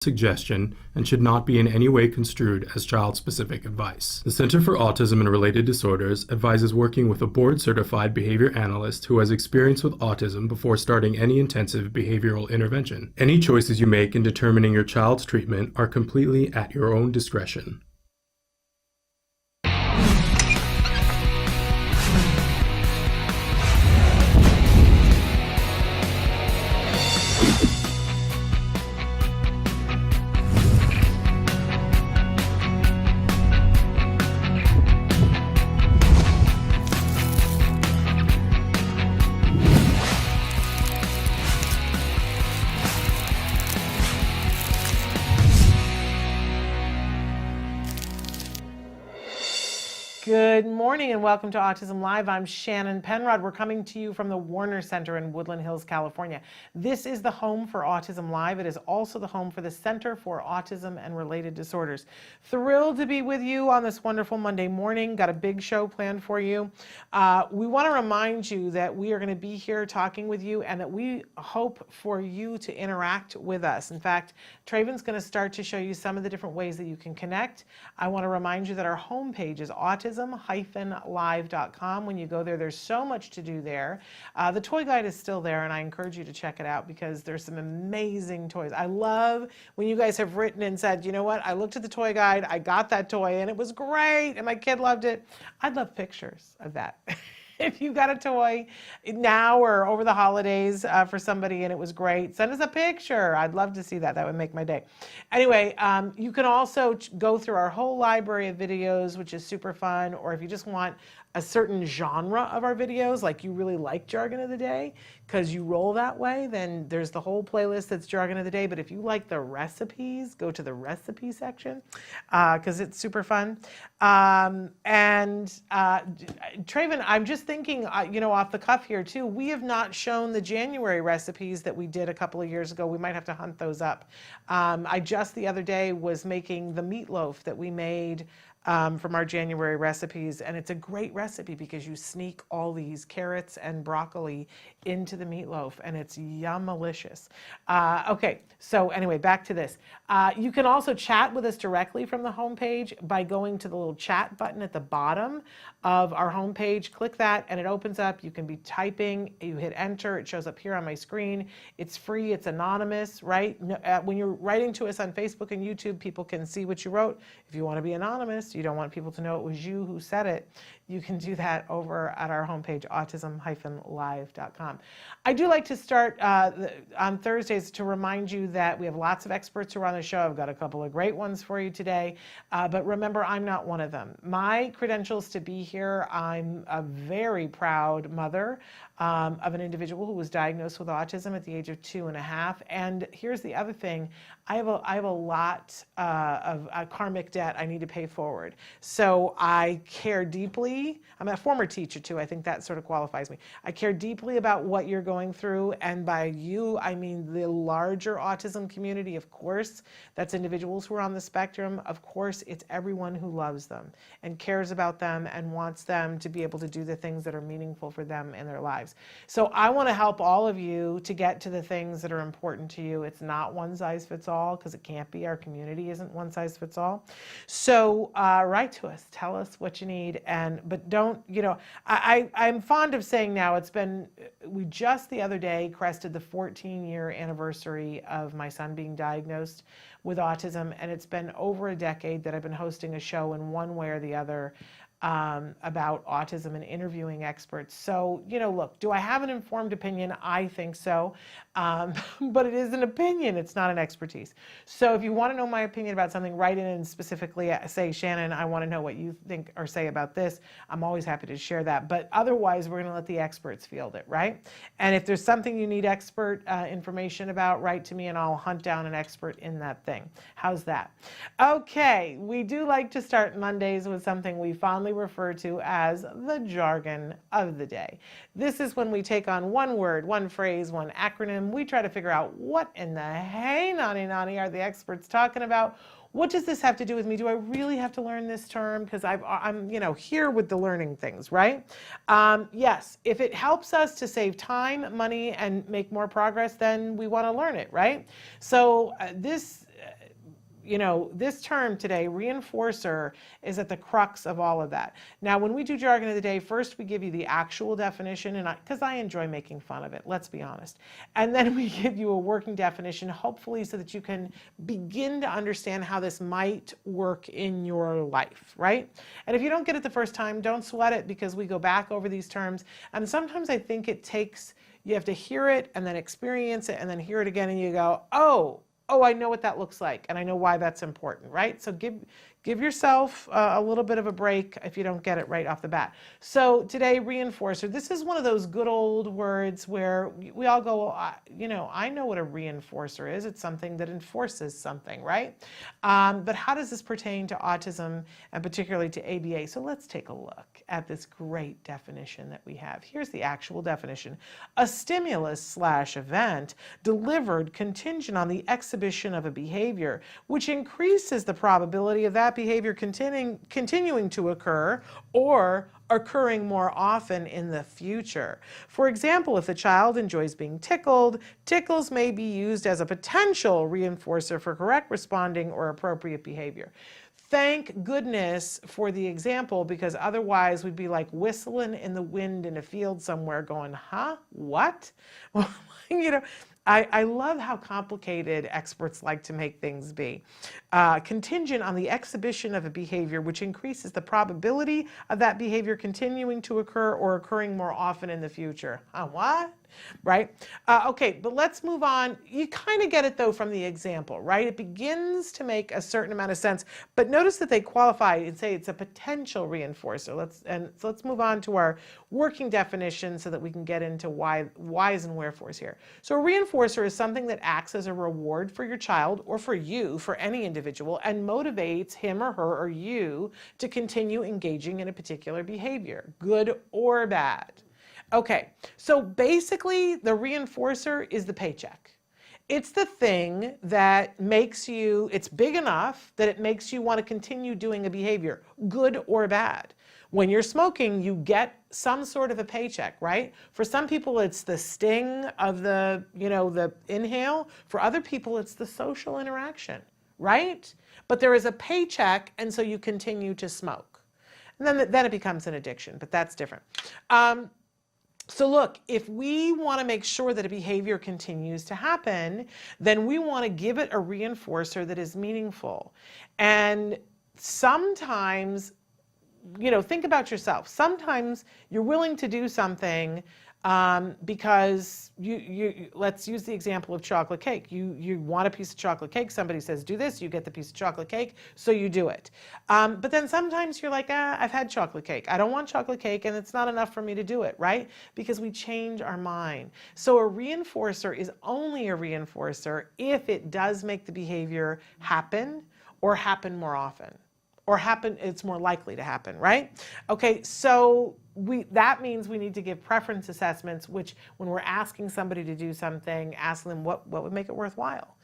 suggestion and should not be in any way construed as child-specific advice. The Center for Autism and Related Disorders advises working with a board-certified behavior analyst who has experience with autism before starting any intensive behavioral intervention. Any choices you make in determining your child's treatment are completely at your own discretion. Good morning and welcome to Autism Live. I'm Shannon Penrod. We're coming to you from the Warner Center in Woodland Hills, California. This is the home for Autism Live. It is also the home for the Center for Autism and Related Disorders. Thrilled to be with you on this wonderful Monday morning. Got a big show planned for you. We want to remind you that we are going to be here talking with you and that we hope for you to interact with us. In fact, Traven's going to start to show you some of the different ways that you can connect. I want to remind you that our homepage is autism-live.com. When you go there, there's so much to do there. The toy guide is still there, and I encourage you to check it out because there's some amazing toys. I love when you guys have written and said, you know what, I looked at the toy guide, I got that toy, and it was great, and my kid loved it. I'd love pictures of that. If you got a toy now or over the holidays for somebody and it was great, send us a picture. I'd love to see that. That would make my day. Anyway, you can also go through our whole library of videos, which is super fun. Or if you just want a certain genre of our videos, like you really like Jargon of the Day, because you roll that way, then there's the whole playlist that's Jargon of the Day. But if you like the recipes, go to the recipe section because it's super fun. Traven, I'm just thinking, off the cuff here too, we have not shown the January recipes that we did a couple of years ago. We might have to hunt those up. I just the other day was making the meatloaf that we made from our January recipes, and it's a great recipe because you sneak all these carrots and broccoli into the meatloaf and it's yum-malicious. Okay, so anyway, back to this. You can also chat with us directly from the homepage by going to the little chat button at the bottom of our homepage. Click that and it opens up. You can be typing, you hit enter, it shows up here on my screen. It's free, it's anonymous, right? When you're writing to us on Facebook and YouTube, people can see what you wrote. If you want to be anonymous, you don't want people to know it was you who said it, you can do that over at our homepage, autism-live.com. I do like to start on Thursdays to remind you that we have lots of experts who are on the show. I've got a couple of great ones for you today, but remember, I'm not one of them. My credentials to be here, I'm a very proud mother of an individual who was diagnosed with autism at the age of 2.5. And here's the other thing, I have a lot of karmic debt I need to pay forward. So I care deeply. I'm a former teacher too. I think that sort of qualifies me. I care deeply about what you're going through. And by you, I mean the larger autism community, of course. That's individuals who are on the spectrum. Of course, it's everyone who loves them and cares about them and wants them to be able to do the things that are meaningful for them in their lives. So I want to help all of you to get to the things that are important to you. It's not one size fits all because it can't be. Our community isn't one size fits all. So write to us, tell us what you need, but don't, I'm fond of saying now we just the other day crested the 14-year anniversary of my son being diagnosed with autism, and it's been over a decade that I've been hosting a show in one way or the other about autism and interviewing experts. So, look, do I have an informed opinion? I think so. But it is an opinion. It's not an expertise. So if you want to know my opinion about something, write in and specifically say, Shannon, I want to know what you think or say about this. I'm always happy to share that. But otherwise, we're going to let the experts field it, right? And if there's something you need expert information about, write to me and I'll hunt down an expert in that thing. How's that? Okay, we do like to start Mondays with something we fondly refer to as the jargon of the day. This is when we take on one word, one phrase, one acronym. We try to figure out what in the hey nani are the experts talking about. What does this have to do with me? Do I really have to learn this term? Because I'm here with the learning things, right? Yes, if it helps us to save time, money, and make more progress, then we want to learn it, right? So this this term today, reinforcer, is at the crux of all of that. Now, when we do jargon of the day, first we give you the actual definition, and because I enjoy making fun of it, let's be honest. And then we give you a working definition, hopefully so that you can begin to understand how this might work in your life, right? And if you don't get it the first time, don't sweat it, because we go back over these terms. And sometimes I think it takes, you have to hear it and then experience it and then hear it again, and you go, oh, I know what that looks like, and I know why that's important, right? So give yourself a little bit of a break if you don't get it right off the bat. So today, reinforcer. This is one of those good old words where we all go, well, I know what a reinforcer is. It's something that enforces something, right? But how does this pertain to autism, and particularly to ABA? So let's take a look at this great definition that we have. Here's the actual definition. A stimulus/event delivered contingent on the exhibition of a behavior, which increases the probability of that behavior continuing to occur or occurring more often in the future. For example, if the child enjoys being tickled, tickles may be used as a potential reinforcer for correct responding or appropriate behavior. Thank goodness for the example, because otherwise we'd be like whistling in the wind in a field somewhere going, huh? What? Well, I love how complicated experts like to make things be. Contingent on the exhibition of a behavior which increases the probability of that behavior continuing to occur or occurring more often in the future. What? Right? Okay, but let's move on. You kind of get it though from the example, right? It begins to make a certain amount of sense, but notice that they qualify and say it's a potential reinforcer. Let's move on to our working definition so that we can get into whys and wherefores here. So a reinforcer is something that acts as a reward for your child, or for you, for any individual, and motivates him or her or you to continue engaging in a particular behavior, good or bad. Okay, so basically the reinforcer is the paycheck. It's the thing that makes you, it's big enough that it makes you want to continue doing a behavior, good or bad. When you're smoking, you get some sort of a paycheck, right? For some people, it's the sting of the inhale. For other people, it's the social interaction, right? But there is a paycheck, and so you continue to smoke. And then it becomes an addiction, but that's different. So look, if we want to make sure that a behavior continues to happen, then we want to give it a reinforcer that is meaningful. And sometimes, think about yourself. Sometimes you're willing to do something because let's use the example of chocolate cake. You want a piece of chocolate cake. Somebody says, do this, you get the piece of chocolate cake, so you do it. But then sometimes you're like, I've had chocolate cake. I don't want chocolate cake, and it's not enough for me to do it, right? Because we change our mind. So a reinforcer is only a reinforcer if it does make the behavior happen, or happen more often, or it's more likely to happen, right? Okay, so that means we need to give preference assessments, which when we're asking somebody to do something, ask them what would make it worthwhile.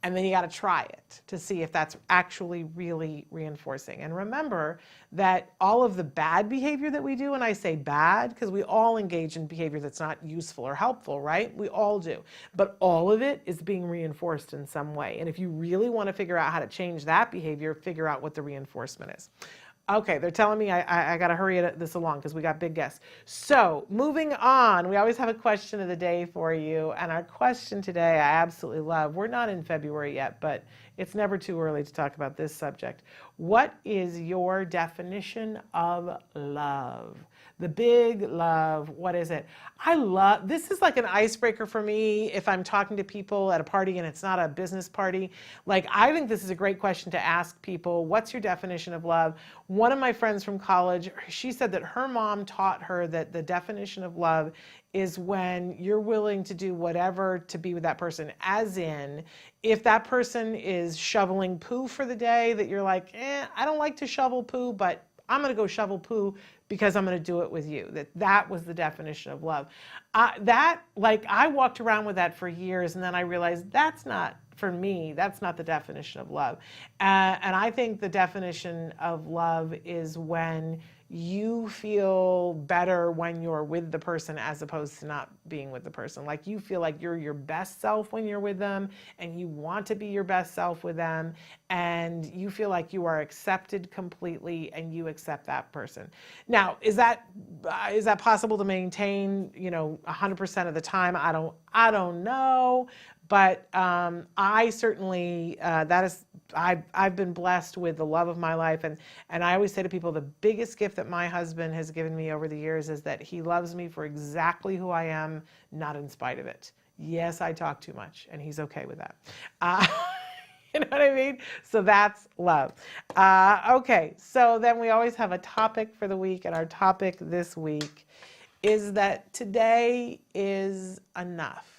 And then you got to try it to see if that's actually really reinforcing. And remember that all of the bad behavior that we do, and I say bad because we all engage in behavior that's not useful or helpful, right? We all do. But all of it is being reinforced in some way. And if you really want to figure out how to change that behavior, figure out what the reinforcement is. Okay, they're telling me I got to hurry this along because we got big guests. So moving on, we always have a question of the day for you. And our question today, I absolutely love. We're not in February yet, but it's never too early to talk about this subject. What is your definition of love? The big love, what is it? This is like an icebreaker for me if I'm talking to people at a party and it's not a business party. Like, I think this is a great question to ask people. What's your definition of love? One of my friends from college, she said that her mom taught her that the definition of love is when you're willing to do whatever to be with that person. As in, if that person is shoveling poo for the day, that you're like, I don't like to shovel poo, but I'm going to go shovel poo because I'm going to do it with you. That was the definition of love. I walked around with that for years, and then I realized that's not for me, that's not the definition of love. And I think the definition of love is when you feel better when you're with the person as opposed to not being with the person. Like you feel like you're your best self when you're with them, and you want to be your best self with them, and you feel like you are accepted completely and you accept that person. Now, is that possible to maintain, 100% of the time? I don't know. But I certainly, I've been blessed with the love of my life. And I always say to people, the biggest gift that my husband has given me over the years is that he loves me for exactly who I am, not in spite of it. Yes, I talk too much, and he's okay with that. You know what I mean? So that's love. Okay, so then we always have a topic for the week, and our topic this week is that today is enough.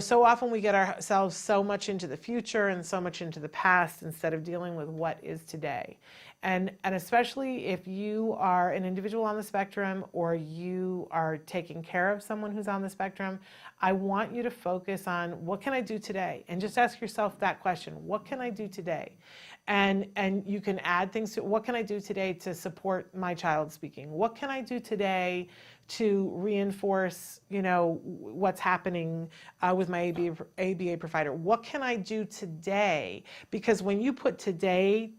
So often we get ourselves so much into the future and so much into the past instead of dealing with what is today. And especially if you are an individual on the spectrum or you are taking care of someone who's on the spectrum, I want you to focus on what can I do today? And just ask yourself that question, what can I do today? And you can add things to what can I do today to support my child speaking? What can I do today to reinforce, what's happening with my ABA provider? What can I do today? Because when you put today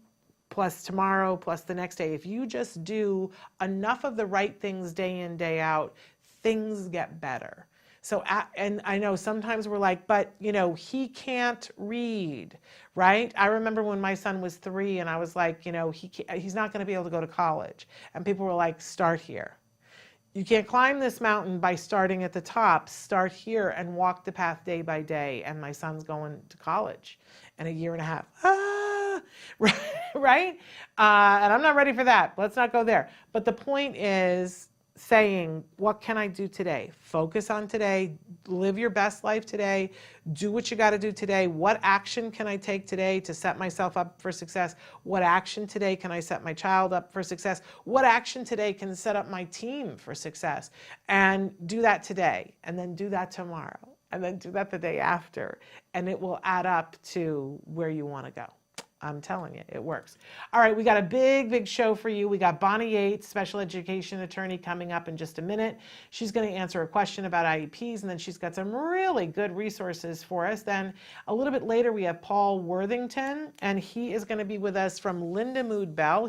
plus tomorrow plus the next day, if you just do enough of the right things day in, day out, things get better. So, and I know sometimes we're like, but he can't read, right? I remember when my son was 3 and I was like, he's not going to be able to go to college. And people were like, start here. You can't climb this mountain by starting at the top. Start here and walk the path day by day. And my son's going to college in a year and a half. Right? And I'm not ready for that. Let's not go there. But the point is saying, what can I do today? Focus on today. Live your best life today. Do what you got to do today. What action can I take today to set myself up for success? What action today can I set my child up for success? What action today can set up my team for success? And do that today, and then do that tomorrow, and then do that the day after, and it will add up to where you want to go. I'm telling you, it works. All right, we got a big show for you. We got Bonnie Yates, special education attorney, coming up in just a minute. She's going to answer a question about IEPs, and then she's got some really good resources for us. Then a little bit later, we have Paul Worthington, and he is going to be with us from Lindamood Bell.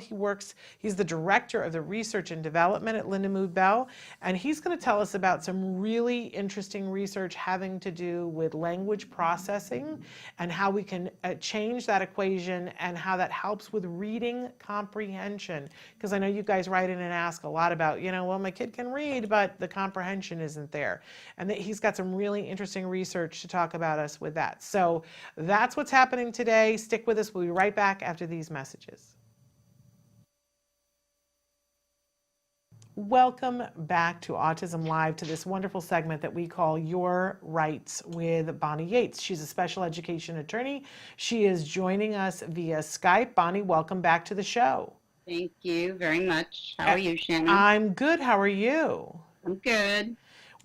He's the director of the research and development at Lindamood Bell, and he's going to tell us about some really interesting research having to do with language processing and how we can change that equation and how that helps with reading comprehension. Because I know you guys write in and ask a lot about, well, my kid can read, but the comprehension isn't there. And he's got some really interesting research to talk about us with that. So that's what's happening today. Stick with us. We'll be right back after these messages. Welcome back to Autism Live, to this wonderful segment that we call Your Rights with Bonnie Yates. She's a special education attorney. She is joining us via Skype. Bonnie, welcome back to the show. Thank you very much. How are you, Shannon? I'm good. How are you? I'm good.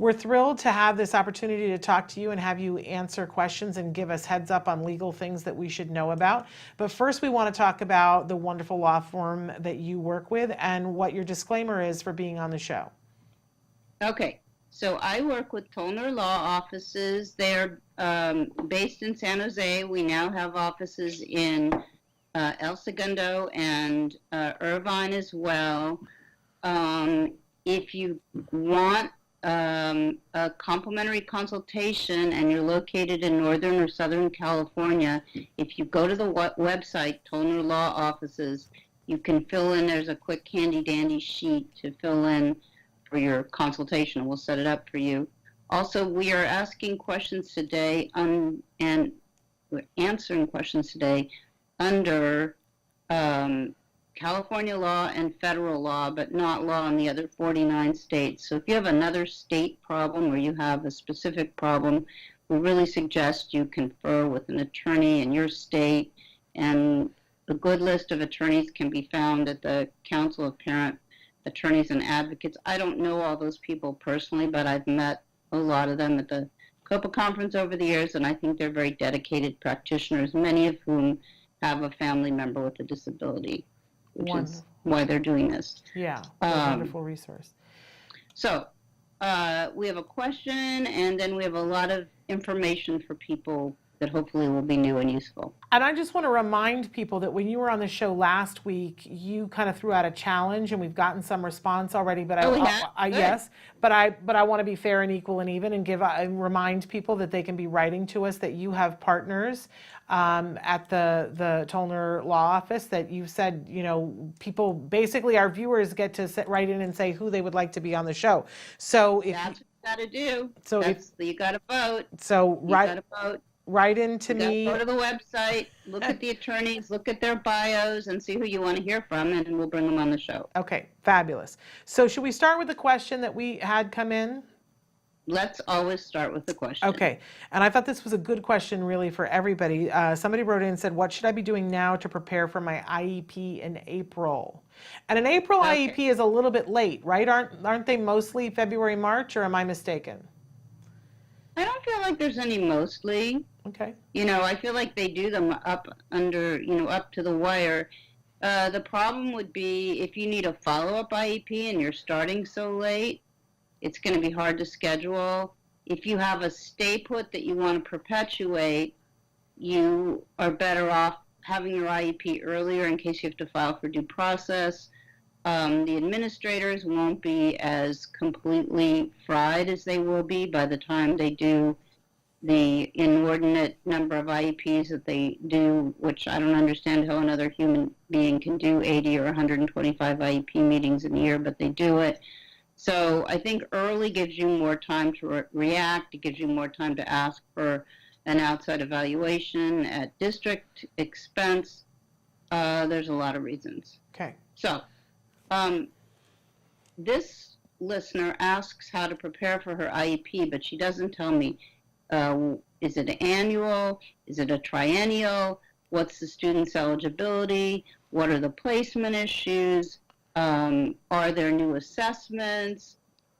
We're thrilled to have this opportunity to talk to you and have you answer questions and give us heads up on legal things that we should know about. But first, we want to talk about the wonderful law firm that you work with and what your disclaimer is for being on the show. Okay. So I work with Toner Law Offices. They're based in San Jose. We now have offices in El Segundo and Irvine as well. If you want a complimentary consultation and you're located in Northern or Southern California, if you go to the website, Toner Law Offices, you can fill in, there's a quick handy dandy sheet to fill in for your consultation. We'll set it up for you. Also, we are asking questions today and we're answering questions today under California law and federal law, but not law in the other 49 states. So if you have another state problem or you have a specific problem, we really suggest you confer with an attorney in your state. And a good list of attorneys can be found at the Council of Parent Attorneys and Advocates. I don't know all those people personally, but I've met a lot of them at the COPA conference over the years, and I think they're very dedicated practitioners, many of whom have a family member with a disability, which is why they're doing this. Yeah, a wonderful resource. So we have a question, and then we have a lot of information for people that hopefully will be new and useful. And I just want to remind people that when you were on the show last week, you kind of threw out a challenge, and we've gotten some response already. But yes, but I want to be fair and equal and even, and remind people that they can be writing to us, that you have partners at the Tollner Law Office, that you've said, you know, people, basically our viewers get to write in and say who they would like to be on the show. So if that's what you got to do. So you got to vote. So you got to vote. Write into me. Go to the website, look at the attorneys, look at their bios, and see who you want to hear from, and we'll bring them on the show. Okay, fabulous. So should we start with the question that we had come in? Let's always start with the question. Okay, and I thought this was a good question really for everybody. Somebody wrote in and said, what should I be doing now to prepare for my IEP in April? And an April IEP is a little bit late, right? Aren't they mostly February, March, or am I mistaken? I don't feel like there's any mostly. Okay. You know, I feel like they do them up to the wire. The problem would be if you need a follow-up IEP and you're starting so late, it's going to be hard to schedule. If you have a stay put that you want to perpetuate, you are better off having your IEP earlier in case you have to file for due process. The administrators won't be as completely fried as they will be by the time they do the inordinate number of IEPs that they do, which I don't understand how another human being can do 80 or 125 IEP meetings in a year, but they do it. So I think early gives you more time to react. It gives you more time to ask for an outside evaluation at district expense. There's a lot of reasons. Okay. So this listener asks how to prepare for her IEP, but she doesn't tell me, is it annual? Is it a triennial? What's the student's eligibility? What are the placement issues? Are there new assessments?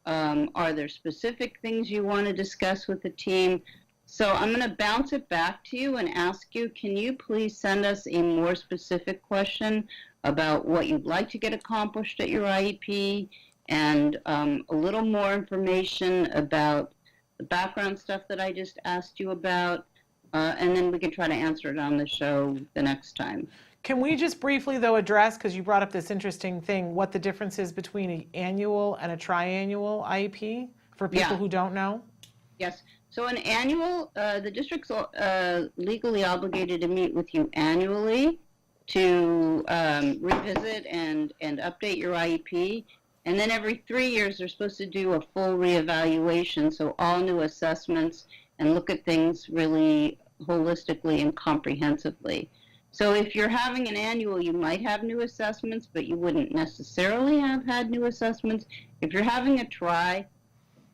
Are there specific things you want to discuss with the team? So I'm going to bounce it back to you and ask you, can you please send us a more specific question about what you'd like to get accomplished at your IEP, and a little more information about the background stuff that I just asked you about, and then we can try to answer it on the show the next time. Can we just briefly, though, address, because you brought up this interesting thing, what the difference is between an annual and a triannual IEP for people who don't know? Yes. So an annual, the district's legally obligated to meet with you annually to revisit and update your IEP. And then every 3 years, they're supposed to do a full reevaluation, so all new assessments, and look at things really holistically and comprehensively. So if you're having an annual, you might have new assessments, but you wouldn't necessarily have had new assessments. If you're having a tri,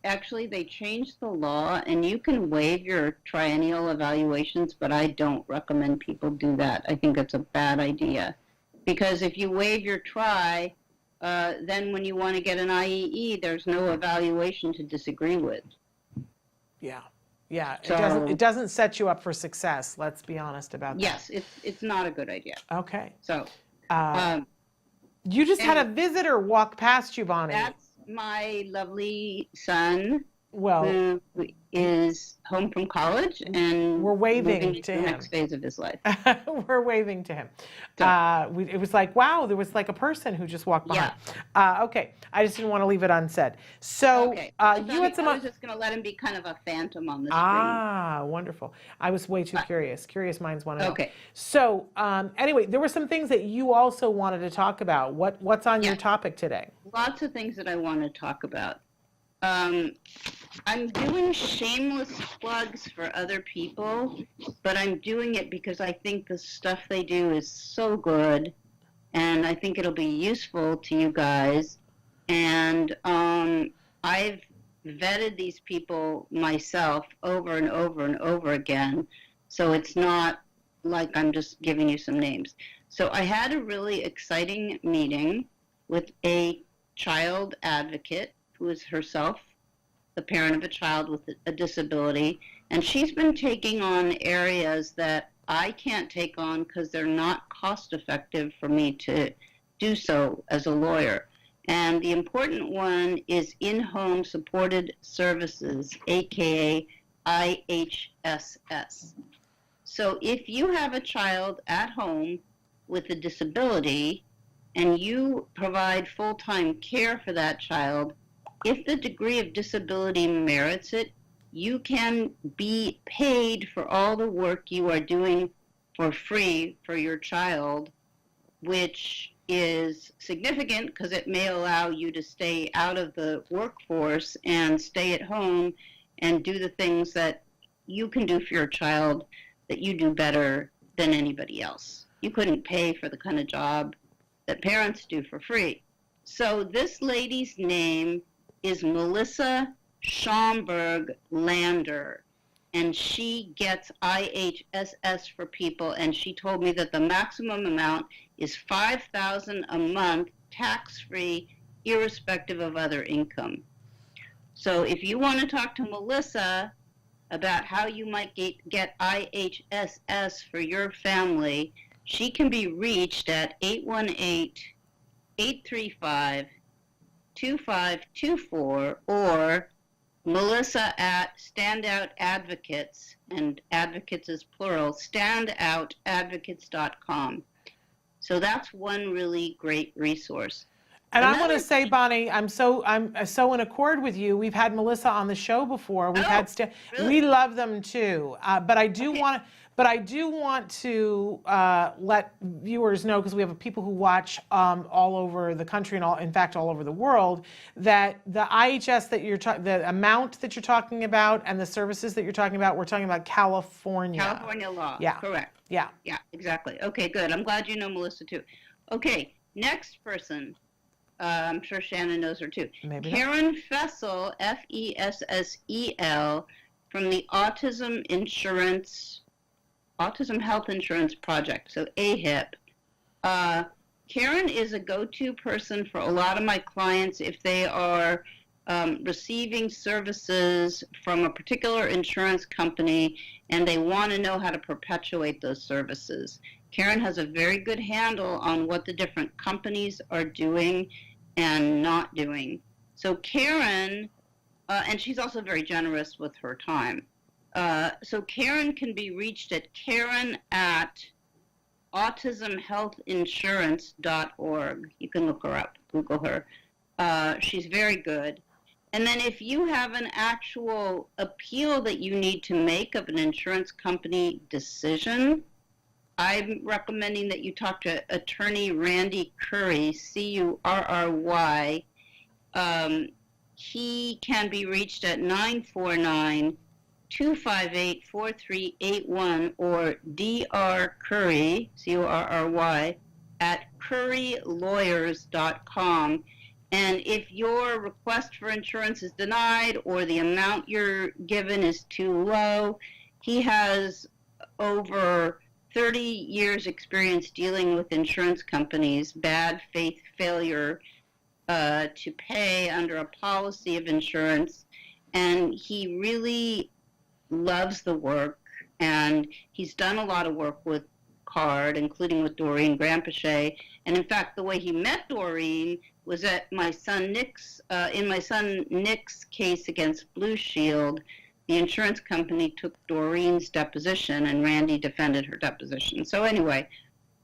actually they changed the law, and you can waive your triennial evaluations, but I don't recommend people do that. I think it's a bad idea. Because if you waive your tri, then when you want to get an IEE, there's no evaluation to disagree with. Yeah. Yeah, So, it doesn't set you up for success, let's be honest about that. yes, it's not a good idea. Okay. So You just had a visitor walk past you, Bonnie. that's my lovely son, Well, who is home from college and we're waving moving to the him. next phase of his life. We're waving to him. So- It was like, wow, there was like a person who just walked behind. Okay, I just didn't want to leave it unsaid. So Okay. you had some. I was just going to let him be kind of a phantom on the screen. Wonderful. I was way too curious. Curious minds want to know. Okay. So anyway, there were some things that you also wanted to talk about. What's on your Yeah. topic today? Lots of things that I want to talk about. I'm doing shameless plugs for other people, but I'm doing it because I think the stuff they do is so good, and I think it'll be useful to you guys. And I've vetted these people myself over and over and over again, so it's not like I'm just giving you some names. So I had a really exciting meeting with a child advocate who is herself the parent of a child with a disability, and she's been taking on areas that I can't take on because they're not cost effective for me to do so as a lawyer. And the important one is in-home supported services, aka IHSS. So if you have a child at home with a disability and you provide full-time care for that child, if the degree of disability merits it, you can be paid for all the work you are doing for free for your child, which is significant because it may allow you to stay out of the workforce and stay at home and do the things that you can do for your child that you do better than anybody else. You couldn't pay for the kind of job that parents do for free. So this lady's name is Melissa Schomburg Lander, and she gets IHSS for people, and she told me that the maximum amount is $5,000 a month, tax-free, irrespective of other income. So if you want to talk to Melissa about how you might get IHSS for your family, she can be reached at 818-835-2524 or Melissa at Standout Advocates, and advocates is plural, standoutadvocates.com. So that's one really great resource. And I want to say, Bonnie, I'm so in accord with you. We've had Melissa on the show before. We've had really? We love them too. But I do want to let viewers know, because we have people who watch all over the country and in fact all over the world, that the IHS that the amount that you're talking about and the services that you're talking about, we're talking about California. California law. Yeah. Correct. Yeah. Yeah, exactly. Okay, good. I'm glad you know Melissa too. Okay, next person. I'm sure Shannon knows her too. Maybe Karen Fessel, Fessel, from the Autism Health Insurance Project, so AHIP. Karen is a go-to person for a lot of my clients if they are receiving services from a particular insurance company and they want to know how to perpetuate those services. Karen has a very good handle on what the different companies are doing and not doing. So Karen, and she's also very generous with her time. So Karen can be reached at Karen@autismhealthinsurance.org. You can look her up, Google her. She's very good. And then if you have an actual appeal that you need to make of an insurance company decision, I'm recommending that you talk to attorney Randy Curry, Curry. He can be reached at 949-258-4381 or Dr. Curry, Curry, at currylawyers.com. And if your request for insurance is denied or the amount you're given is too low, he has over 30 years experience dealing with insurance companies, bad faith failure to pay under a policy of insurance, and he really loves the work, and he's done a lot of work with CARD, including with Doreen Grandpichet, and in fact the way he met Doreen was at my son Nick's case against Blue Shield. The insurance company took Doreen's deposition, and Randy defended her deposition. So anyway,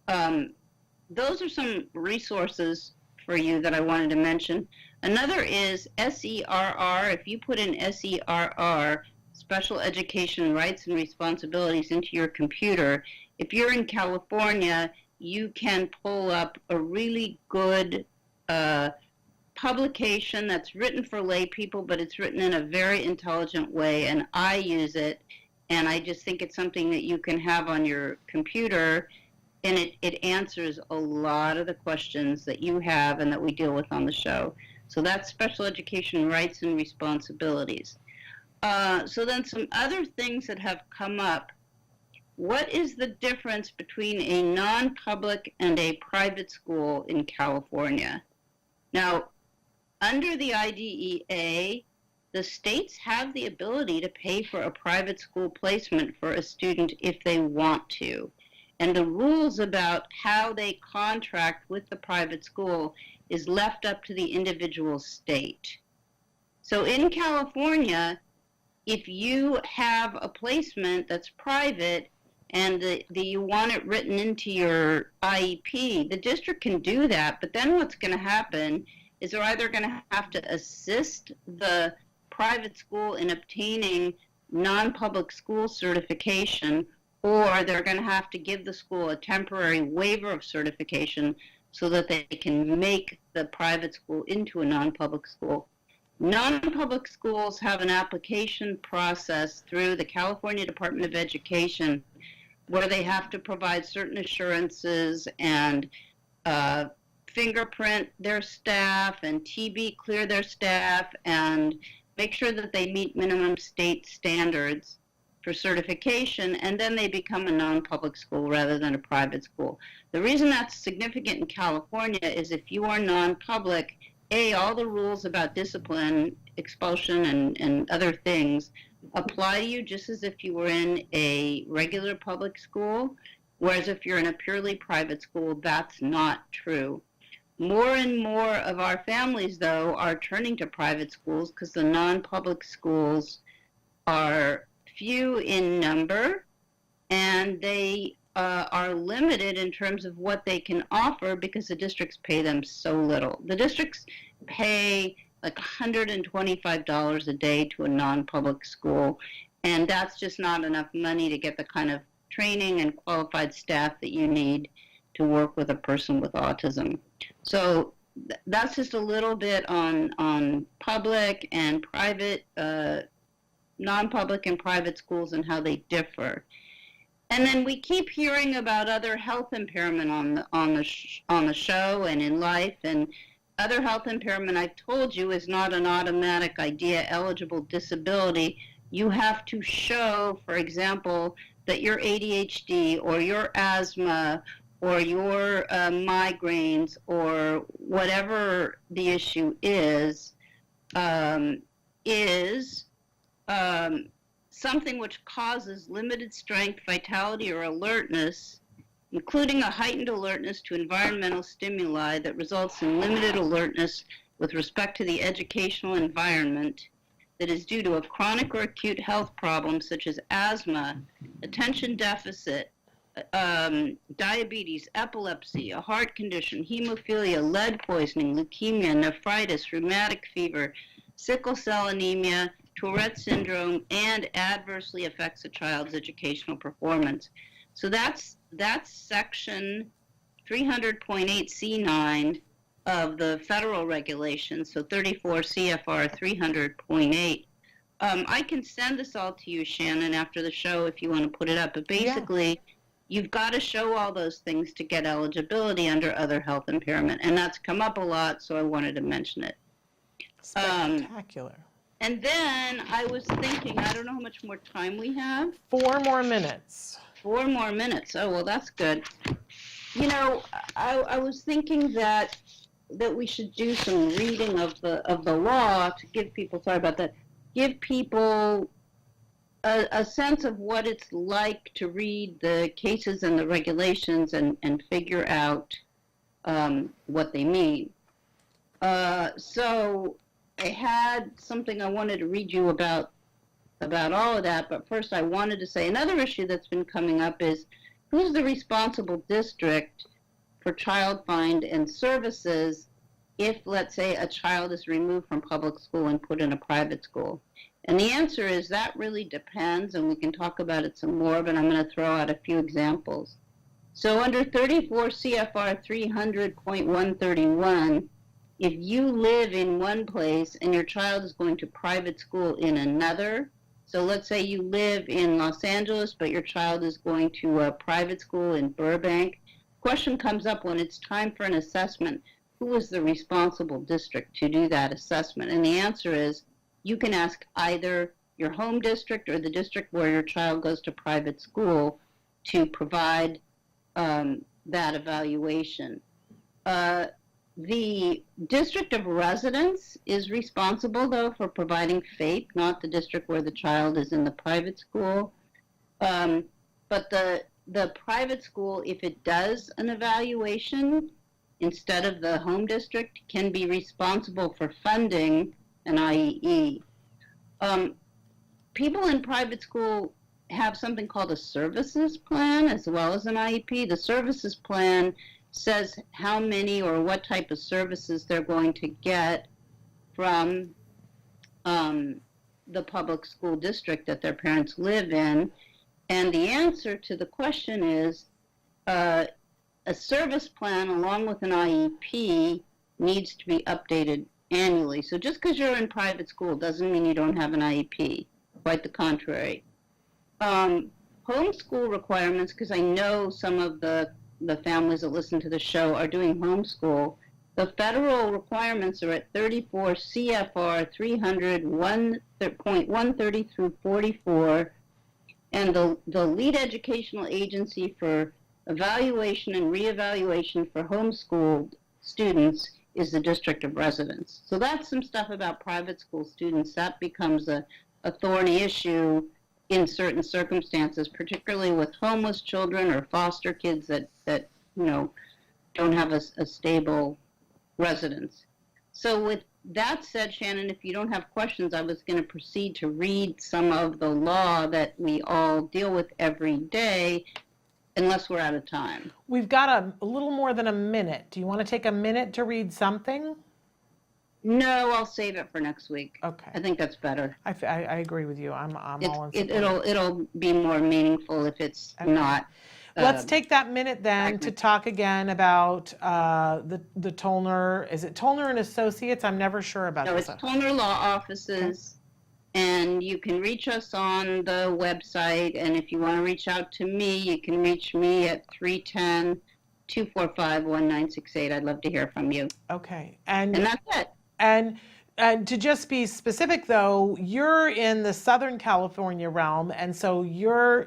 those are some resources for you that I wanted to mention. Another is SERR. If you put in SERR, Special Education Rights and Responsibilities, into your computer, if you're in California, you can pull up a really good publication that's written for lay people, but it's written in a very intelligent way, and I use it, and I just think it's something that you can have on your computer, and it answers a lot of the questions that you have and that we deal with on the show. So that's Special Education Rights and Responsibilities. So then some other things that have come up. What is the difference between a non-public and a private school in California? Now, under the IDEA, the states have the ability to pay for a private school placement for a student if they want to. And the rules about how they contract with the private school is left up to the individual state. So in California, if you have a placement that's private and you want it written into your IEP, the district can do that, but then what's going to happen is they're either going to have to assist the private school in obtaining non-public school certification, or they're going to have to give the school a temporary waiver of certification so that they can make the private school into a non-public school. Non-public schools have an application process through the California Department of Education where they have to provide certain assurances and fingerprint their staff and TB clear their staff and make sure that they meet minimum state standards for certification, and then they become a non-public school rather than a private school. The reason that's significant in California is if you are non-public, all the rules about discipline, expulsion, and other things apply to you just as if you were in a regular public school, whereas if you're in a purely private school, that's not true. More and more of our families, though, are turning to private schools because the non-public schools are few in number, and they are limited in terms of what they can offer because the districts pay them so little. The districts pay like $125 a day to a non-public school, and that's just not enough money to get the kind of training and qualified staff that you need to work with a person with autism. So that's just a little bit on public and private, non-public and private schools and how they differ. And then we keep hearing about other health impairment on the show and in life, and other health impairment, I've told you, is not an automatic IDEA eligible disability. You have to show, for example, that your ADHD or your asthma or your migraines or whatever the issue is something which causes limited strength, vitality, or alertness, including a heightened alertness to environmental stimuli that results in limited alertness with respect to the educational environment, that is due to a chronic or acute health problem such as asthma, attention deficit, diabetes, epilepsy, a heart condition, hemophilia, lead poisoning, leukemia, nephritis, rheumatic fever, sickle cell anemia, Tourette syndrome, and adversely affects a child's educational performance. So that's section 300.8C9 of the federal regulations, so 34 CFR 300.8. I can send this all to you, Shannon, after the show if you want to put it up. But basically, you've got to show all those things to get eligibility under other health impairment. And that's come up a lot, so I wanted to mention it. Spectacular. And then I was thinking, I don't know how much more time we have. 4 more minutes. 4 more minutes. Oh, well, that's good. You know, I was thinking that we should do some reading of the law to give people, sorry about that, give people a sense of what it's like to read the cases and the regulations and figure out what they mean. So I had something I wanted to read you about all of that, but first I wanted to say another issue that's been coming up is who's the responsible district for child find and services if, let's say, a child is removed from public school and put in a private school? And the answer is that really depends, and we can talk about it some more, but I'm going to throw out a few examples. So under 34 CFR 300.131, if you live in one place and your child is going to private school in another, so let's say you live in Los Angeles, but your child is going to a private school in Burbank, question comes up when it's time for an assessment, who is the responsible district to do that assessment? And the answer is you can ask either your home district or the district where your child goes to private school to provide that evaluation. The district of residence is responsible, though, for providing FAPE, not the district where the child is in the private school. But the private school, if it does an evaluation instead of the home district, can be responsible for funding an IEE. People in private school have something called a services plan as well as an IEP. The services plan says how many or what type of services they're going to get from the public school district that their parents live in. And the answer to the question is a service plan along with an IEP needs to be updated annually. So just because you're in private school doesn't mean you don't have an IEP. Quite the contrary. Homeschool requirements, because I know some of the families that listen to the show are doing homeschool. The federal requirements are at 34 CFR 300.130 through 44, and the lead educational agency for evaluation and reevaluation for homeschooled students is the district of residence. So that's some stuff about private school students. That becomes a thorny issue in certain circumstances, particularly with homeless children or foster kids that don't have a stable residence. So with that said, Shannon, if you don't have questions, I was going to proceed to read some of the law that we all deal with every day, unless we're out of time. We've got a little more than a minute. Do you want to take a minute to read something? No, I'll save it for next week. Okay. I think that's better. I agree with you. I'm all in support. It'll be more meaningful if it's not. Let's take that minute then to talk again about the Tollner. Is it Tollner and Associates? I'm never sure about this. No, it's Tollner Law Offices, and you can reach us on the website. And if you want to reach out to me, you can reach me at 310-245-1968. I'd love to hear from you. Okay, and that's it. And to just be specific, though, you're in the Southern California realm, and so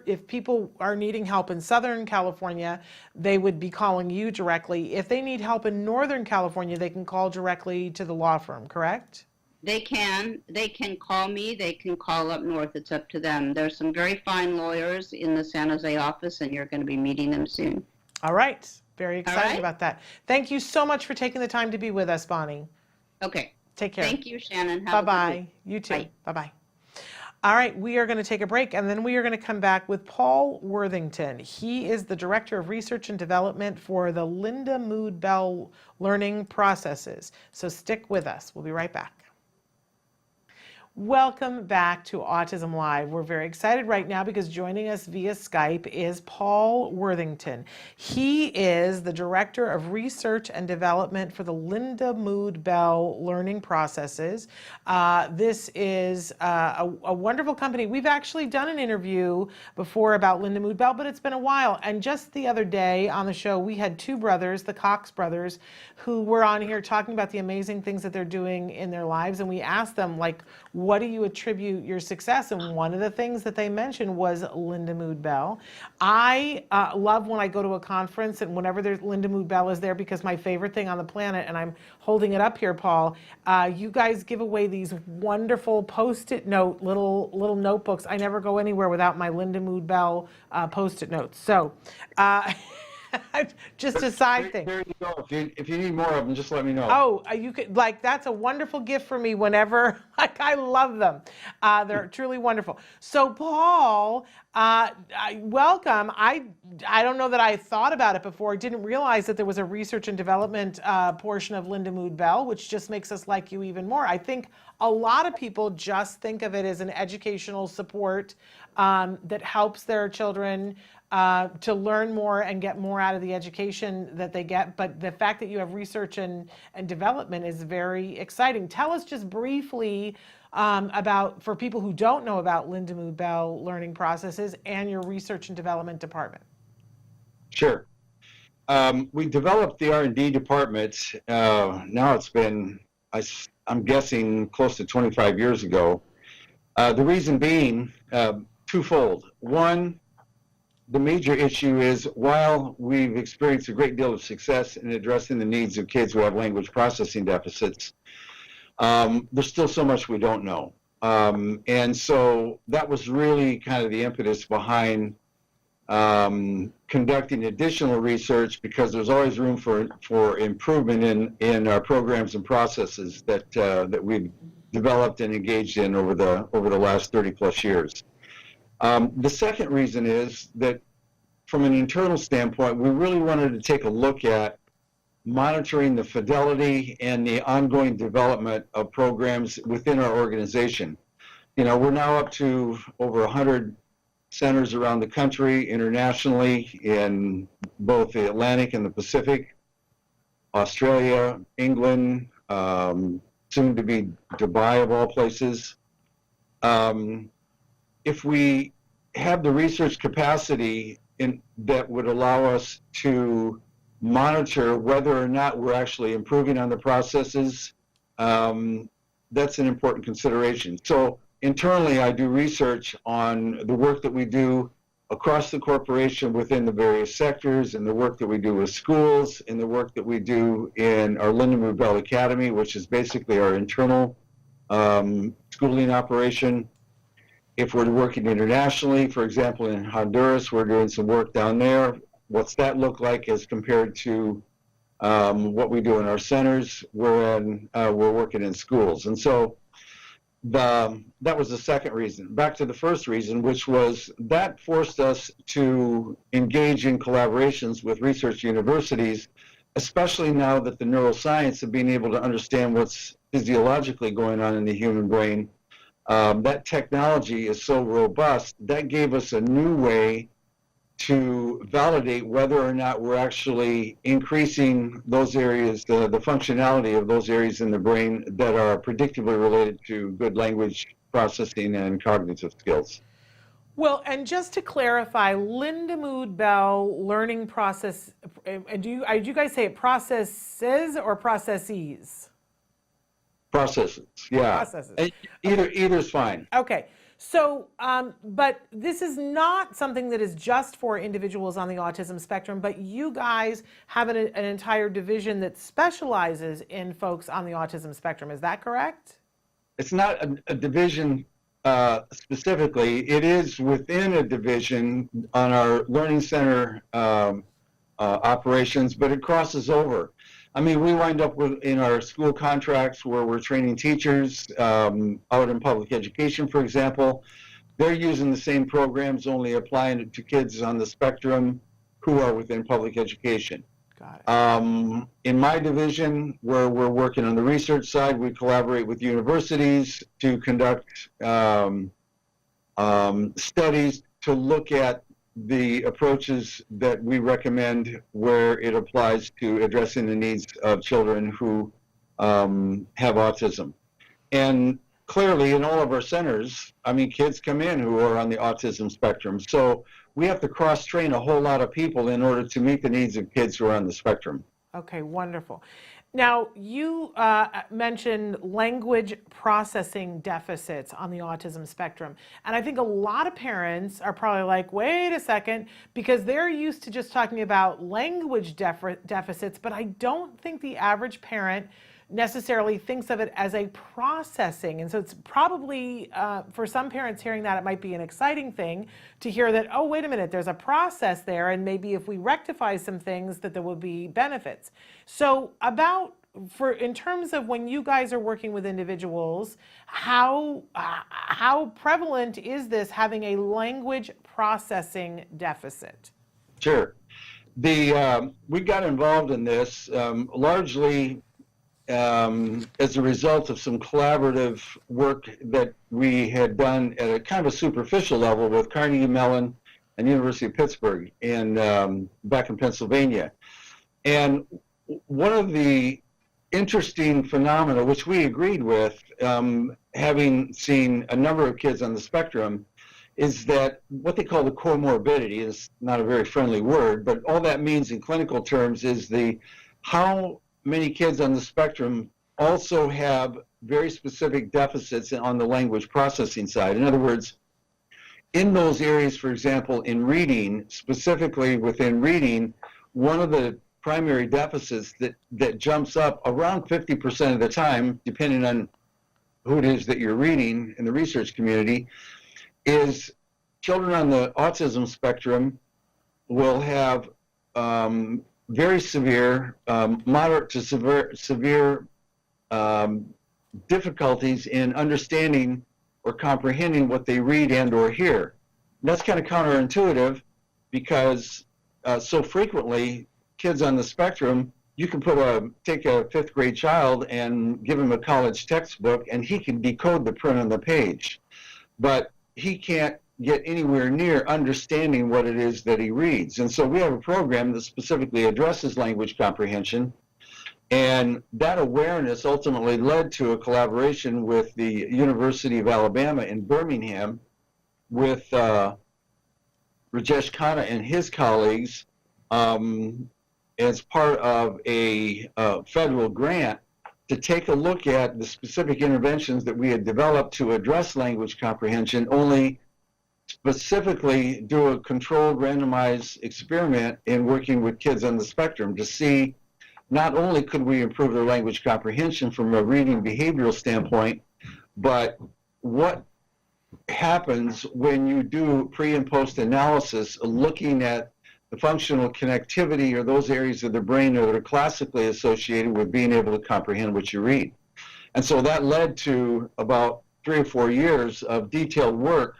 if people are needing help in Southern California, they would be calling you directly. If they need help in Northern California, they can call directly to the law firm, correct? They can call me. They can call up north. It's up to them. There's some very fine lawyers in the San Jose office, and you're going to be meeting them soon. All right. Very excited about that. Thank you so much for taking the time to be with us, Bonnie. Okay. Take care. Thank you, Shannon. Bye-bye. You too. Bye. Bye-bye. All right, we are going to take a break, and then we are going to come back with Paul Worthington. He is the Director of Research and Development for the Linda Mood Bell Learning Processes. So stick with us. We'll be right back. Welcome back to Autism Live. We're very excited right now because joining us via Skype is Paul Worthington. He is the Director of Research and Development for the Linda Mood Bell Learning Processes. This is a wonderful company. We've actually done an interview before about Linda Mood Bell, but it's been a while. And just the other day on the show, we had two brothers, the Cox brothers, who were on here talking about the amazing things that they're doing in their lives. And we asked them, like, what do you attribute your success? And one of the things that they mentioned was Linda Mood Bell. I love when I go to a conference and whenever there's Linda Mood Bell is there, because my favorite thing on the planet, and I'm holding it up here, Paul, you guys give away these wonderful Post-it note, little notebooks. I never go anywhere without my Linda Mood Bell Post-it notes. So, just a side thing. There you go. If you need more of them, just let me know. Oh, you could, like, that's a wonderful gift for me whenever, like, I love them. They're truly wonderful. So Paul, welcome. I don't know that I thought about it before. I didn't realize that there was a research and development portion of Linda Mood Bell, which just makes us like you even more. I think a lot of people just think of it as an educational support that helps their children to learn more and get more out of the education that they get. But the fact that you have research and development is very exciting. Tell us just briefly about, for people who don't know about Linda Mood Bell Learning Processes and your research and development department. Sure. We developed the R&D department. Now it's been, I'm guessing, close to 25 years ago. The reason being twofold. One, the major issue is, while we've experienced a great deal of success in addressing the needs of kids who have language processing deficits, there's still so much we don't know. And so that was really kind of the impetus behind conducting additional research, because there's always room for improvement in our programs and processes that we've developed and engaged in over the last 30 plus years. The second reason is that from an internal standpoint, we really wanted to take a look at monitoring the fidelity and the ongoing development of programs within our organization. You know, we're now up to over 100 centers around the country, internationally, in both the Atlantic and the Pacific, Australia, England, soon to be Dubai of all places. If we have the research capacity that would allow us to monitor whether or not we're actually improving on the processes, that's an important consideration. So internally, I do research on the work that we do across the corporation within the various sectors, and the work that we do with schools, and the work that we do in our Lindenwood Bell Academy, which is basically our internal schooling operation. If we're working internationally, for example, in Honduras, we're doing some work down there. What's that look like as compared to what we do in our centers? We're working in schools. And so that was the second reason. Back to the first reason, which was that forced us to engage in collaborations with research universities, especially now that the neuroscience of being able to understand what's physiologically going on in the human brain. That technology is so robust, that gave us a new way to validate whether or not we're actually increasing those areas, the functionality of those areas in the brain that are predictably related to good language processing and cognitive skills. Well, and just to clarify, Lindenwood Bell learning process, do you guys say it processes or processes? Processes, yeah. Processes. Either's fine. Okay. So, but this is not something that is just for individuals on the autism spectrum, but you guys have an entire division that specializes in folks on the autism spectrum. Is that correct? It's not a division specifically. It is within a division on our Learning Center operations, but it crosses over. I mean, we wind up in our school contracts where we're training teachers out in public education, for example. They're using the same programs, only applying it to kids on the spectrum who are within public education. Got it. In my division, where we're working on the research side, we collaborate with universities to conduct studies to look at the approaches that we recommend where it applies to addressing the needs of children who have autism. And clearly in all of our centers, I mean, kids come in who are on the autism spectrum. So we have to cross-train a whole lot of people in order to meet the needs of kids who are on the spectrum. Okay, wonderful. Now, you mentioned language processing deficits on the autism spectrum. And I think a lot of parents are probably like, wait a second, because they're used to just talking about language deficits, but I don't think the average parent necessarily thinks of it as a processing. And so it's probably, for some parents hearing that, it might be an exciting thing to hear that, oh, wait a minute, there's a process there, and maybe if we rectify some things that there will be benefits. So in terms of when you guys are working with individuals, how prevalent is this, having a language processing deficit? Sure. We got involved in this largely as a result of some collaborative work that we had done at a kind of a superficial level with Carnegie Mellon and University of Pittsburgh back in Pennsylvania. And one of the interesting phenomena, which we agreed with, having seen a number of kids on the spectrum, is that what they call the comorbidity is not a very friendly word, but all that means in clinical terms is how many kids on the spectrum also have very specific deficits on the language processing side. In other words, in those areas, for example, in reading, specifically within reading, one of the primary deficits that jumps up around 50% of the time, depending on who it is that you're reading in the research community, is children on the autism spectrum will have very severe, moderate to severe difficulties in understanding or comprehending what they read and or hear. And that's kind of counterintuitive because so frequently kids on the spectrum, you can take a 5th grade child and give him a college textbook and he can decode the print on the page, but he can't get anywhere near understanding what it is that he reads. And so we have a program that specifically addresses language comprehension, and that awareness ultimately led to a collaboration with the University of Alabama in Birmingham with Rajesh Khanna and his colleagues as part of a federal grant to take a look at the specific interventions that we had developed to address language comprehension, only specifically do a controlled randomized experiment in working with kids on the spectrum to see not only could we improve their language comprehension from a reading behavioral standpoint, but what happens when you do pre and post analysis looking at the functional connectivity or those areas of the brain that are classically associated with being able to comprehend what you read. And so that led to about 3 or 4 years of detailed work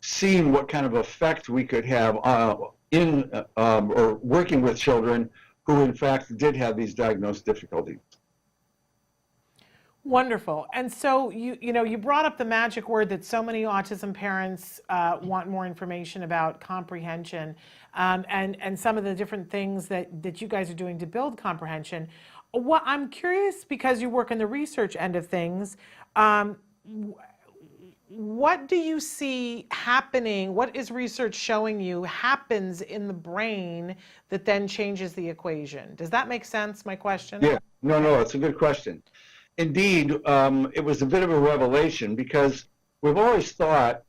seeing what kind of effect we could have in or working with children who in fact did have these diagnosed difficulties. Wonderful. And so you brought up the magic word that so many autism parents want more information about, comprehension, and some of the different things that you guys are doing to build comprehension. What I'm curious, because you work in the research end of things, what do you see happening? What is research showing you happens in the brain that then changes the equation? Does that make sense, my question? Yeah, no, it's a good question. Indeed, it was a bit of a revelation because we've always thought,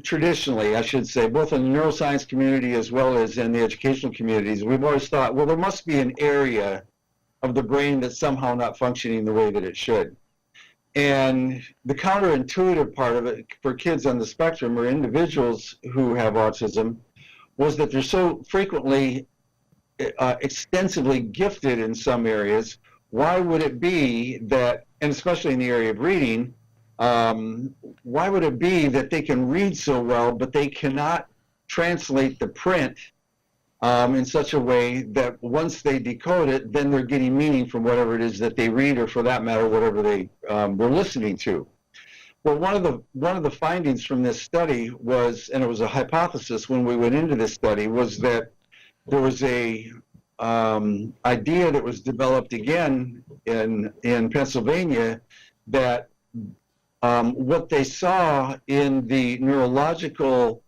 traditionally, I should say, both in the neuroscience community as well as in the educational communities, we've always thought, well, there must be an area of the brain that's somehow not functioning the way that it should. And the counterintuitive part of it for kids on the spectrum or individuals who have autism was that they're so frequently extensively gifted in some areas. Why would it be that, and especially in the area of reading, why would it be that they can read so well, but they cannot translate the print in such a way that once they decode it, then they're getting meaning from whatever it is that they read, or for that matter, whatever they were listening to? Well, one of the findings from this study was, and it was a hypothesis when we went into this study, was that there was a idea that was developed again in Pennsylvania that what they saw in the neurological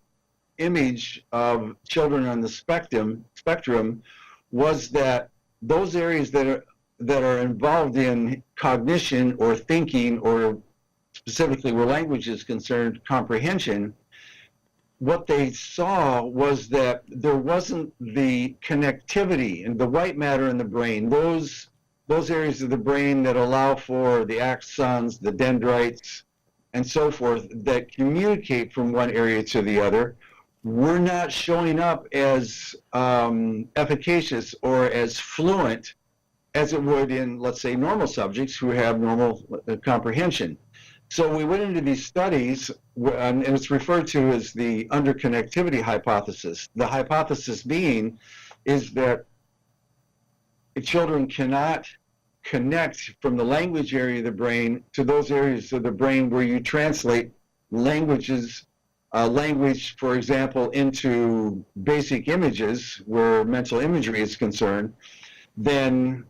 image of children on the spectrum was that those areas that are involved in cognition or thinking, or specifically where language is concerned, comprehension, what they saw was that there wasn't the connectivity and the white matter in the brain, those areas of the brain that allow for the axons, the dendrites, and so forth, that communicate from one area to the other, were not showing up as efficacious or as fluent as it would in, let's say, normal subjects who have normal comprehension. So we went into these studies, and it's referred to as the underconnectivity hypothesis. The hypothesis being is that children cannot connect from the language area of the brain to those areas of the brain where you translate language, for example, into basic images where mental imagery is concerned, then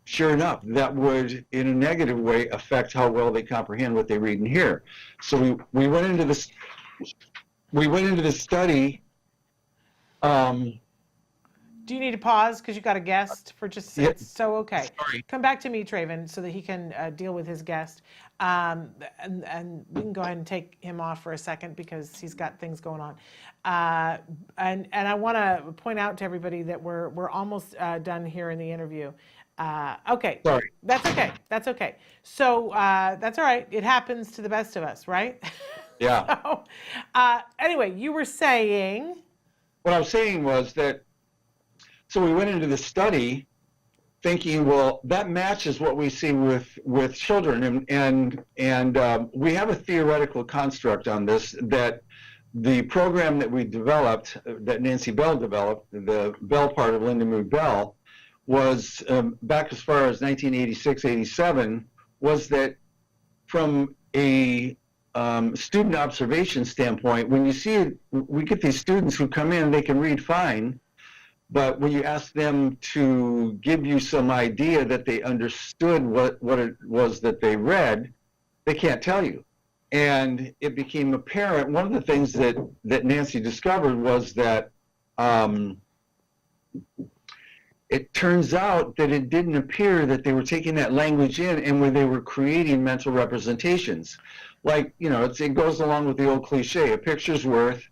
sure enough, that would, in a negative way, affect how well they comprehend what they read and hear. So we went into this. We went into this study. Do you need to pause because you got a guest for just Yeah. so okay? Sorry. Come back to me, Traven, so that he can deal with his guest. And we can go ahead and take him off for a second because he's got things going on. And I want to point out to everybody that we're almost done here in the interview. Okay. Sorry. That's okay. That's okay. So that's all right. It happens to the best of us, right? Yeah. So, anyway, you were saying. What I was saying was that, so we went into the study thinking, well, that matches what we see with children, and we have a theoretical construct on this, that the program that we developed, that Nancy Bell developed, the Bell part of Linda Mood Bell, was back as far as 1986, 87, was that from a student observation standpoint, when you see it, we get these students who come in, they can read fine, but when you ask them to give you some idea that they understood what it was that they read, they can't tell you. And it became apparent, one of the things that Nancy discovered was that it turns out that it didn't appear that they were taking that language in and where they were creating mental representations. Like, you know, it goes along with the old cliche, a picture's worth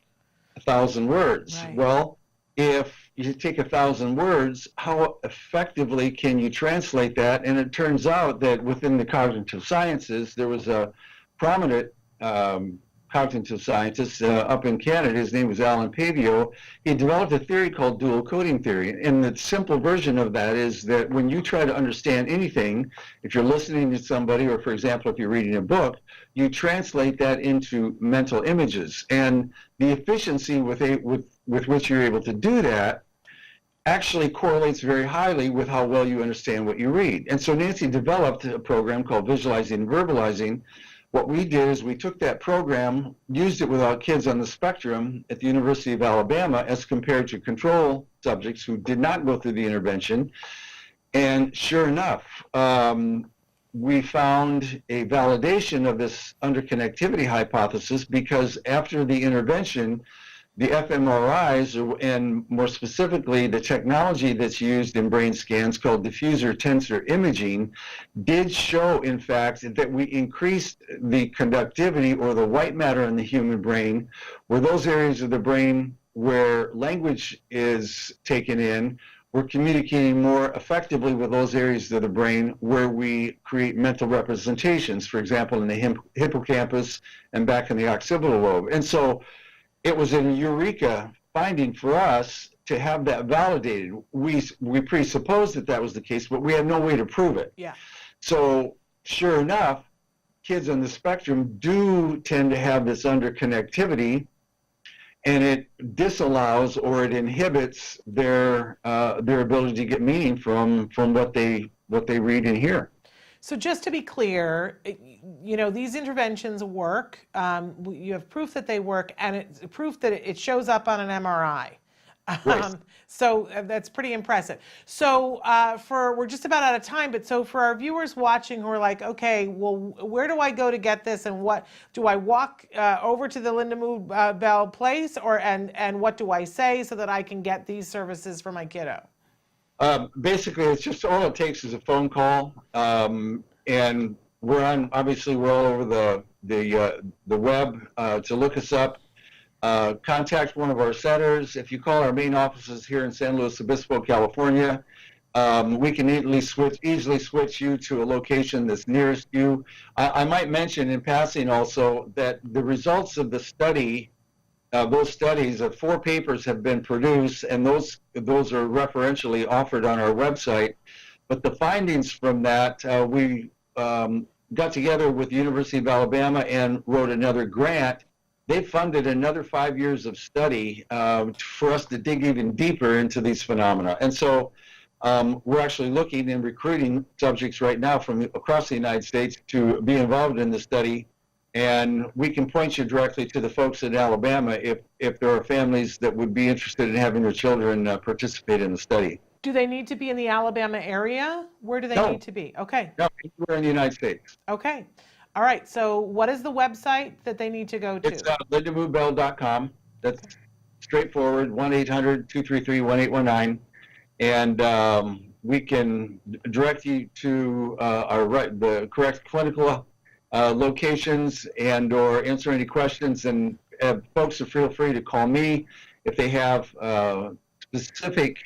1,000 words. Right. Well, if you take 1,000 words, how effectively can you translate that? And it turns out that within the cognitive sciences, there was a prominent cognitive scientist up in Canada. His name was Alan Pavio. He developed a theory called dual coding theory. And the simple version of that is that when you try to understand anything, if you're listening to somebody, or for example, if you're reading a book, you translate that into mental images. And the efficiency with which you're able to do that actually correlates very highly with how well you understand what you read. And so Nancy developed a program called Visualizing and Verbalizing. What we did is we took that program, used it with our kids on the spectrum at the University of Alabama as compared to control subjects who did not go through the intervention. And sure enough, we found a validation of this underconnectivity hypothesis, because after the intervention, the fMRIs, and more specifically the technology that's used in brain scans called diffuser tensor imaging, did show, in fact, that we increased the conductivity, or the white matter in the human brain, where those areas of the brain where language is taken in, we're communicating more effectively with those areas of the brain where we create mental representations, for example, in the hippocampus and back in the occipital lobe. And so it was a eureka finding for us to have that validated. We presupposed that that was the case, but we had no way to prove it. Yeah. So sure enough, kids on the spectrum do tend to have this underconnectivity, and it disallows, or it inhibits their ability to get meaning from what they read and hear. So just to be clear, you know, these interventions work. You have proof that they work, and it's proof that it shows up on an MRI. Right. So that's pretty impressive. So we're just about out of time, but so for our viewers watching who are like, okay, well, where do I go to get this, and what do I walk over to the Linda Mood Bell place, and what do I say so that I can get these services for my kiddo? Basically, it's just all it takes is a phone call, and we're all over the web to look us up. Contact one of our centers. If you call our main offices here in San Luis Obispo, California, we can easily switch you to a location that's nearest you. I might mention in passing also that the results of the study, those studies of 4 papers have been produced, and those are referentially offered on our website. But the findings from that, we got together with the University of Alabama and wrote another grant. They funded another 5 years of study for us to dig even deeper into these phenomena. And so we're actually looking and recruiting subjects right now from across the United States to be involved in the study. And we can point you directly to the folks in Alabama if there are families that would be interested in having their children participate in the study. Do they need to be in the Alabama area? Where do they need to be? Okay. No, we're in the United States. Okay. All right. So what is the website that they need to go to? It's lindamoodbell.com. That's straightforward, 1-800-233-1819. And we can direct you to the correct clinical locations and or answer any questions. And folks are feel free to call me if they have specific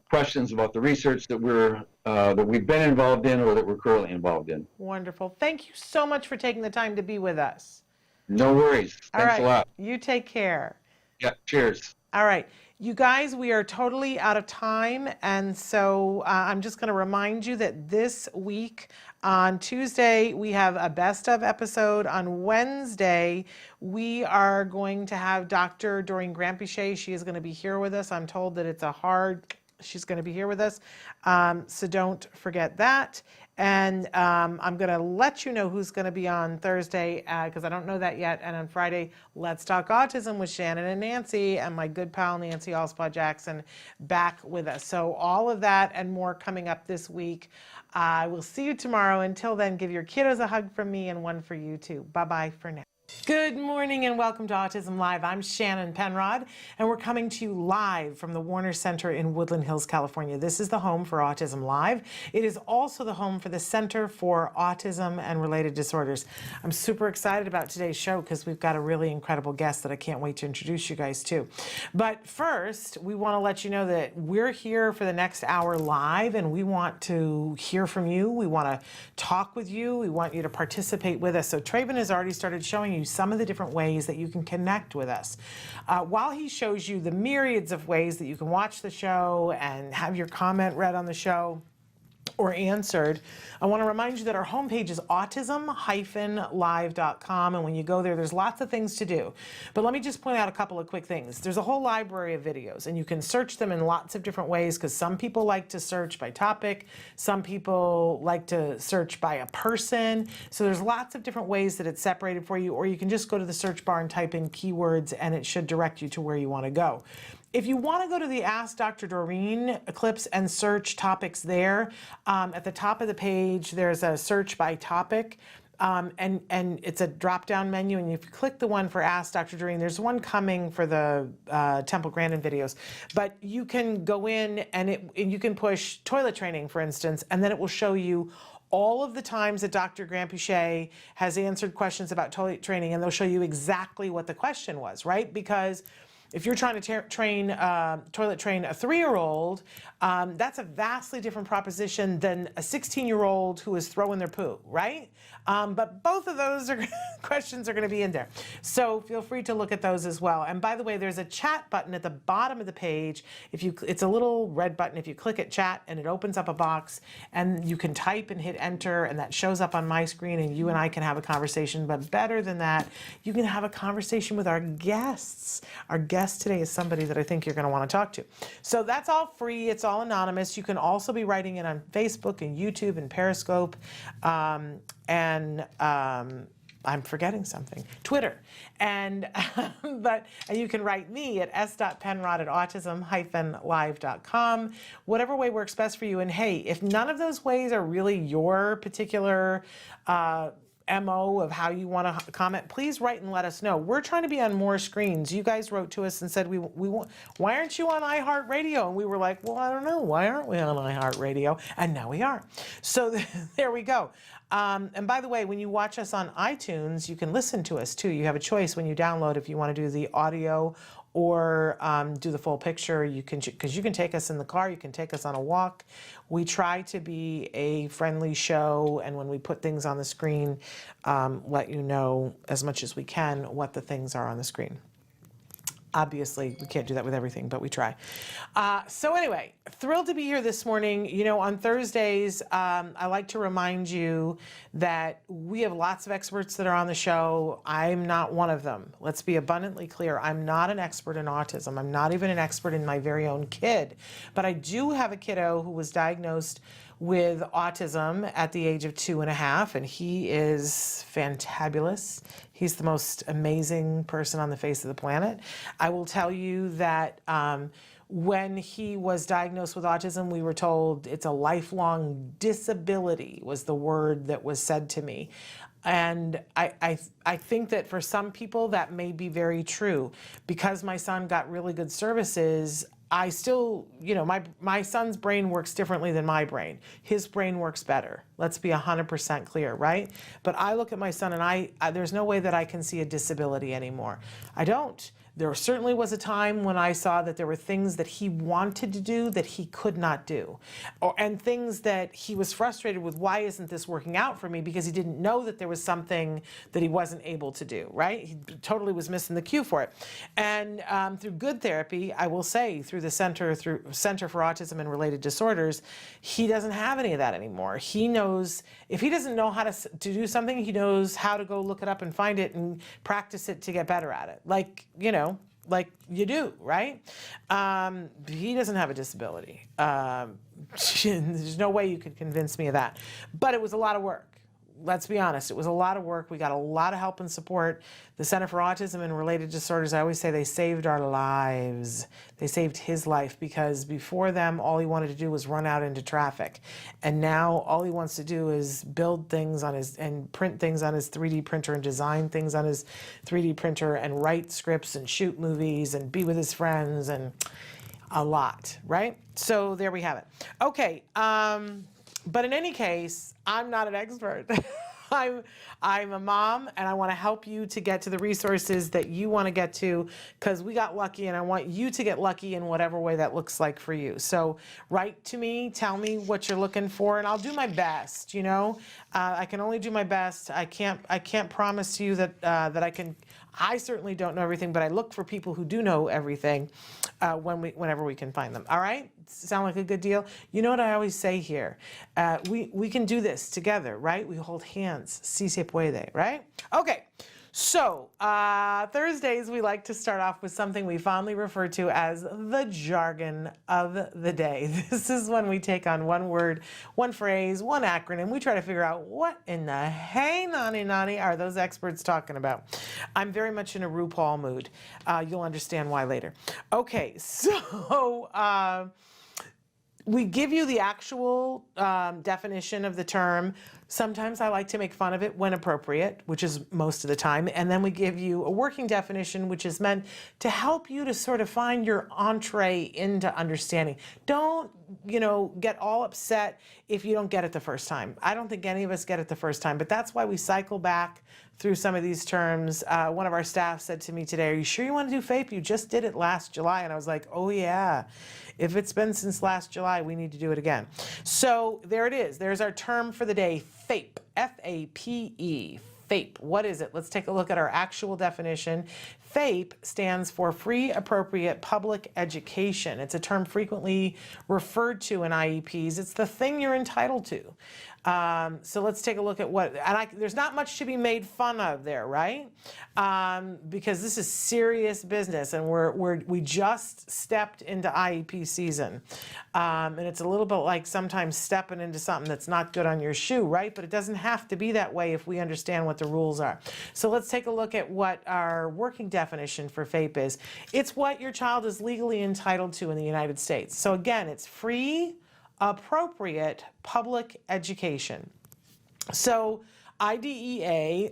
questions about the research that we've been involved in or that we're currently involved in. Wonderful. Thank you so much for taking the time to be with us. No worries. All Thanks right. a lot. You take care. Yeah, cheers. All right. You guys, we are totally out of time. And so I'm just going to remind you that this week on Tuesday, we have a best of episode. On Wednesday, we are going to have Dr. Doreen Grampichet. She is going to be here with us. I'm told that she's going to be here with us. So don't forget that. And I'm going to let you know who's going to be on Thursday because I don't know that yet. And on Friday, Let's Talk Autism with Shannon and Nancy and my good pal Nancy Allspaw Jackson back with us. So all of that and more coming up this week. I will see you tomorrow. Until then, give your kiddos a hug from me and one for you too. Bye-bye for now. Good morning and welcome to Autism Live. I'm Shannon Penrod, and we're coming to you live from the Warner Center in Woodland Hills, California. This is the home for Autism Live. It is also the home for the Center for Autism and Related Disorders. I'm super excited about today's show because we've got a really incredible guest that I can't wait to introduce you guys to. But first, we want to let you know that we're here for the next hour live, and we want to hear from you. We want to talk with you. We want you to participate with us. So Traven has already started showing you some of the different ways that you can connect with us. While he shows you the myriads of ways that you can watch the show and have your comment read on the show or answered, I want to remind you that our homepage is autism-live.com, and when you go there, there's lots of things to do. But let me just point out a couple of quick things. There's a whole library of videos, and you can search them in lots of different ways because some people like to search by topic, some people like to search by a person. So there's lots of different ways that it's separated for you, or you can just go to the search bar and type in keywords, and it should direct you to where you want to go. If you want to go to the Ask Dr. Doreen clips and search topics there, at the top of the page, there's a search by topic, and it's a drop-down menu. And if you click the one for Ask Dr. Doreen, there's one coming for the Temple Grandin videos. But you can go in and you can push toilet training, for instance, and then it will show you all of the times that Dr. Grampichet has answered questions about toilet training, and they'll show you exactly what the question was, right? Because if you're trying to toilet train a 3-year-old, that's a vastly different proposition than a 16-year-old who is throwing their poo, right? But both of those questions are going to be in there. So feel free to look at those as well. And by the way, there's a chat button at the bottom of the page. It's a little red button. If you click at chat, and it opens up a box, and you can type and hit enter, and that shows up on my screen, and you and I can have a conversation. But better than that, you can have a conversation with our guests. Our guest today is somebody that I think you're going to want to talk to. So that's all free. It's all anonymous. You can also be writing in on Facebook and YouTube and Periscope. And I'm forgetting something. Twitter. And you can write me at s.penrod@autism-live.com. Whatever way works best for you. And hey, if none of those ways are really your particular MO of how you want to comment, please write and let us know. We're trying to be on more screens. You guys wrote to us and said, we want, why aren't you on iHeartRadio? And we were like, well, I don't know. Why aren't we on iHeartRadio? And now we are. So there we go. And by the way, when you watch us on iTunes, you can listen to us too. You have a choice when you download if you want to do the audio or do the full picture. You can, because you can take us in the car, you can take us on a walk. We try to be a friendly show, and when we put things on the screen, let you know as much as we can what the things are on the screen. Obviously, we can't do that with everything, but we try. So anyway, thrilled to be here this morning. You know, on Thursdays, I like to remind you that we have lots of experts that are on the show. I'm not one of them. Let's be abundantly clear. I'm not an expert in autism. I'm not even an expert in my very own kid. But I do have a kiddo who was diagnosed with autism at the age of 2.5, and he is fantabulous. He's the most amazing person on the face of the planet. I will tell you that when he was diagnosed with autism, we were told it's a lifelong disability was the word that was said to me. And I think that for some people that may be very true. Because my son got really good services, I still, my son's brain works differently than my brain. His brain works better. Let's be 100% clear, right? But I look at my son and I there's no way that I can see a disability anymore. I don't. There certainly was a time when I saw that there were things that he wanted to do that he could not do, and things that he was frustrated with. Why isn't this working out for me? Because he didn't know that there was something that he wasn't able to do, right? He totally was missing the cue for it. And through good therapy, I will say, through the Center for Autism and Related Disorders, he doesn't have any of that anymore. He knows, if he doesn't know how to do something, he knows how to go look it up and find it and practice it to get better at it. Like you do, right? He doesn't have a disability. There's no way you could convince me of that. But it was a lot of work. Let's be honest, it was a lot of work. We got a lot of help and support. The Center for Autism and Related Disorders, I always say they saved our lives. They saved his life, because before them, all he wanted to do was run out into traffic. And now all he wants to do is build things and print things on his 3D printer and design things on his 3D printer and write scripts and shoot movies and be with his friends and a lot, right? So there we have it. Okay. But in any case, I'm not an expert. I'm a mom, and I want to help you to get to the resources that you want to get to, because we got lucky, and I want you to get lucky in whatever way that looks like for you. So write to me, tell me what you're looking for, and I'll do my best. I can only do my best. I can't promise you that that I can. I certainly don't know everything, but I look for people who do know everything whenever we can find them. All right? Sound like a good deal? You know what I always say here? We can do this together, right? We hold hands. Si se puede, right? Okay. So, Thursdays, we like to start off with something we fondly refer to as the jargon of the day. This is when we take on one word, one phrase, one acronym. We try to figure out what in the hey nani are those experts talking about. I'm very much in a RuPaul mood. You'll understand why later. Okay, so we give you the actual definition of the term. Sometimes I like to make fun of it when appropriate, which is most of the time. And then we give you a working definition, which is meant to help you to sort of find your entree into understanding. Don't, get all upset if you don't get it the first time. I don't think any of us get it the first time, but that's why we cycle back through some of these terms. One of our staff said to me today, "Are you sure you want to do FAPE? You just did it last July." And I was like, "Oh yeah. If it's been since last July, we need to do it again." So there it is. There's our term for the day, FAPE, F-A-P-E, FAPE. What is it? Let's take a look at our actual definition. FAPE stands for Free Appropriate Public Education. It's a term frequently referred to in IEPs. It's the thing you're entitled to. So let's take a look at there's not much to be made fun of there, right? Because this is serious business, and we just stepped into IEP season. And it's a little bit like sometimes stepping into something that's not good on your shoe, right? But it doesn't have to be that way if we understand what the rules are. So let's take a look at what our working definition for FAPE is. It's what your child is legally entitled to in the United States. So again, it's free, appropriate public education. So IDEA,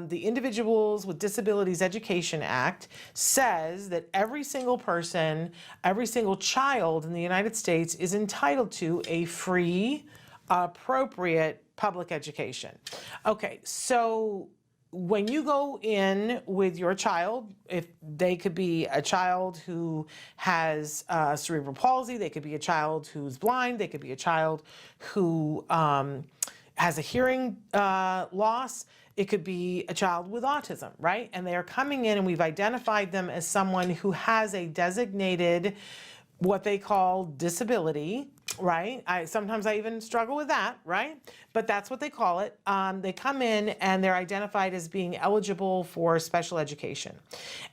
the Individuals with Disabilities Education Act, says that every single person, every single child in the United States is entitled to a free, appropriate public education. Okay, so when you go in with your child, if they could be a child who has cerebral palsy, they could be a child who's blind, they could be a child who has a hearing loss, it could be a child with autism, right? And they are coming in and we've identified them as someone who has a designated, what they call disability, right? Sometimes I even struggle with that, right? But that's what they call it. They come in and they're identified as being eligible for special education.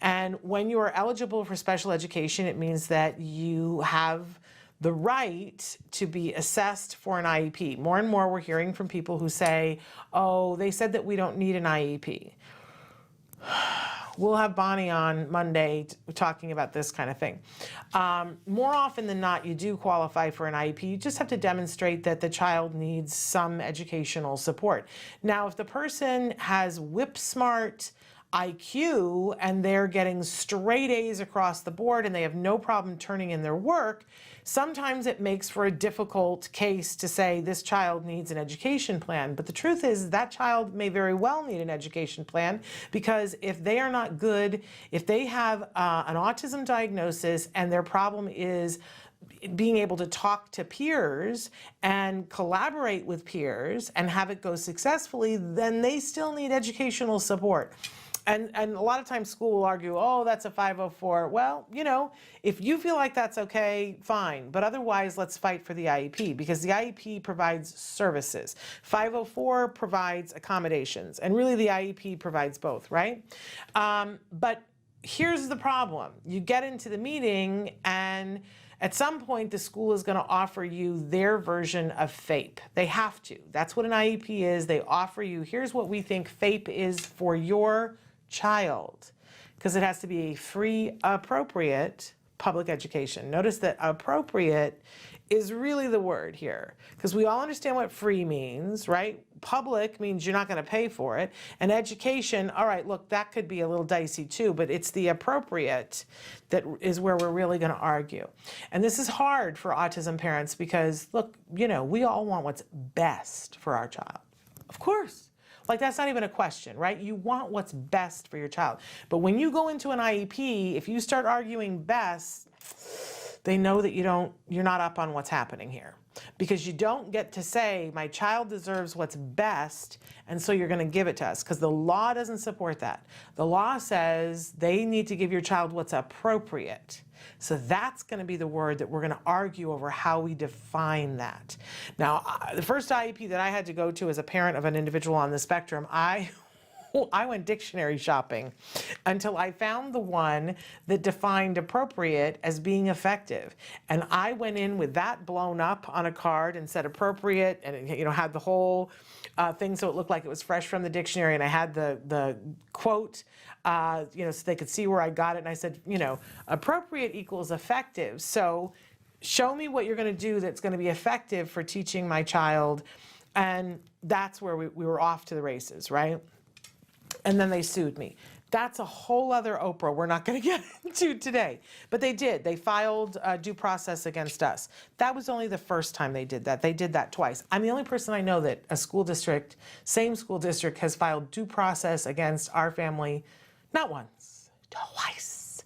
And when you are eligible for special education, it means that you have the right to be assessed for an IEP. More and more we're hearing from people who say, "Oh, they said that we don't need an IEP." We'll have Bonnie on Monday talking about this kind of thing. More often than not, you do qualify for an IEP. You just have to demonstrate that the child needs some educational support. Now, if the person has whip smart IQ and they're getting straight A's across the board and they have no problem turning in their work, sometimes it makes for a difficult case to say this child needs an education plan. But the truth is that child may very well need an education plan, because if they are not good, if they have an autism diagnosis and their problem is being able to talk to peers and collaborate with peers and have it go successfully, then they still need educational support. And a lot of times school will argue, oh, that's a 504. Well, you know, if you feel like that's okay, fine. But otherwise, let's fight for the IEP, because the IEP provides services. 504 provides accommodations, and really the IEP provides both, right? But here's the problem. You get into the meeting and at some point, the school is going to offer you their version of FAPE. They have to. That's what an IEP is. They offer you, here's what we think FAPE is for your child, because it has to be a free, appropriate public education. Notice that appropriate is really the word here, because we all understand what free means, right? Public means you're not going to pay for it. And education, all right, look, that could be a little dicey too, but it's the appropriate that is where we're really going to argue. And this is hard for autism parents because, look, you know, we all want what's best for our child. Of course. Like, that's not even a question, right? You want what's best for your child. But when you go into an IEP, if you start arguing best, they know that you're not up on what's happening here, because you don't get to say my child deserves what's best and so you're going to give it to us, because the law doesn't support that. The law says they need to give your child what's appropriate. So that's going to be the word that we're going to argue over how we define that. Now, the first IEP that I had to go to as a parent of an individual on the spectrum, I went dictionary shopping until I found the one that defined appropriate as being effective. And I went in with that blown up on a card and said appropriate, and it, you know, had the whole thing so it looked like it was fresh from the dictionary, and I had the quote, you know, so they could see where I got it. And I said, you know, appropriate equals effective. So show me what you're going to do that's going to be effective for teaching my child. And that's where we were off to the races, right? And then they sued me. That's a whole other Oprah we're not going to get into today. But they did. They filed due process against us. That was only the first time they did that. They did that twice. I'm the only person I know that a school district, same school district, has filed due process against our family, not once, twice.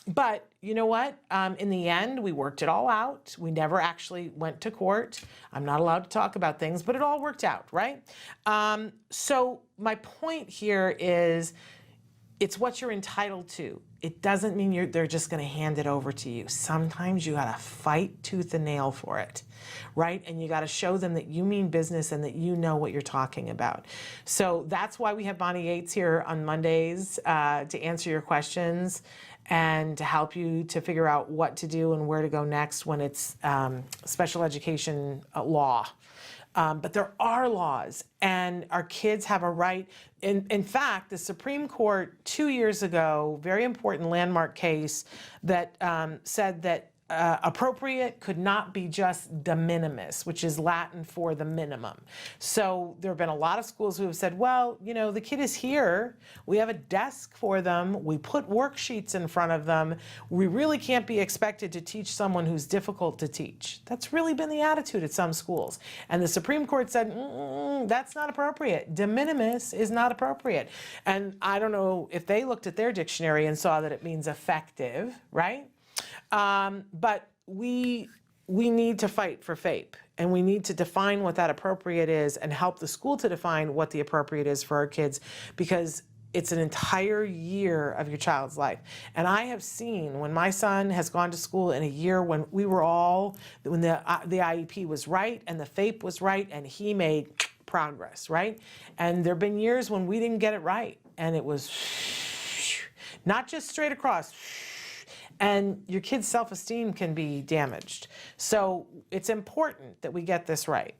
But you know what? In the end, we worked it all out. We never actually went to court. I'm not allowed to talk about things, but it all worked out, right? So my point here is it's what you're entitled to. It doesn't mean they're just going to hand it over to you. Sometimes you got to fight tooth and nail for it, right? And you got to show them that you mean business and that you know what you're talking about. So that's why we have Bonnie Yates here on Mondays to answer your questions and to help you to figure out what to do and where to go next when it's special education law. But there are laws, and our kids have a right. In fact, the Supreme Court 2 years ago, very important landmark case that said that appropriate could not be just de minimis, which is Latin for the minimum. So there have been a lot of schools who have said, well, you know, the kid is here. We have a desk for them. We put worksheets in front of them. We really can't be expected to teach someone who's difficult to teach. That's really been the attitude at some schools. And the Supreme Court said, that's not appropriate. De minimis is not appropriate. And I don't know if they looked at their dictionary and saw that it means effective, right? But we need to fight for FAPE, and we need to define what that appropriate is and help the school to define what the appropriate is for our kids, because it's an entire year of your child's life. And I have seen when my son has gone to school in a year when when the IEP was right and the FAPE was right and he made progress, right? And there have been years when we didn't get it right, and it was not just straight across, and your kid's self-esteem can be damaged. So it's important that we get this right.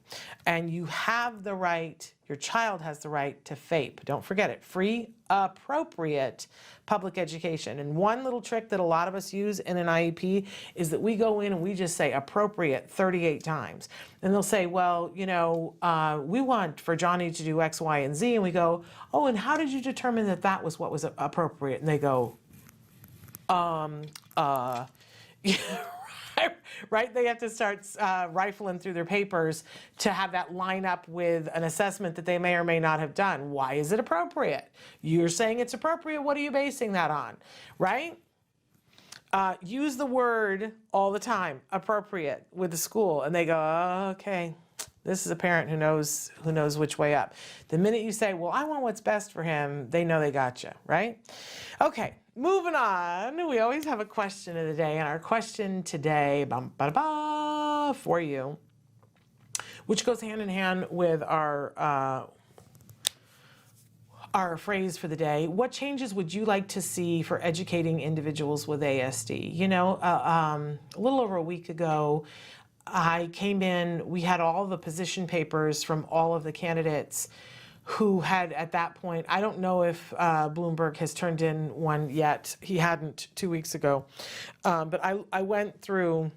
And you have the right, your child has the right to FAPE. Don't forget it, free, appropriate public education. And one little trick that a lot of us use in an IEP is that we go in and we just say appropriate 38 times. And they'll say, well, you know, we want for Johnny to do X, Y, and Z. And we go, oh, and how did you determine that that was what was appropriate? And they go, right? They have to start rifling through their papers to have that line up with an assessment that they may or may not have done. Why is it appropriate? You're saying it's appropriate. What are you basing that on, right? Use the word all the time, appropriate, with the school, and they go, oh, okay. This is a parent who knows which way up. The minute you say, well, I want what's best for him, they know they got you, right? Okay, moving on. We always have a question of the day, and our question today, for you, which goes hand in hand with our phrase for the day. What changes would you like to see for educating individuals with ASD? You know, a little over a week ago, I came in, we had all the position papers from all of the candidates who had at that point, I don't know if Bloomberg has turned in one yet. He hadn't 2 weeks ago. But I went through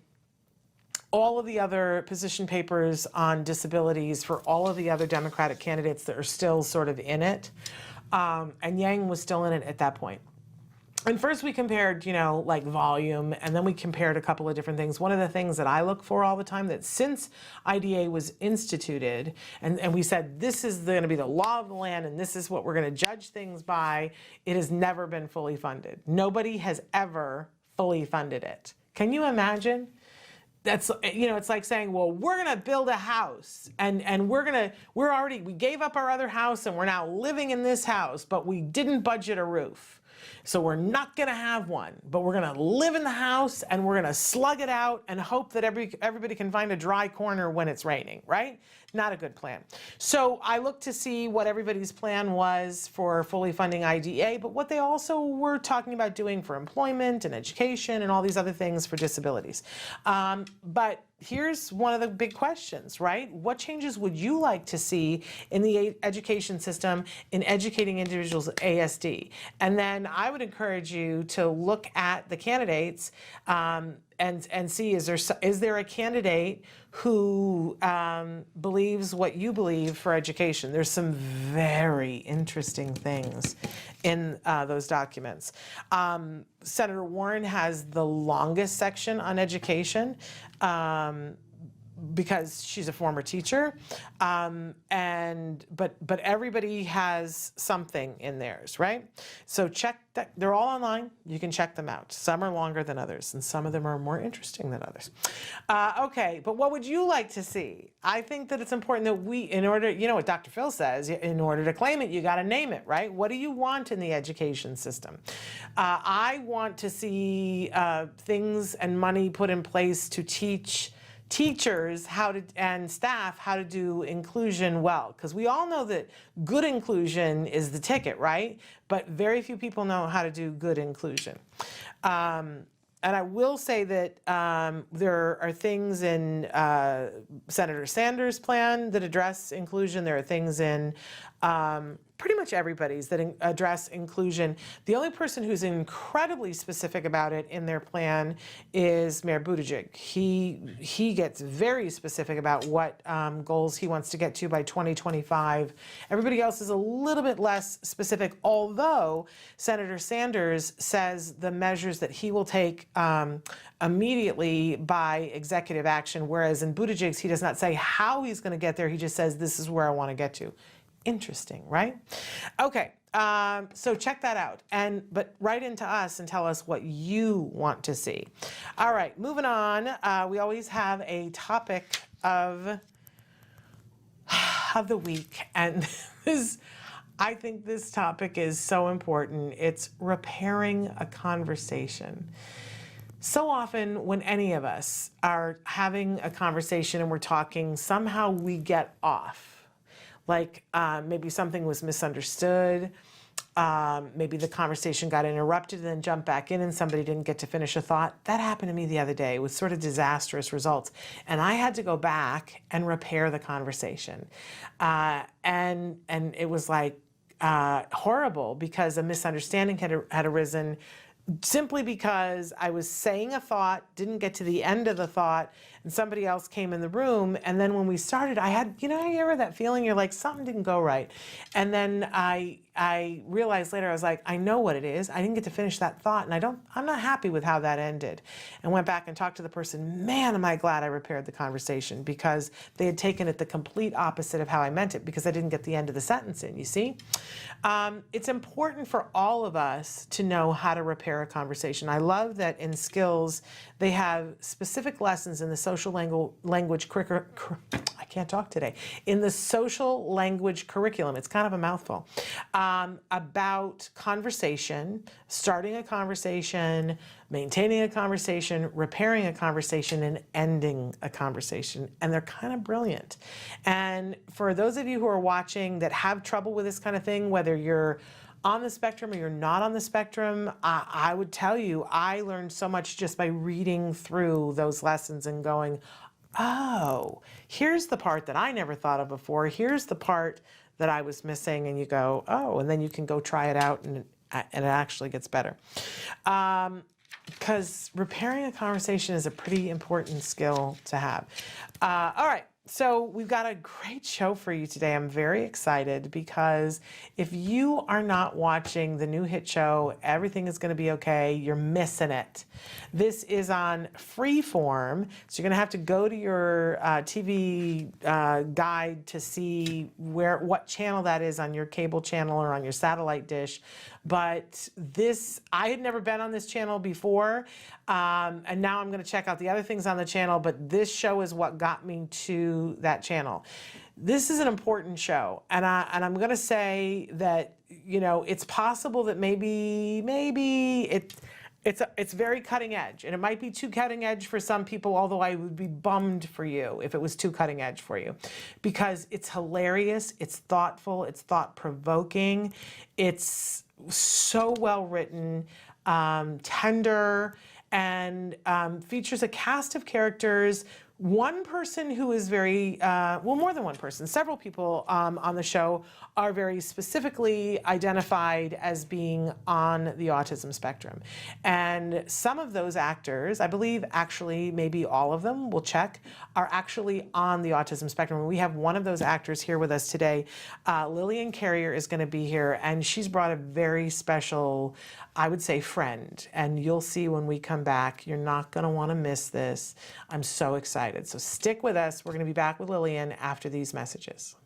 all of the other position papers on disabilities for all of the other Democratic candidates that are still sort of in it. And Yang was still in it at that point. And first we compared, you know, like volume, and then we compared a couple of different things. One of the things that I look for all the time, that since IDA was instituted, and we said this is going to be the law of the land and this is what we're going to judge things by, it has never been fully funded. Nobody has ever fully funded it. Can you imagine? That's, you know, it's like saying, well, we're going to build a house and we gave up our other house and we're now living in this house, but we didn't budget a roof. So we're not going to have one, but we're going to live in the house and we're going to slug it out and hope that everybody can find a dry corner when it's raining, right? Not a good plan. So I looked to see what everybody's plan was for fully funding IDA, but what they also were talking about doing for employment and education and all these other things for disabilities. But here's one of the big questions, right? What changes would you like to see in the education system in educating individuals with ASD? And then I would encourage you to look at the candidates and see, is there a candidate who believes what you believe for education? There's some very interesting things in those documents. Senator Warren has the longest section on education because she's a former teacher, but everybody has something in theirs, right? So check that. They're all online. You can check them out. Some are longer than others, and some of them are more interesting than others. Okay, but what would you like to see? I think that it's important that we, in order, you know what Dr. Phil says, in order to claim it, you got to name it, right? What do you want in the education system? I want to see things and money put in place to teach teachers and staff how to do inclusion well, because we all know that good inclusion is the ticket, right? But very few people know how to do good inclusion. And I will say that there are things in Senator Sanders' plan that address inclusion. There are things in pretty much everybody's that address inclusion. The only person who's incredibly specific about it in their plan is Mayor Buttigieg. He gets very specific about what goals he wants to get to by 2025. Everybody else is a little bit less specific, although Senator Sanders says the measures that he will take immediately by executive action, whereas in Buttigieg's, he does not say how he's going to get there. He just says, this is where I want to get to. Interesting, right? Okay, so check that out, but write into us and tell us what you want to see. All right, moving on. We always have a topic of the week, and I think this topic is so important. It's repairing a conversation. So often when any of us are having a conversation and we're talking, somehow we get off. Like maybe something was misunderstood, maybe the conversation got interrupted and then jumped back in and somebody didn't get to finish a thought. That happened to me the other day with sort of disastrous results. And I had to go back and repair the conversation. And it was like horrible because a misunderstanding had arisen simply because I was saying a thought, didn't get to the end of the thought, and somebody else came in the room. And then when we started, I had, you ever that feeling you're like, something didn't go right. And then I realized later, I was like, I know what it is. I didn't get to finish that thought, and I'm not happy with how that ended. And went back and talked to the person. Man, am I glad I repaired the conversation, because they had taken it the complete opposite of how I meant it, because I didn't get the end of the sentence in, you see? It's important for all of us to know how to repair a conversation. I love that in skills, they have specific lessons in the social language I can't talk today. In the social language curriculum, it's kind of a mouthful, about conversation, starting a conversation, maintaining a conversation, repairing a conversation, and ending a conversation. And they're kind of brilliant. And for those of you who are watching that have trouble with this kind of thing, whether you're on the spectrum or you're not on the spectrum, I would tell you, I learned so much just by reading through those lessons and going, oh, here's the part that I never thought of before. Here's the part that I was missing. And you go, oh, and then you can go try it out, and it actually gets better. Because repairing a conversation is a pretty important skill to have. All right. So we've got a great show for you today. I'm very excited because if you are not watching the new hit show, Everything Is Going to Be Okay, you're missing it. This is on Freeform, so you're going to have to go to your TV guide to see what channel that is on your cable channel or on your satellite dish. But I had never been on this channel before, and now I'm going to check out the other things on the channel, but this show is what got me to that channel. This is an important show, and I'm going to say that, it's possible that maybe it's very cutting edge, and it might be too cutting edge for some people, although I would be bummed for you if it was too cutting edge for you, because it's hilarious, it's thoughtful, it's thought-provoking, it's so well written, tender, and features a cast of characters. One person who is very, more than one person, several people on the show are very specifically identified as being on the autism spectrum. And some of those actors, I believe actually maybe all of them, we'll check, are actually on the autism spectrum. We have one of those actors here with us today. Lillian Carrier is going to be here, and she's brought a very special, I would say, friend. And you'll see when we come back, you're not going to want to miss this. I'm so excited. So stick with us. We're going to be back with Lillian after these messages.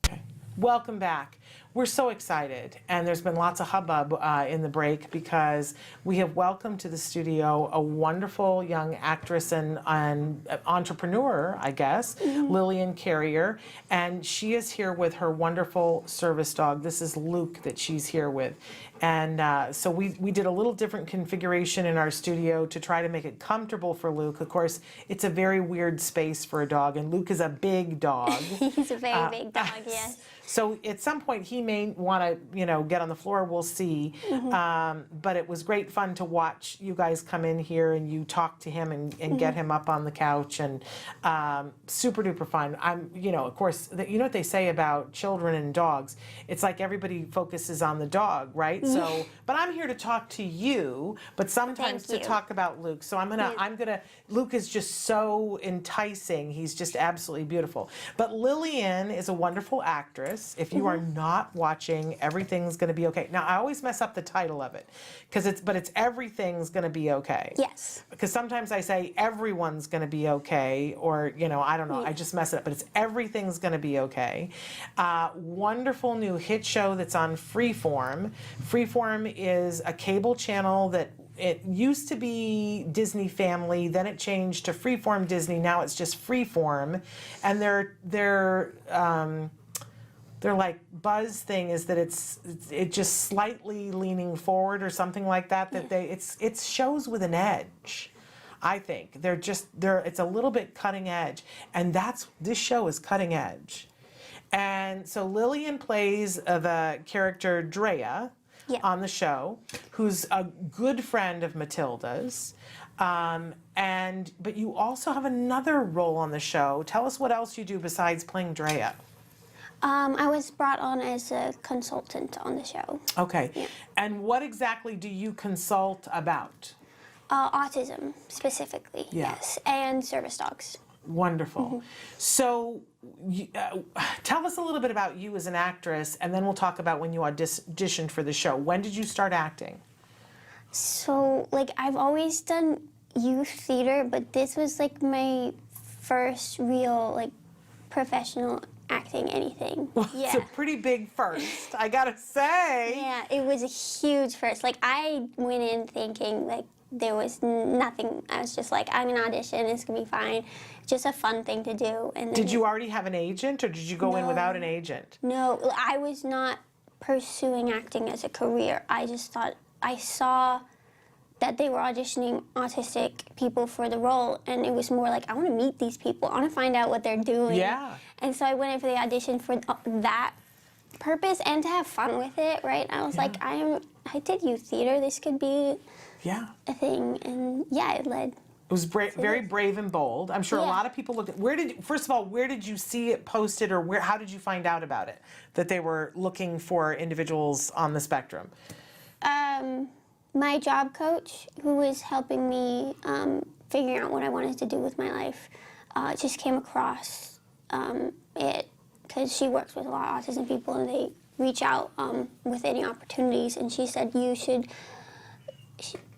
Okay. Welcome back. We're so excited, and there's been lots of hubbub in the break because we have welcomed to the studio a wonderful young actress and entrepreneur, I guess, Lillian Carrier, and she is here with her wonderful service dog. This is Luke that she's here with. And so we did a little different configuration in our studio to try to make it comfortable for Luke. Of course, it's a very weird space for a dog, and Luke is a big dog. He's a very big dog, yes. So at some point he may want to, get on the floor. We'll see. But it was great fun to watch you guys come in here and you talk to him and get him up on the couch, and super duper fun. Of course, you know what they say about children and dogs? It's like everybody focuses on the dog, right? So, but I'm here to talk to you, but sometimes to talk about Luke. So Luke is just so enticing. He's just absolutely beautiful. But Lillian is a wonderful actress. If you are not watching Everything's Going to Be Okay. Now, I always mess up the title of it but it's Everything's Going to Be Okay. Yes. Because sometimes I say everyone's going to be okay, or, I don't know, I just mess it up, but it's Everything's Going to Be Okay. Wonderful new hit show that's on Freeform. Freeform is a cable channel that it used to be Disney Family, then it changed to Freeform Disney, now it's just Freeform, and their like buzz thing is that it just slightly leaning forward or something like that. It's shows with an edge. I think it's a little bit cutting edge, and this show is cutting edge. And so Lillian plays the character Drea, Yeah. on the show, who's a good friend of Matilda's. But you also have another role on the show. Tell us what else you do besides playing Drea. I was brought on as a consultant on the show. Okay. Yeah. And what exactly do you consult about? Autism, specifically, Yeah. yes, and service dogs. Wonderful. So tell us a little bit about you as an actress, and then we'll talk about when you auditioned for the show. When did you start acting? So, like, I've always done youth theater, but this was, like, my first real, like, professional acting anything. It's a pretty big first, I gotta say. Yeah, it was a huge first. Like, I went in thinking, like, there was nothing. I was just like, I'm gonna audition, it's gonna be fine. Just a fun thing to do. And then Did you already have an agent, or did you go in No. without an agent? No, I was not pursuing acting as a career. I just thought, I saw that they were auditioning autistic people for the role, and it was more like, I want to meet these people. I want to find out what they're doing. Yeah. And so I went in for the audition for that purpose and to have fun with it, right? I was like, I did youth theater. This could be Yeah. a thing, and yeah, it led. It was very brave and bold. I'm sure a Yeah. lot of people looked at, first of all, where did you see it posted, or how did you find out about it? That they were looking for individuals on the spectrum? My job coach, who was helping me figuring out what I wanted to do with my life, just came across it because she works with a lot of autism people, and they reach out with any opportunities. And she said you should.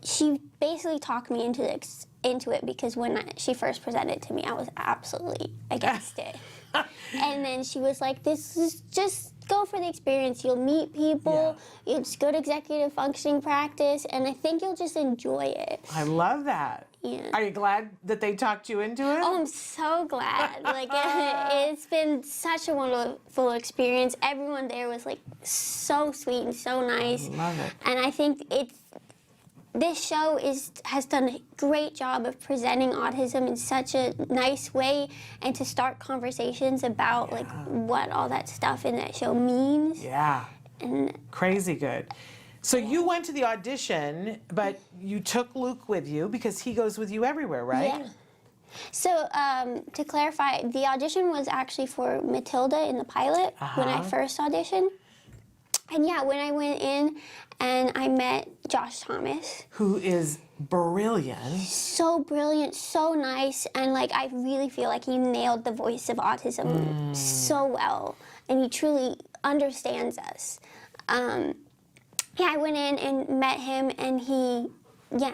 She basically talked me into it because when she first presented it to me, I was absolutely against it. And then she was like, "This is just go for the experience. You'll meet people. It's good executive functioning practice, and I think you'll just enjoy it." I love that. Yeah. Are you glad that they talked you into it? Oh, I'm so glad. Like, it's been such a wonderful experience. Everyone there was like so sweet and so nice. Love it. And I think this show has done a great job of presenting autism in such a nice way, and to start conversations about like what all that stuff in that show means. Yeah. And Crazy good. So you went to the audition, but you took Luke with you because he goes with you everywhere, right? yeah. So to clarify, the audition was actually for Matilda in the pilot when I first auditioned. And yeah, when I went in and I met Josh Thomas. Who is brilliant. So brilliant, so nice, and like I really feel like he nailed the voice of autism so well, and he truly understands us. I went in and met him, and he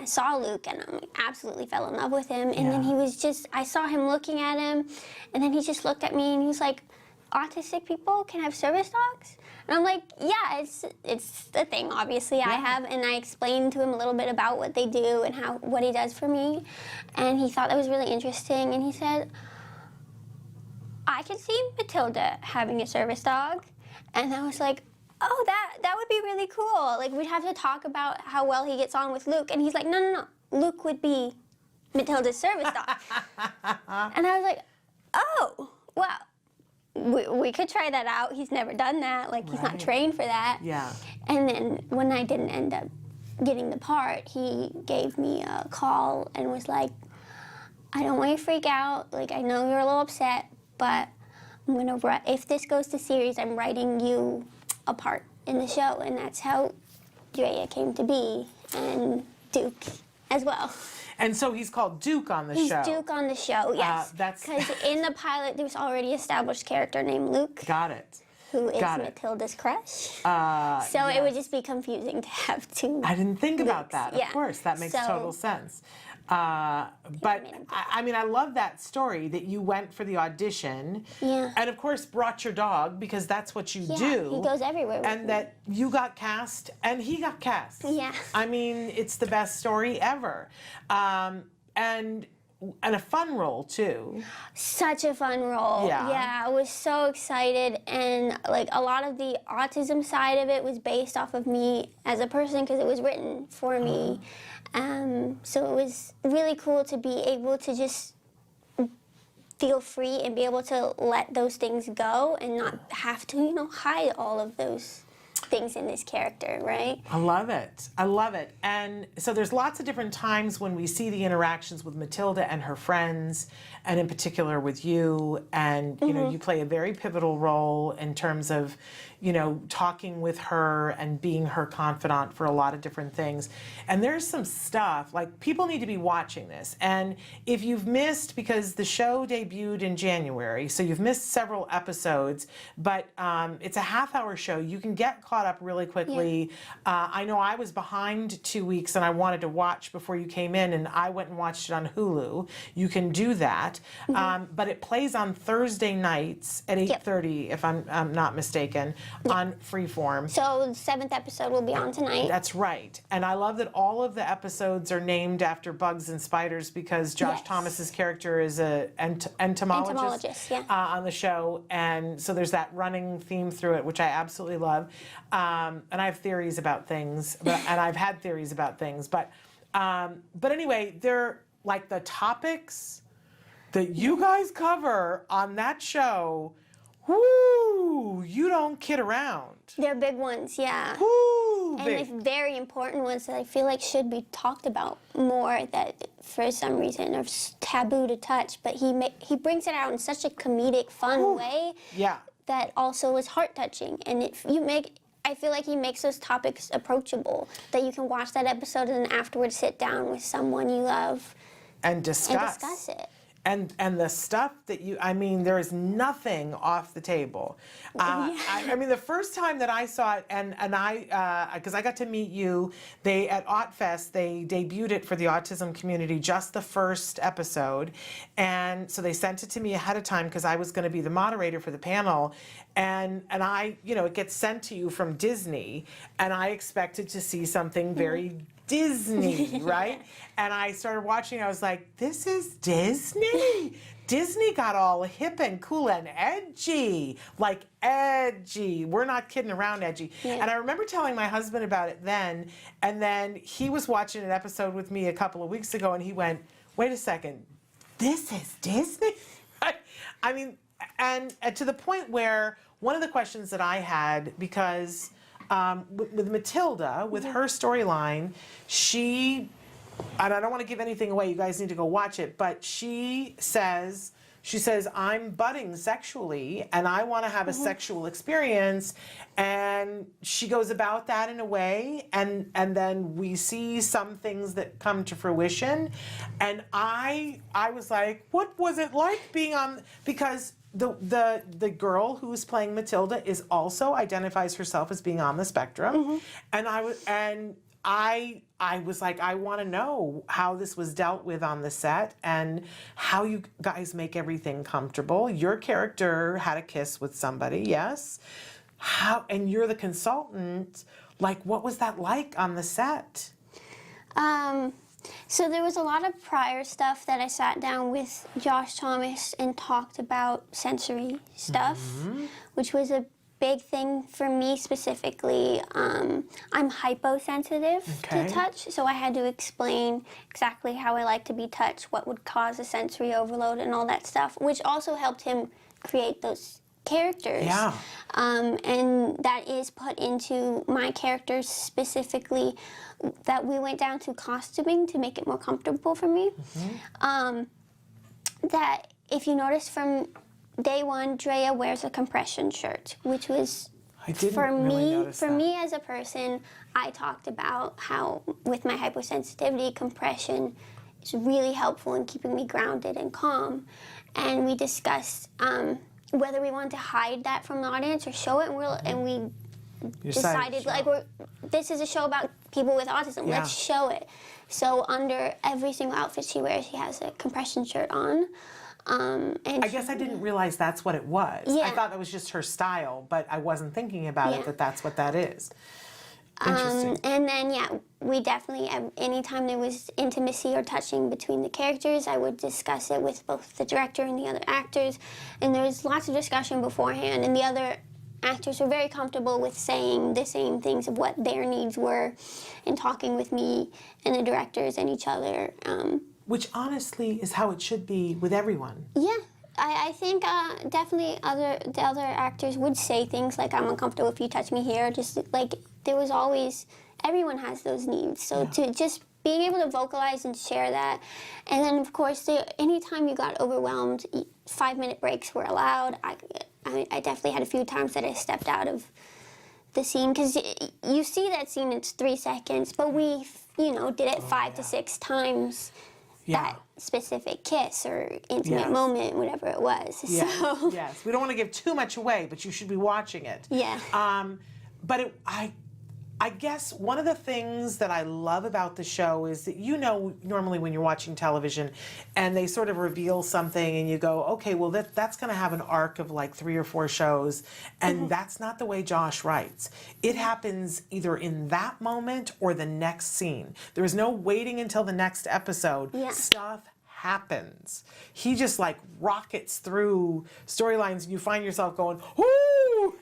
saw Luke, and I absolutely fell in love with him. And then he was just, I saw him looking at him, and then he just looked at me and he was like, "Autistic people can have service dogs?" And I'm like, "Yeah, it's the thing, obviously I have." And I explained to him a little bit about what they do and what he does for me. And he thought that was really interesting. And he said, "I could see Matilda having a service dog." And I was like, "Oh, that would be really cool. Like, we'd have to talk about how well he gets on with Luke." And he's like, No. Luke would be Matilda's service dog." And I was like, "Oh, well, we could try that out. He's never done that. Like, he's not trained for that." Yeah. And then when I didn't end up getting the part, he gave me a call and was like, "I don't want you to freak out. Like, I know you're a little upset, but if this goes to series, I'm writing you a part in the show." And that's how Drea came to be, and Duke as well. And so he's called Duke on the He's show. Duke on the show, yes. that's- Because in the pilot, there's already established character named Luke, Got it. who is Got it. Matilda's crush. So it would just be confusing to have two. I didn't think about Lukes. that. Yeah. Of course, that makes So- total sense. But I mean, I love that story that you went for the audition, Yeah. and of course brought your dog because that's what you Yeah, do. he goes everywhere with And me. that you got cast and he got cast. Yeah. I mean, it's the best story ever, and a fun role too. Such a fun role. Yeah. I was so excited, and like a lot of the autism side of it was based off of me as a person because it was written for me. So it was really cool to be able to just feel free and be able to let those things go and not have to, hide all of those things in this character, right? I love it. I love it. And so there's lots of different times when we see the interactions with Matilda and her friends, and in particular with you. And, you know, you play a very pivotal role in terms of, you know, talking with her and being her confidant for a lot of different things. And there's some stuff, like, people need to be watching this. And if you've missed, because the show debuted in January, so you've missed several episodes, but it's a half-hour show. You can get caught up really quickly. I know I was behind 2 weeks and I wanted to watch before you came in, and I went and watched it on Hulu. You can do that. But it plays on Thursday nights at 8:30, if I'm not mistaken, on Freeform. So the 7th episode will be on tonight. That's right. And I love that all of the episodes are named after bugs and spiders, because Josh Thomas's character is a entomologist on the show. And so there's that running theme through it, which I absolutely love. And I have theories about things, and I've had theories about things. But anyway, they're like the topics that you guys cover on that show. Whoo, you don't kid around. They're big ones, yeah. Whoo, And big. they're very important ones that I feel like should be talked about more, that for some reason are taboo to touch. But he brings it out in such a comedic, fun way Yeah. that also is heart-touching. And I feel like he makes those topics approachable, that you can watch that episode and then afterwards sit down with someone you love And and discuss. discuss it. And the stuff that there is nothing off the table. I mean, the first time that I saw it, and I, because I got to meet you, at AutFest, they debuted it for the autism community, just the first episode. And so they sent it to me ahead of time because I was going to be the moderator for the panel. And I, you know, it gets sent to you from Disney, and I expected to see something very Disney, right? And I started watching, I was like, this is Disney? Disney got all hip and cool and edgy, like edgy. We're not kidding around, edgy. Yeah. And I remember telling my husband about it then, and then he was watching an episode with me a couple of weeks ago, and he went, wait a second, this is Disney? I mean, and to the point where one of the questions that I had, because with Matilda, with her storyline, and I don't want to give anything away, you guys need to go watch it, but she says, I'm budding sexually and I want to have a sexual experience, and she goes about that in a way, and then we see some things that come to fruition, and I was like, what was it like being on, because the girl who's playing Matilda is also identifies herself as being on the spectrum, and I was like, I want to know how this was dealt with on the set and how you guys make everything comfortable. Your character had a kiss with somebody, yes? And you're the consultant. Like, what was that like on the set? So there was a lot of prior stuff that I sat down with Josh Thomas and talked about sensory stuff, which was a big thing for me specifically. I'm hyposensitive to touch, so I had to explain exactly how I like to be touched, what would cause a sensory overload and all that stuff, which also helped him create those characters. Yeah. And that is put into my characters specifically, that we went down to costuming to make it more comfortable for me. That if you notice from day one, Drea wears a compression shirt, which was for me as a person. I talked about how with my hyposensitivity, compression is really helpful in keeping me grounded and calm, and we discussed whether we wanted to hide that from the audience or show it, and we decided like this is a show about people with autism. Let's show it. So under every single outfit she wears, she has a compression shirt on. And I guess I didn't realize that's what it was. Yeah. I thought that was just her style, but I wasn't thinking about it, that's what that is. Interesting. And then, we definitely, anytime there was intimacy or touching between the characters, I would discuss it with both the director and the other actors. And there was lots of discussion beforehand, and the other actors were very comfortable with saying the same things of what their needs were and talking with me and the directors and each other. Which honestly is how it should be with everyone. Yeah, I think definitely the other actors would say things like, I'm uncomfortable if you touch me here. Just like, there was always, everyone has those needs. So to just being able to vocalize and share that. And then, of course, anytime you got overwhelmed, 5-minute breaks were allowed. I definitely had a few times that I stepped out of the scene, because you see that scene, it's 3 seconds, but we, did it 5 to 6 times. That specific kiss or intimate moment, whatever it was. Yes. So. Yes. We don't want to give too much away, but you should be watching it. Yeah. But I guess one of the things that I love about the show is that, normally when you're watching television and they sort of reveal something and you go, okay, well, that's going to have an arc of like 3 or 4 shows. And that's not the way Josh writes. It happens either in that moment or the next scene. There is no waiting until the next episode. Yeah. Stuff happens. He just like rockets through storylines and you find yourself going, whoo,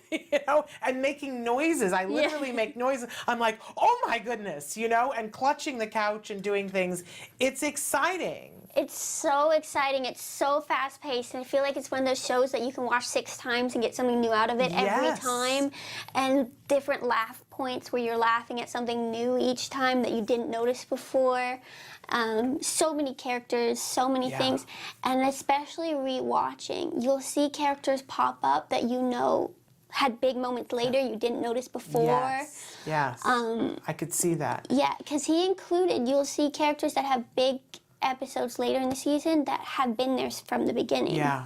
and making noises. I literally make noises. I'm like, oh my goodness, and clutching the couch and doing things. It's exciting. It's so exciting. It's so fast-paced, and I feel like it's one of those shows that you can watch 6 times and get something new out of it every time, and different laugh points where you're laughing at something new each time that you didn't notice before. So many characters, so many things, and especially rewatching, you'll see characters pop up that had big moments later you didn't notice before. Yes. I could see that. Yeah, because you'll see characters that have big episodes later in the season that have been there from the beginning. Yeah.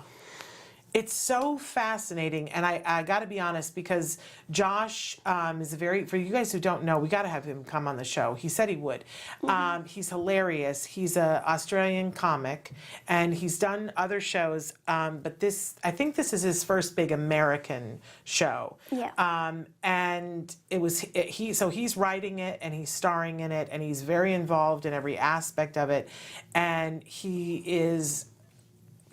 It's so fascinating, and I got to be honest, because Josh is for you guys who don't know, we got to have him come on the show. He said he would. He's hilarious. He's an Australian comic, and he's done other shows, but I think this is his first big American show. Yeah. And he's writing it, and he's starring in it, and he's very involved in every aspect of it, and he is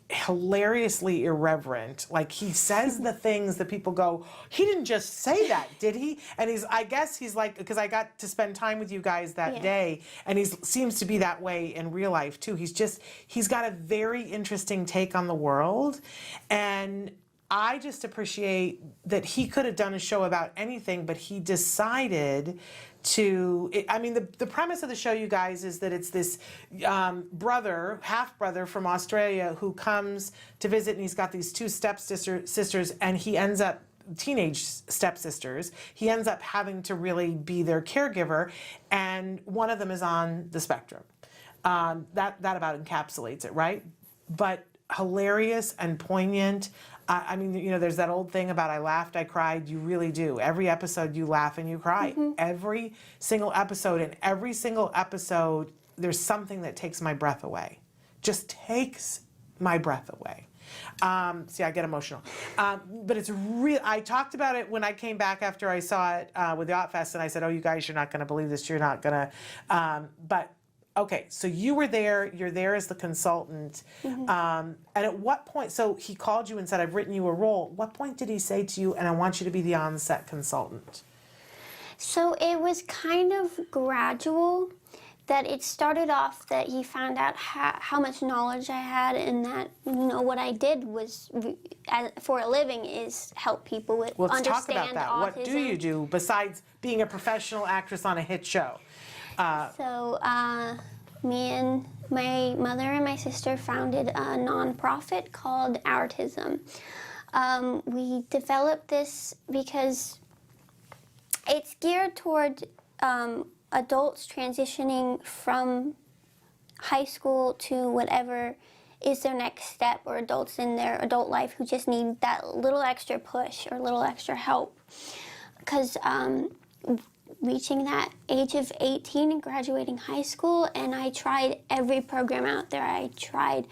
hilariously irreverent. Like, he says the things that people go, he didn't just say that, did he? And I guess he's like, because I got to spend time with you guys that day, and he seems to be that way in real life too. He's got a very interesting take on the world, and I just appreciate that he could have done a show about anything, but he decided the premise of the show, you guys, is that it's this half-brother from Australia who comes to visit, and he's got these 2 stepsisters, and he ends up, teenage stepsisters, he ends up having to really be their caregiver, and one of them is on the spectrum. That about encapsulates it, right? But hilarious and poignant. There's that old thing about I laughed, I cried. You really do. Every episode you laugh and you cry. Every single episode. And every single episode, there's something that takes my breath away. Just takes my breath away. See, I get emotional. But it's real. I talked about it when I came back after I saw it with the Otfest, and I said, oh, you guys, you're not going to believe this. You're not going to. Okay, so you were there, you're there as the consultant, and at what point, so he called you and said, I've written you a role. What point did he say to you, and I want you to be the on-set consultant? So it was kind of gradual, that it started off that he found out how much knowledge I had, and that, what I did was, for a living, is help people with Let's understand talk about that. autism. What do you do besides being a professional actress on a hit show? Me and my mother and my sister founded a nonprofit called Autism. We developed this because it's geared toward adults transitioning from high school to whatever is their next step, or adults in their adult life who just need that little extra push or little extra help. Because reaching that age of 18 and graduating high school, and I tried every program out there. I tried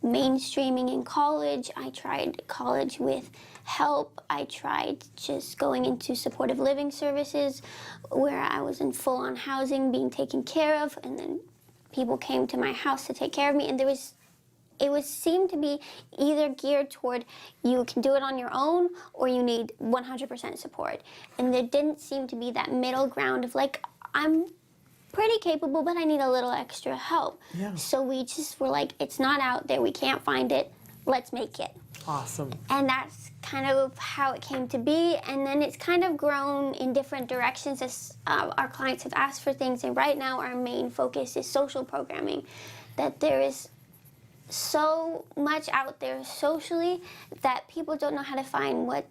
mainstreaming in college. I tried college with help. I tried just going into supportive living services where I was in full-on housing, being taken care of, and then people came to my house to take care of me, and it seemed to be either geared toward you can do it on your own or you need 100% support. And there didn't seem to be that middle ground of like, I'm pretty capable, but I need a little extra help. Yeah. So we just were like, it's not out there, we can't find it. let's make it. Awesome. And that's kind of how it came to be. And then it's kind of grown in different directions as our clients have asked for things. And right now our main focus is social programming. That there is so much out there socially that people don't know how to find what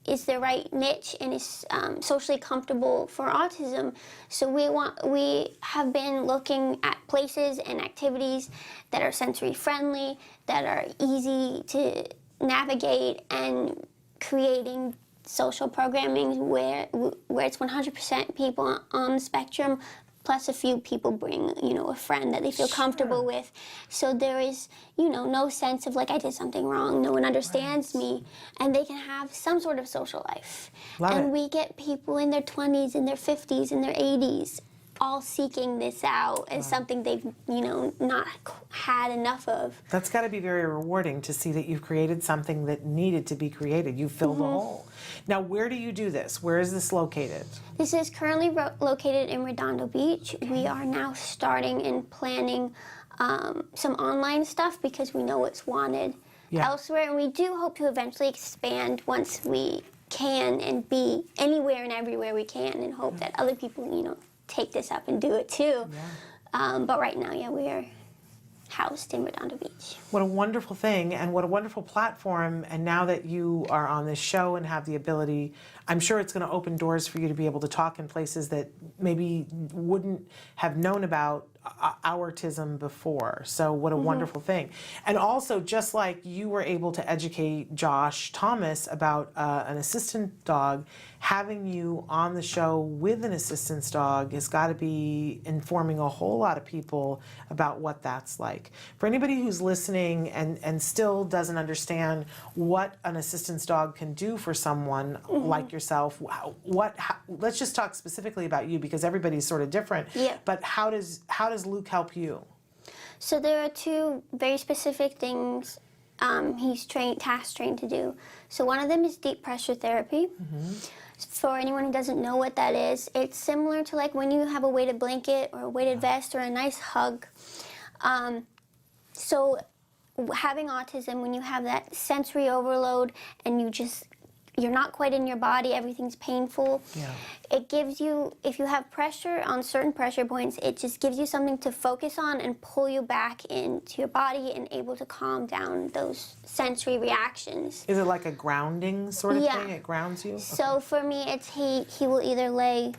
is the right niche and is socially comfortable for autism. So we have been looking at places and activities that are sensory friendly, that are easy to navigate, and creating social programming where it's 100% people on the spectrum, plus a few people bring, a friend that they feel comfortable with. So there is, no sense of like I did something wrong, no one understands me, and they can have some sort of social life. And we get people in their 20s, in their 50s, in their 80s, all seeking this out as something they've, not had enough of. That's got to be very rewarding to see that you've created something that needed to be created. You filled a hole. Now, where do you do this? Where is this located? This is currently located in Redondo Beach. We are now starting and planning some online stuff because we know it's wanted elsewhere. And we do hope to eventually expand once we can and be anywhere and everywhere we can, and hope that other people, take this up and do it too. But right now, we are housed in Redondo Beach. What a wonderful thing, and what a wonderful platform. And now that you are on this show and have the ability, I'm sure it's going to open doors for you to be able to talk in places that maybe wouldn't have known about autism before. So what a wonderful thing. And also, just like you were able to educate Josh Thomas about an assistance dog, having you on the show with an assistance dog has got to be informing a whole lot of people about what that's like. For anybody who's listening and still doesn't understand what an assistance dog can do for someone like yourself, let's just talk specifically about you, because everybody's sort of different. Yeah. But how does Luke help you? So there are two very specific things he's task trained to do. So one of them is deep pressure therapy. For anyone who doesn't know what that is, it's similar to like when you have a weighted blanket or a weighted vest or a nice hug. So having autism, when you have that sensory overload and you're not quite in your body, everything's painful. It gives you, if you have pressure on certain pressure points, it just gives you something to focus on and pull you back into your body and able to calm down those sensory reactions. Is it like a grounding sort of thing? It grounds you? So for me, it's he will either lay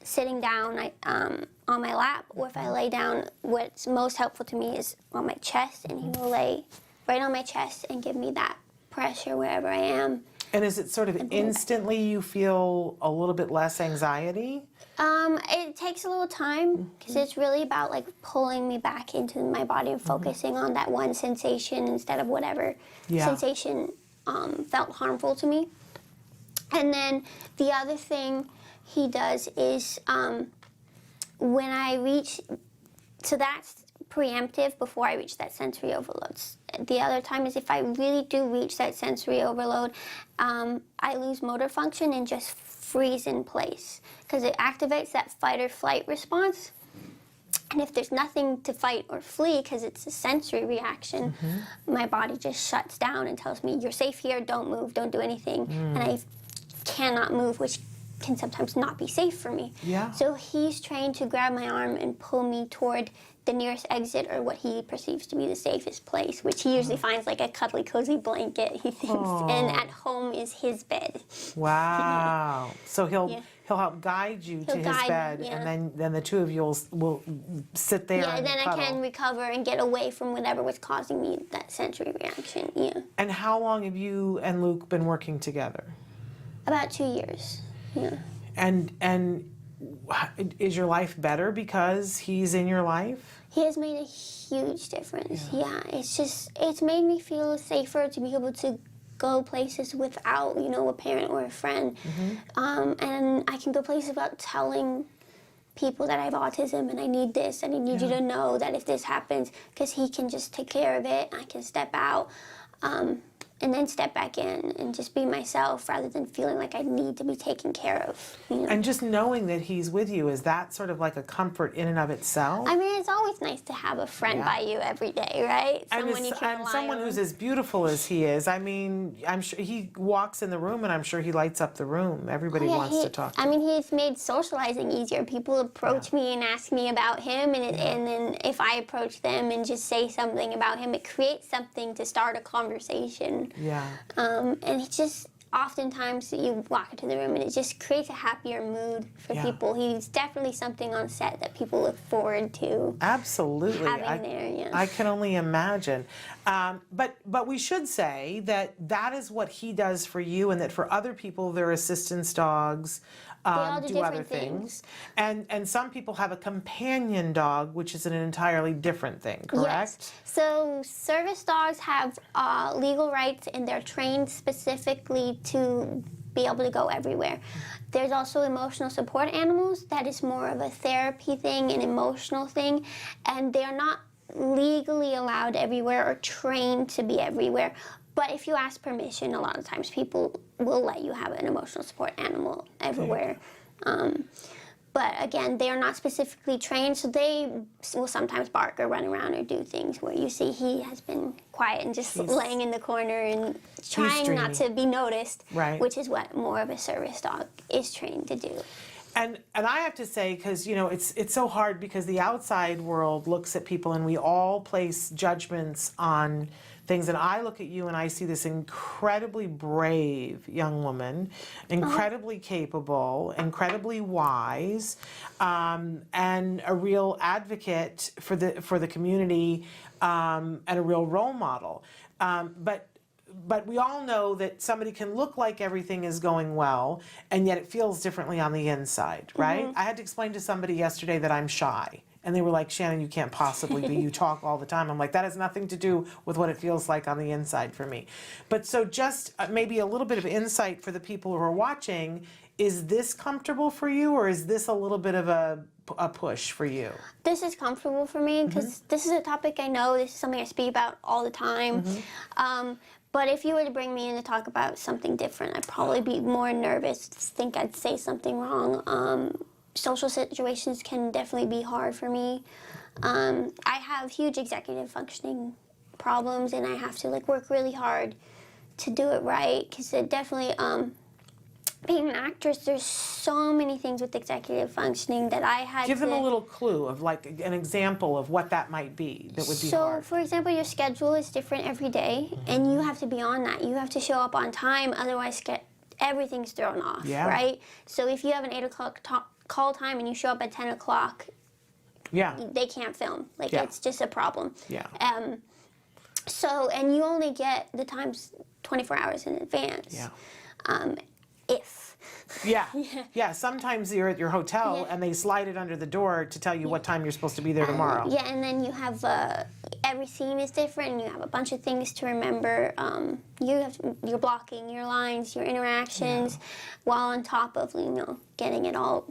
sitting down on my lap, or if I lay down, what's most helpful to me is on my chest, and he will lay right on my chest and give me that pressure wherever I am. And is it sort of instantly you feel a little bit less anxiety? It takes a little time, because it's really about like pulling me back into my body and focusing on that one sensation instead of whatever sensation felt harmful to me. And then the other thing he does is when I reach, so that's preemptive before I reach that sensory overload. The other time is if I really do reach that sensory overload, I lose motor function and just freeze in place, because it activates that fight or flight response. And if there's nothing to fight or flee, because it's a sensory reaction, my body just shuts down and tells me, you're safe here, don't move, don't do anything. And I cannot move, which can sometimes not be safe for me. So he's trained to grab my arm and pull me toward the nearest exit, or what he perceives to be the safest place, which he usually finds like a cuddly, cozy blanket, he thinks, and at home is his bed. Wow. So he'll help guide you to his bed, and then the two of you will sit there and then cuddle. I can recover and get away from whatever was causing me that sensory reaction. And how long have you and Luke been working together? About 2 years. And is your life better because he's in your life? He has made a huge difference. It's made me feel safer to be able to go places without, a parent or a friend. And I can go places without telling people that I have autism and I need this and I need you to know that if this happens, because he can just take care of it, I can step out. And and then step back in and just be myself rather than feeling like I need to be taken care of. You know? And just knowing that he's with you, is that sort of like a comfort in and of itself? I mean, it's always nice to have a friend by you every day, right? Someone you can rely someone on. who's as beautiful as he is. I mean, I'm sure he walks in the room and I'm sure he lights up the room. Everybody wants to talk to him. I mean, he's made socializing easier. People approach me and ask me about him, and then if I approach them and just say something about him, it creates something to start a conversation. Yeah. And it's just oftentimes you walk into the room and it just creates a happier mood for people. He's definitely something on set that people look forward to. Absolutely. Having there, yeah. I can only imagine. But we should say that that is what he does for you, and that for other people, their assistance dogs all do do other different things. And some people have a companion dog, which is an entirely different thing, correct? Yes. So service dogs have legal rights, and they're trained specifically to be able to go everywhere. There's also emotional support animals. That is more of a therapy thing, an emotional thing, and they're not legally allowed everywhere or trained to be everywhere. But if you ask permission, a lot of times people will let you have an emotional support animal everywhere. But again, they are not specifically trained, so they will sometimes bark or run around or do things where you see he has been quiet and just laying in the corner and trying not to be noticed, which is what more of a service dog is trained to do. And I have to say, because it's so hard, because the outside world looks at people and we all place judgments on things. And I look at you and I see this incredibly brave young woman, incredibly capable, incredibly wise, and a real advocate for the community, and a real role model. But we all know that somebody can look like everything is going well, and yet it feels differently on the inside, right? I had to explain to somebody yesterday that I'm shy. And they were like, Shannon, you can't possibly be. You talk all the time. I'm like, that has nothing to do with what it feels like on the inside for me. But so just maybe a little bit of insight for the people who are watching. Is this comfortable for you, or is this a little bit of a push for you? This is comfortable for me because this is a topic I know. This is something I speak about all the time. But if you were to bring me in to talk about something different, I'd probably be more nervous, think I'd say something wrong. Social situations can definitely be hard for me. I have huge executive functioning problems, and I have to work really hard to do it right, because it definitely, being an actress, there's so many things with executive functioning that I had Give them a little clue of an example of what that might be that would be hard. So, for example, your schedule is different every day, and you have to be on that. You have to show up on time, otherwise everything's thrown off, right? So if you have an 8 o'clock call time and you show up at 10 o'clock, they can't film. It's just a problem. So, and you only get the times 24 hours in advance. Sometimes you're at your hotel and they slide it under the door to tell you what time you're supposed to be there tomorrow. And then you have every scene is different, and you have a bunch of things to remember. You're blocking your lines, your interactions, while on top of getting it all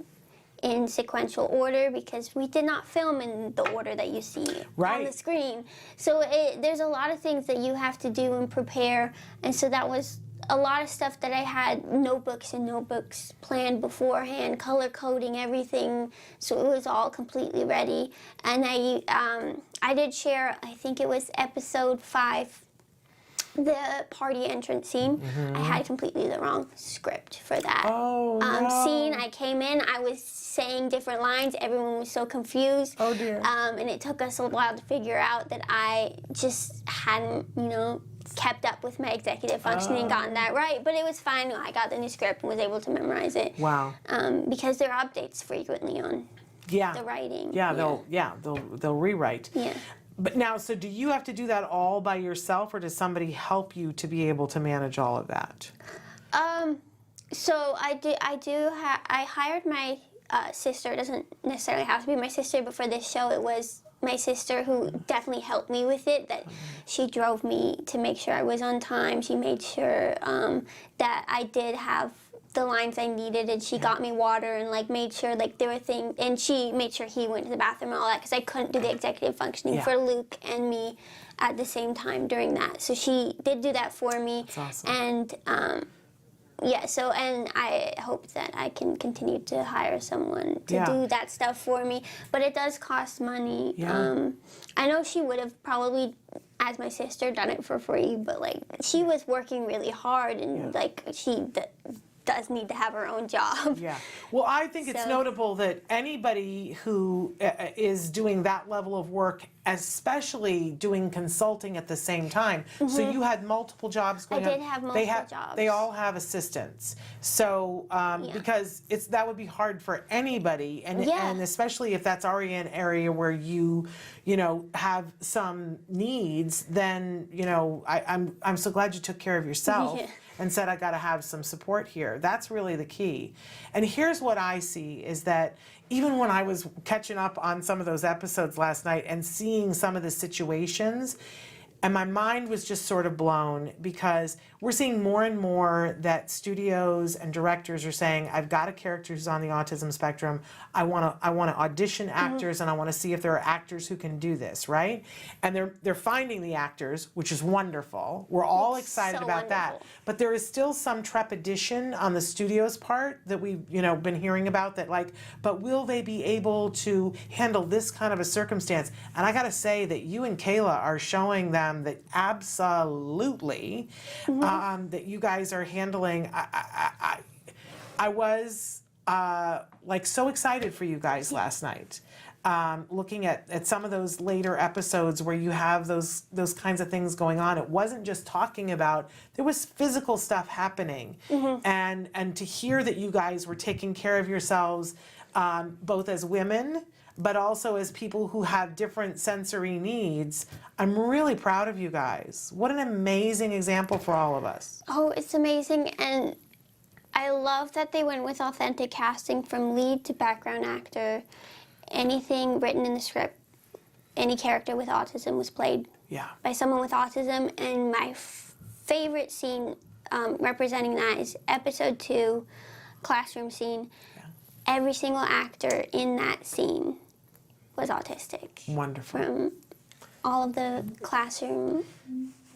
in sequential order, because we did not film in the order that you see on the screen. So there's a lot of things that you have to do and prepare, and so that was a lot of stuff that I had notebooks and notebooks planned beforehand, color coding everything, so it was all completely ready. And I did share, I think it was episode 5, the party entrance scene. I had completely the wrong script for that scene. I came in, I was saying different lines, everyone was so confused. Oh dear. And it took us a while to figure out that I just hadn't, kept up with my executive functioning, gotten that right. But it was fine. I got the new script and was able to memorize it. Wow. Because there are updates frequently on the writing. They'll rewrite. Yeah. But now, so do you have to do that all by yourself, or does somebody help you to be able to manage all of that? So I hired my sister. It doesn't necessarily have to be my sister, but for this show, it was my sister who definitely helped me with it. That she drove me to make sure I was on time. She made sure that I did have the lines I needed, and she got me water and like made sure like there were things, and she made sure he went to the bathroom and all that because I couldn't do the executive functioning for Luke and me at the same time during that. So she did do that for me. That's awesome. And yeah, so, and I hope that I can continue to hire someone to do that stuff for me, but it does cost money. I know she would have probably, as my sister, done it for free, but like she was working really hard, and like she does need to have her own job. Yeah. Well, I think it's notable that anybody who is doing that level of work, especially doing consulting at the same time. So you had multiple jobs going on. I did have multiple jobs. They all have assistants. So because that would be hard for anybody, and especially if that's already an area where you know have some needs. Then I'm so glad you took care of yourself. And said, I got to have some support here. That's really the key. And here's what I see is that even when I was catching up on some of those episodes last night and seeing some of the situations, and my mind was just sort of blown, because we're seeing more and more that studios and directors are saying, I've got a character who's on the autism spectrum. I want to audition actors, and I want to see if there are actors who can do this, right? And they're finding the actors, which is wonderful. We're all excited about that. But there is still some trepidation on the studio's part that we've been hearing about, that like, but will they be able to handle this kind of a circumstance? And I got to say that you and Kayla are showing them that absolutely that you guys are handling. I was like so excited for you guys last night, looking at some of those later episodes where you have those kinds of things going on. It wasn't just talking about, there was physical stuff happening, and to hear that you guys were taking care of yourselves, both as women but also as people who have different sensory needs. I'm really proud of you guys. What an amazing example for all of us. Oh, it's amazing, and I love that they went with authentic casting from lead to background actor. Anything written in the script, any character with autism was played by someone with autism, and my favorite scene representing that is episode 2, classroom scene. Every single actor in that scene was autistic. Wonderful. From all of the classroom.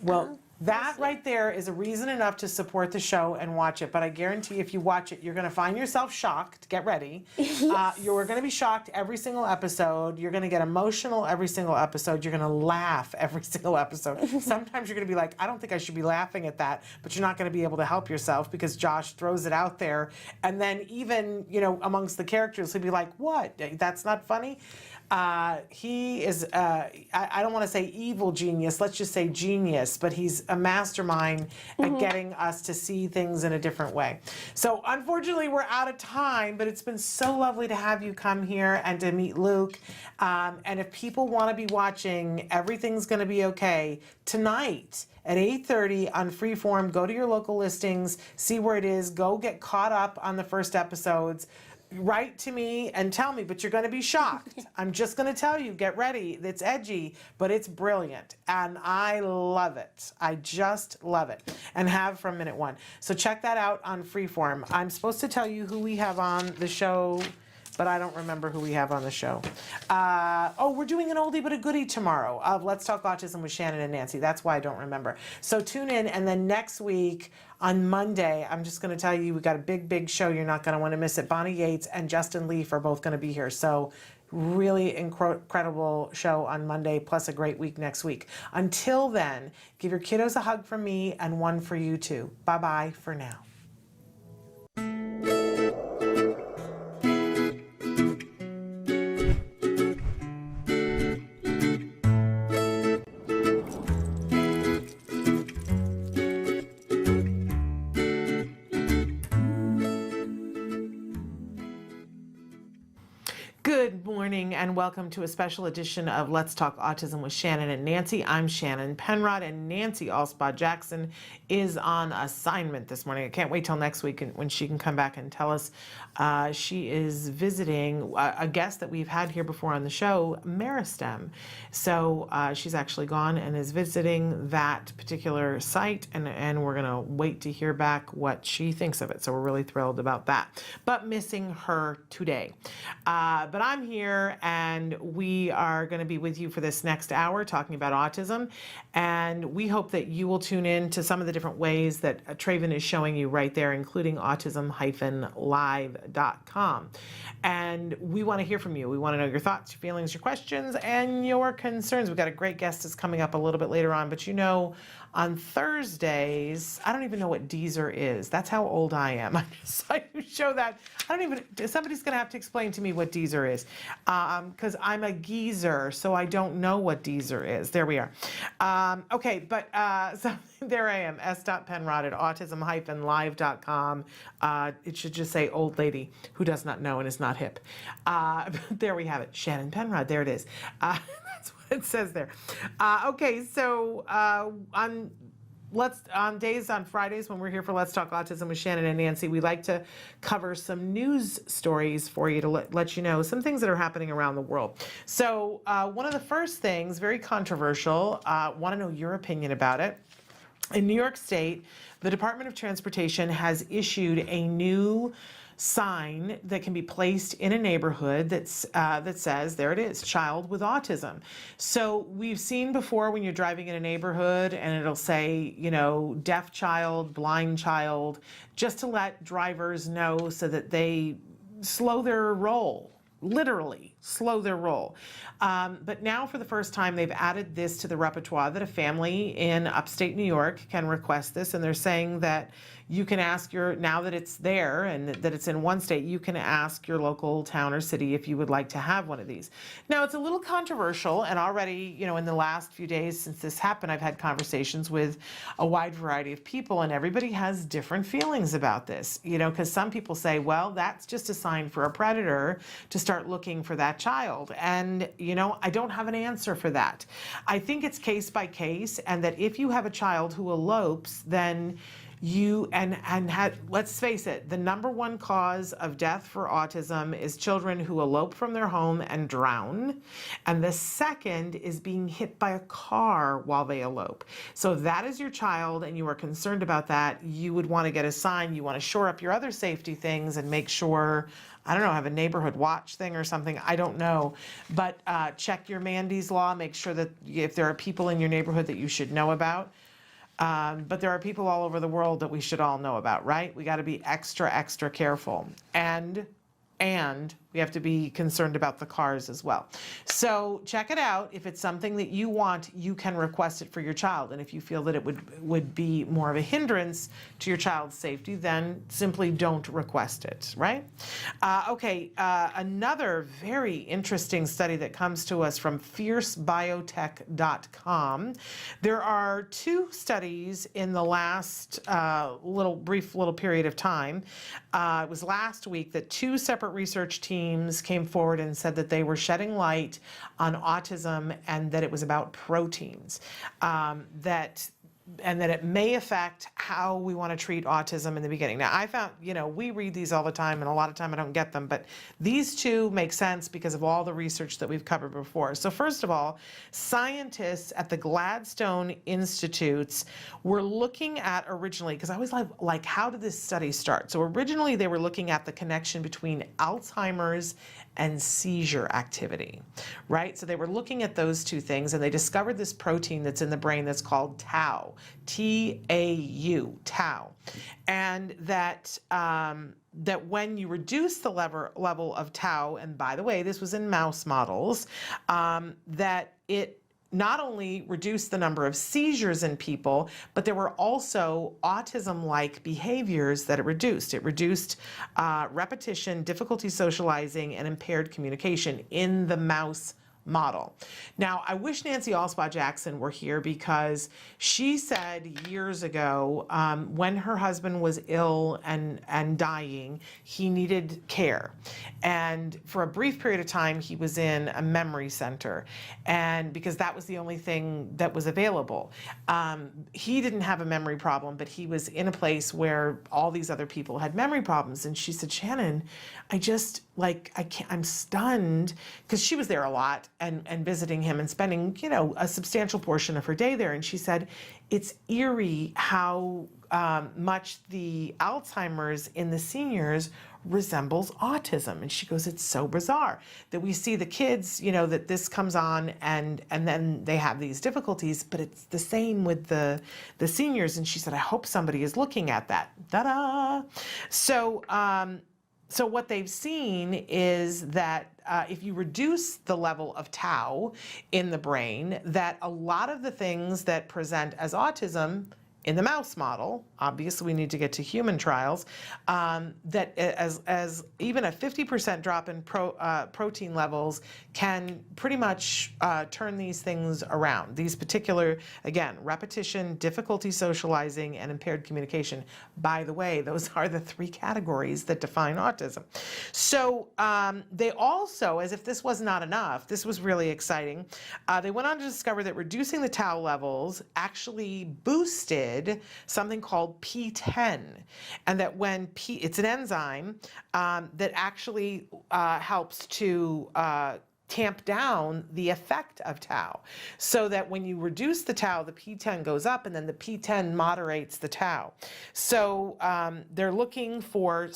Well, that right there is a reason enough to support the show and watch it. But I guarantee if you watch it, you're going to find yourself shocked. Get ready. You're going to be shocked every single episode. You're going to get emotional every single episode. You're going to laugh every single episode. Sometimes you're going to be like, I don't think I should be laughing at that. But you're not going to be able to help yourself because Josh throws it out there. And then even, amongst the characters, he'll be like, what? That's not funny? He is, I don't want to say evil genius, let's just say genius, but he's a mastermind at getting us to see things in a different way. So unfortunately we're out of time, but it's been so lovely to have you come here and to meet Luke. And if people want to be watching Everything's Gonna Be Okay tonight at 8:30 on Freeform, go to your local listings, see where it is, go get caught up on the first episodes. Write to me and tell me, but you're going to be shocked. I'm just going to tell you, get ready. It's edgy, but it's brilliant. And I love it. I just love it. And have from minute one. So check that out on Freeform. I'm supposed to tell you who we have on the show, but I don't remember who we have on the show. We're doing an oldie but a goodie tomorrow of Let's Talk Autism with Shannon and Nancy. That's why I don't remember. So tune in, and then next week on Monday, I'm just going to tell you, we got a big, big show. You're not going to want to miss it. Bonnie Yates and Justin Leaf are both going to be here. So really incredible show on Monday, plus a great week next week. Until then, give your kiddos a hug from me and one for you too. Bye-bye for now. Good morning. morning and welcome to a special edition of Let's Talk Autism with Shannon and Nancy. I'm Shannon Penrod, and Nancy Alspaugh Jackson is on assignment this morning. I can't wait till next week when she can come back and tell us. She is visiting a guest that we've had here before on the show, Meristem. So she's actually gone and is visiting that particular site, and we're going to wait to hear back what she thinks of it. So we're really thrilled about that. But missing her today. But I'm here, and we are going to be with you for this next hour talking about autism. And we hope that you will tune in to some of the different ways that Traven is showing you right there, including autism-live.com. And we want to hear from you. We want to know your thoughts, your feelings, your questions, and your concerns. We've got a great guest that's coming up a little bit later on, but you know, on Thursdays, I don't even know what Deezer is. That's how old I am. I show that. Somebody's going to have to explain to me what Deezer is, because I'm a geezer, so I don't know what Deezer is. There we are. Okay, but so there I am, s.penrod at autism-live.com. It should just say old lady who does not know and is not hip. There we have it. Shannon Penrod, there it is. That's what it says there. Okay, so on Fridays when we're here for Let's Talk Autism with Shannon and Nancy, we like to cover some news stories for you to let you know some things that are happening around the world. So one of the first things, very controversial, want to know your opinion about it. In New York State, the Department of Transportation has issued a new sign that can be placed in a neighborhood that says, there it is, child with autism. So we've seen before when you're driving in a neighborhood and it'll say, you know, deaf child, blind child, just to let drivers know so that they slow their roll. Literally slow their roll. But now for the first time, they've added this to the repertoire that a family in upstate New York can request this. And they're saying that you can ask now that it's there and that it's in one state, you can ask your local town or city if you would like to have one of these. Now, it's a little controversial, and already, you know, in the last few days since this happened, I've had conversations with a wide variety of people, and everybody has different feelings about this, you know, because some people say, well, that's just a sign for a predator to start looking for that child. And, you know, I don't have an answer for that. I think it's case by case, and that if you have a child who elopes, then let's face it, the number one cause of death for autism is children who elope from their home and drown. And the second is being hit by a car while they elope. So if that is your child and you are concerned about that, you would want to get a sign. You want to shore up your other safety things and make sure, I don't know, have a neighborhood watch thing or something. I don't know. But check your Mandy's Law. Make sure that if there are people in your neighborhood that you should know about. But there are people all over the world that we should all know about, right? We got to be extra, extra careful. And we have to be concerned about the cars as well. So check it out. If it's something that you want, you can request it for your child. And if you feel that it would be more of a hindrance to your child's safety, then simply don't request it, right? Another very interesting study that comes to us from fiercebiotech.com. There are two studies in the last brief period of time. It was last week that two separate research teams came forward and said that they were shedding light on autism and that it was about proteins, and that it may affect how we want to treat autism in the beginning. Now, I found, you know, we read these all the time, and a lot of time I don't get them, but these two make sense because of all the research that we've covered before. So first of all, scientists at the Gladstone Institutes were looking at originally, because I always like, how did this study start? So originally they were looking at the connection between Alzheimer's and seizure activity, right? So they were looking at those two things, and they discovered this protein that's in the brain that's called tau, T-A-U, tau, and that when you reduce the level of tau, and by the way, this was in mouse models, that it not only reduced the number of seizures in people, but there were also autism-like behaviors that it reduced. It reduced repetition, difficulty socializing, and impaired communication in the mouse model. Now, I wish Nancy Alspaugh Jackson were here because she said years ago, when her husband was ill and dying, he needed care. And for a brief period of time, he was in a memory center, and because that was the only thing that was available. He didn't have a memory problem, but he was in a place where all these other people had memory problems. And she said, Shannon, I just, like, I can't, I'm stunned, because she was there a lot and visiting him and spending, you know, a substantial portion of her day there. And she said, it's eerie how much the Alzheimer's in the seniors resembles autism. And she goes, it's so bizarre that we see the kids, you know, that this comes on and then they have these difficulties, but it's the same with the seniors. And she said, I hope somebody is looking at that. Ta-da! So what they've seen is that if you reduce the level of tau in the brain, that a lot of the things that present as autism in the mouse model, obviously we need to get to human trials, that as even a 50% drop in protein levels can pretty much turn these things around. These particular, again, repetition, difficulty socializing, and impaired communication. By the way, those are the 3 categories that define autism. So they also, as if this was not enough, this was really exciting, they went on to discover that reducing the tau levels actually boosted something called P10, and that when it's an enzyme that actually helps to tamp down the effect of tau, so that when you reduce the tau, the P10 goes up, and then the P10 moderates the tau. So they're looking for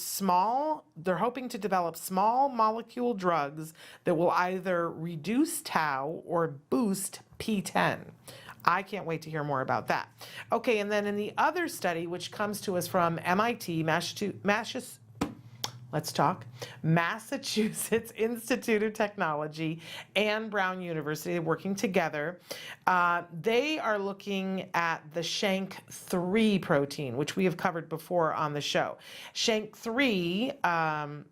they're hoping to develop small molecule drugs that will either reduce tau or boost P10. I can't wait to hear more about that. Okay, and then in the other study, which comes to us from MIT, Massachusetts Institute of Technology and Brown University, working together, they are looking at the SHANK3 protein, which we have covered before on the show. SHANK3,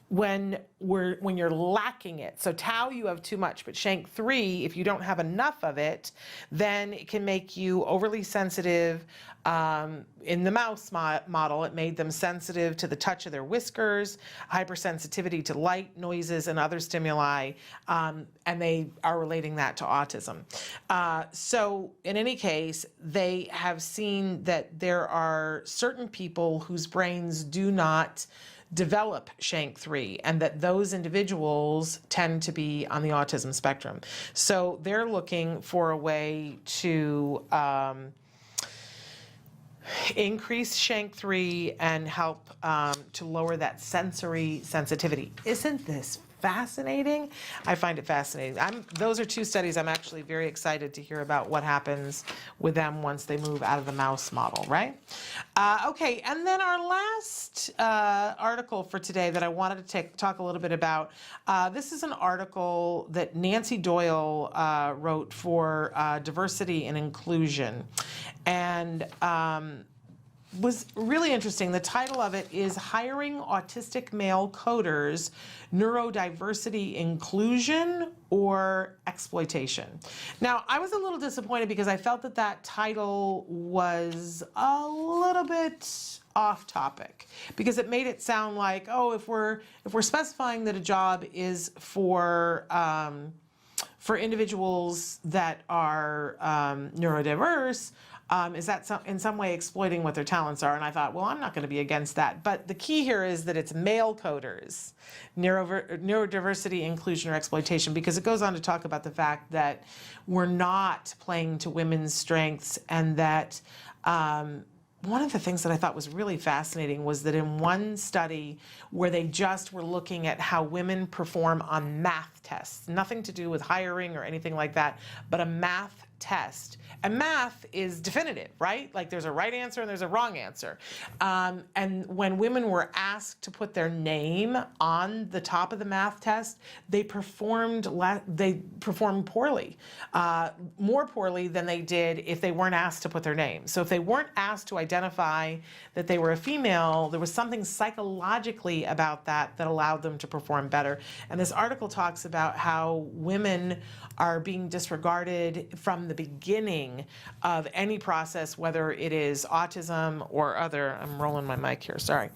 when you're lacking it. So tau, you have too much, but SHANK3, if you don't have enough of it, then it can make you overly sensitive. In the mouse model, it made them sensitive to the touch of their whiskers, hypersensitivity to light, noises, and other stimuli, and they are relating that to autism. So in any case, they have seen that there are certain people whose brains do not develop SHANK3, and that those individuals tend to be on the autism spectrum. So they're looking for a way to increase SHANK3 and help to lower that sensory sensitivity. Isn't this fascinating? I find it fascinating. Those are 2 studies I'm actually very excited to hear about what happens with them once they move out of the mouse model, right? Okay, and then our last article for today that I wanted to talk a little bit about, this is an article that Nancy Doyle wrote for Diversity and Inclusion, and was really interesting. The title of it is Hiring Autistic Male Coders, Neurodiversity Inclusion or Exploitation. Now, I was a little disappointed because I felt that title was a little bit off topic, because it made it sound like, oh, if we're specifying that a job is for individuals that are neurodiverse, is that in some way exploiting what their talents are? And I thought, well, I'm not going to be against that. But the key here is that it's male coders, neurodiversity, inclusion, or exploitation, because it goes on to talk about the fact that we're not playing to women's strengths, and that one of the things that I thought was really fascinating was that in one study where they just were looking at how women perform on math tests, nothing to do with hiring or anything like that, but a math test. And math is definitive, right? Like there's a right answer and there's a wrong answer. And when women were asked to put their name on the top of the math test, they performed poorly, more poorly than they did if they weren't asked to put their name. So if they weren't asked to identify that they were a female, there was something psychologically about that allowed them to perform better. And this article talks about how women are being disregarded from the beginning of any process, whether it is autism or other. I'm rolling my mic here, sorry.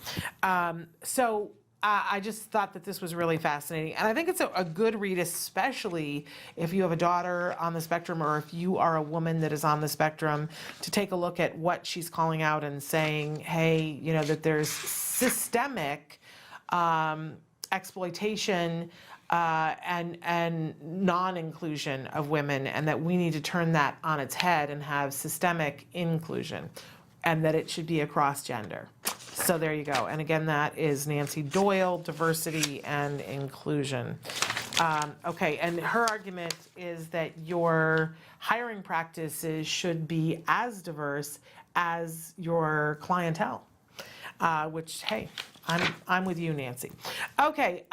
I just thought that this was really fascinating. And I think it's a good read, especially if you have a daughter on the spectrum or if you are a woman that is on the spectrum, to take a look at what she's calling out and saying, hey, you know, that there's systemic exploitation and non-inclusion of women, and that we need to turn that on its head and have systemic inclusion, and that it should be across gender. So there you go. And again, that is Nancy Doyle, Diversity and Inclusion. Okay, and her argument is that your hiring practices should be as diverse as your clientele, which, hey, I'm with you, Nancy. Okay,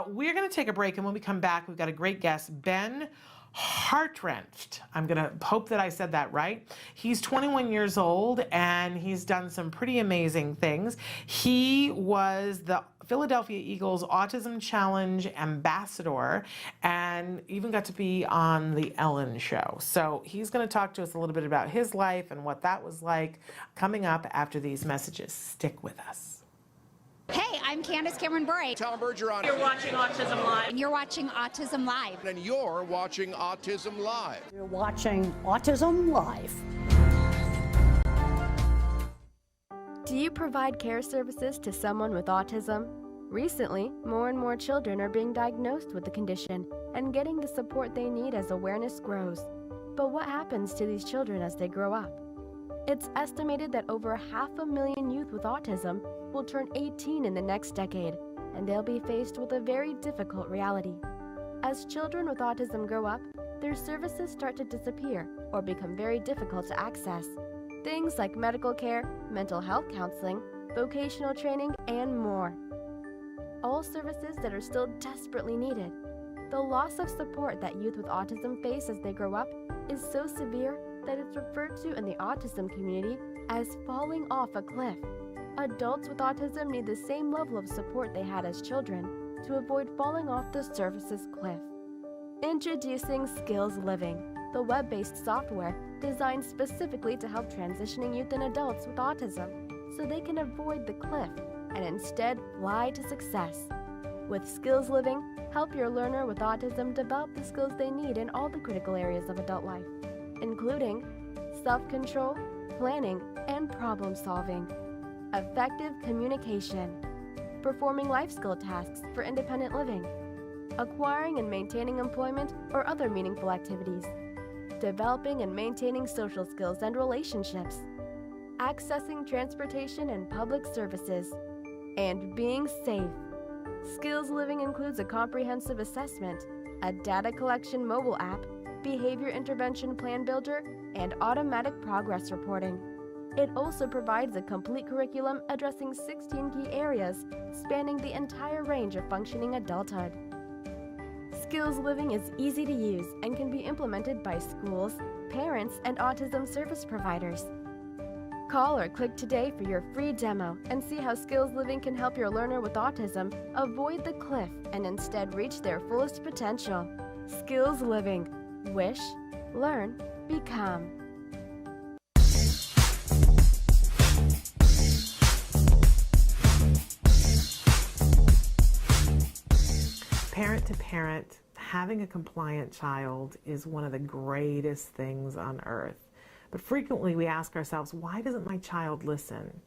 we're going to take a break, and when we come back, we've got a great guest, Ben Hartrenft. I'm going to hope that I said that right. He's 21 years old, and he's done some pretty amazing things. He was the Philadelphia Eagles Autism Challenge ambassador and even got to be on the Ellen Show. So he's going to talk to us a little bit about his life and what that was like, coming up after these messages. Stick with us. Hey, I'm Candace Cameron Bray. Tom Bergeron. You're watching Autism Live. And you're watching Autism Live. And you're watching Autism Live. You're watching Autism Live. Do you provide care services to someone with autism? Recently, more and more children are being diagnosed with the condition and getting the support they need as awareness grows. But what happens to these children as they grow up? It's estimated that over 500,000 youth with autism will turn 18 in the next decade, and they'll be faced with a very difficult reality. As children with autism grow up, their services start to disappear or become very difficult to access. Things like medical care, mental health counseling, vocational training, and more. All services that are still desperately needed. The loss of support that youth with autism face as they grow up is so severe that it's referred to in the autism community as falling off a cliff. Adults with autism need the same level of support they had as children to avoid falling off the services cliff. Introducing Skills Living, the web-based software designed specifically to help transitioning youth and adults with autism so they can avoid the cliff and instead fly to success. With Skills Living, help your learner with autism develop the skills they need in all the critical areas of adult life, including self-control, planning, and problem-solving, effective communication, performing life skill tasks for independent living, acquiring and maintaining employment or other meaningful activities, developing and maintaining social skills and relationships, accessing transportation and public services, and being safe. Skills Living includes a comprehensive assessment, a data collection mobile app, behavior intervention plan builder, and automatic progress reporting. It also provides a complete curriculum addressing 16 key areas spanning the entire range of functioning adulthood. Skills Living is easy to use and can be implemented by schools, parents, and autism service providers. Call or click today for your free demo and see how Skills Living can help your learner with autism avoid the cliff and instead reach their fullest potential. Skills Living. Wish, learn, become. Parent to parent, having a compliant child is one of the greatest things on earth. But frequently we ask ourselves, why doesn't my child listen?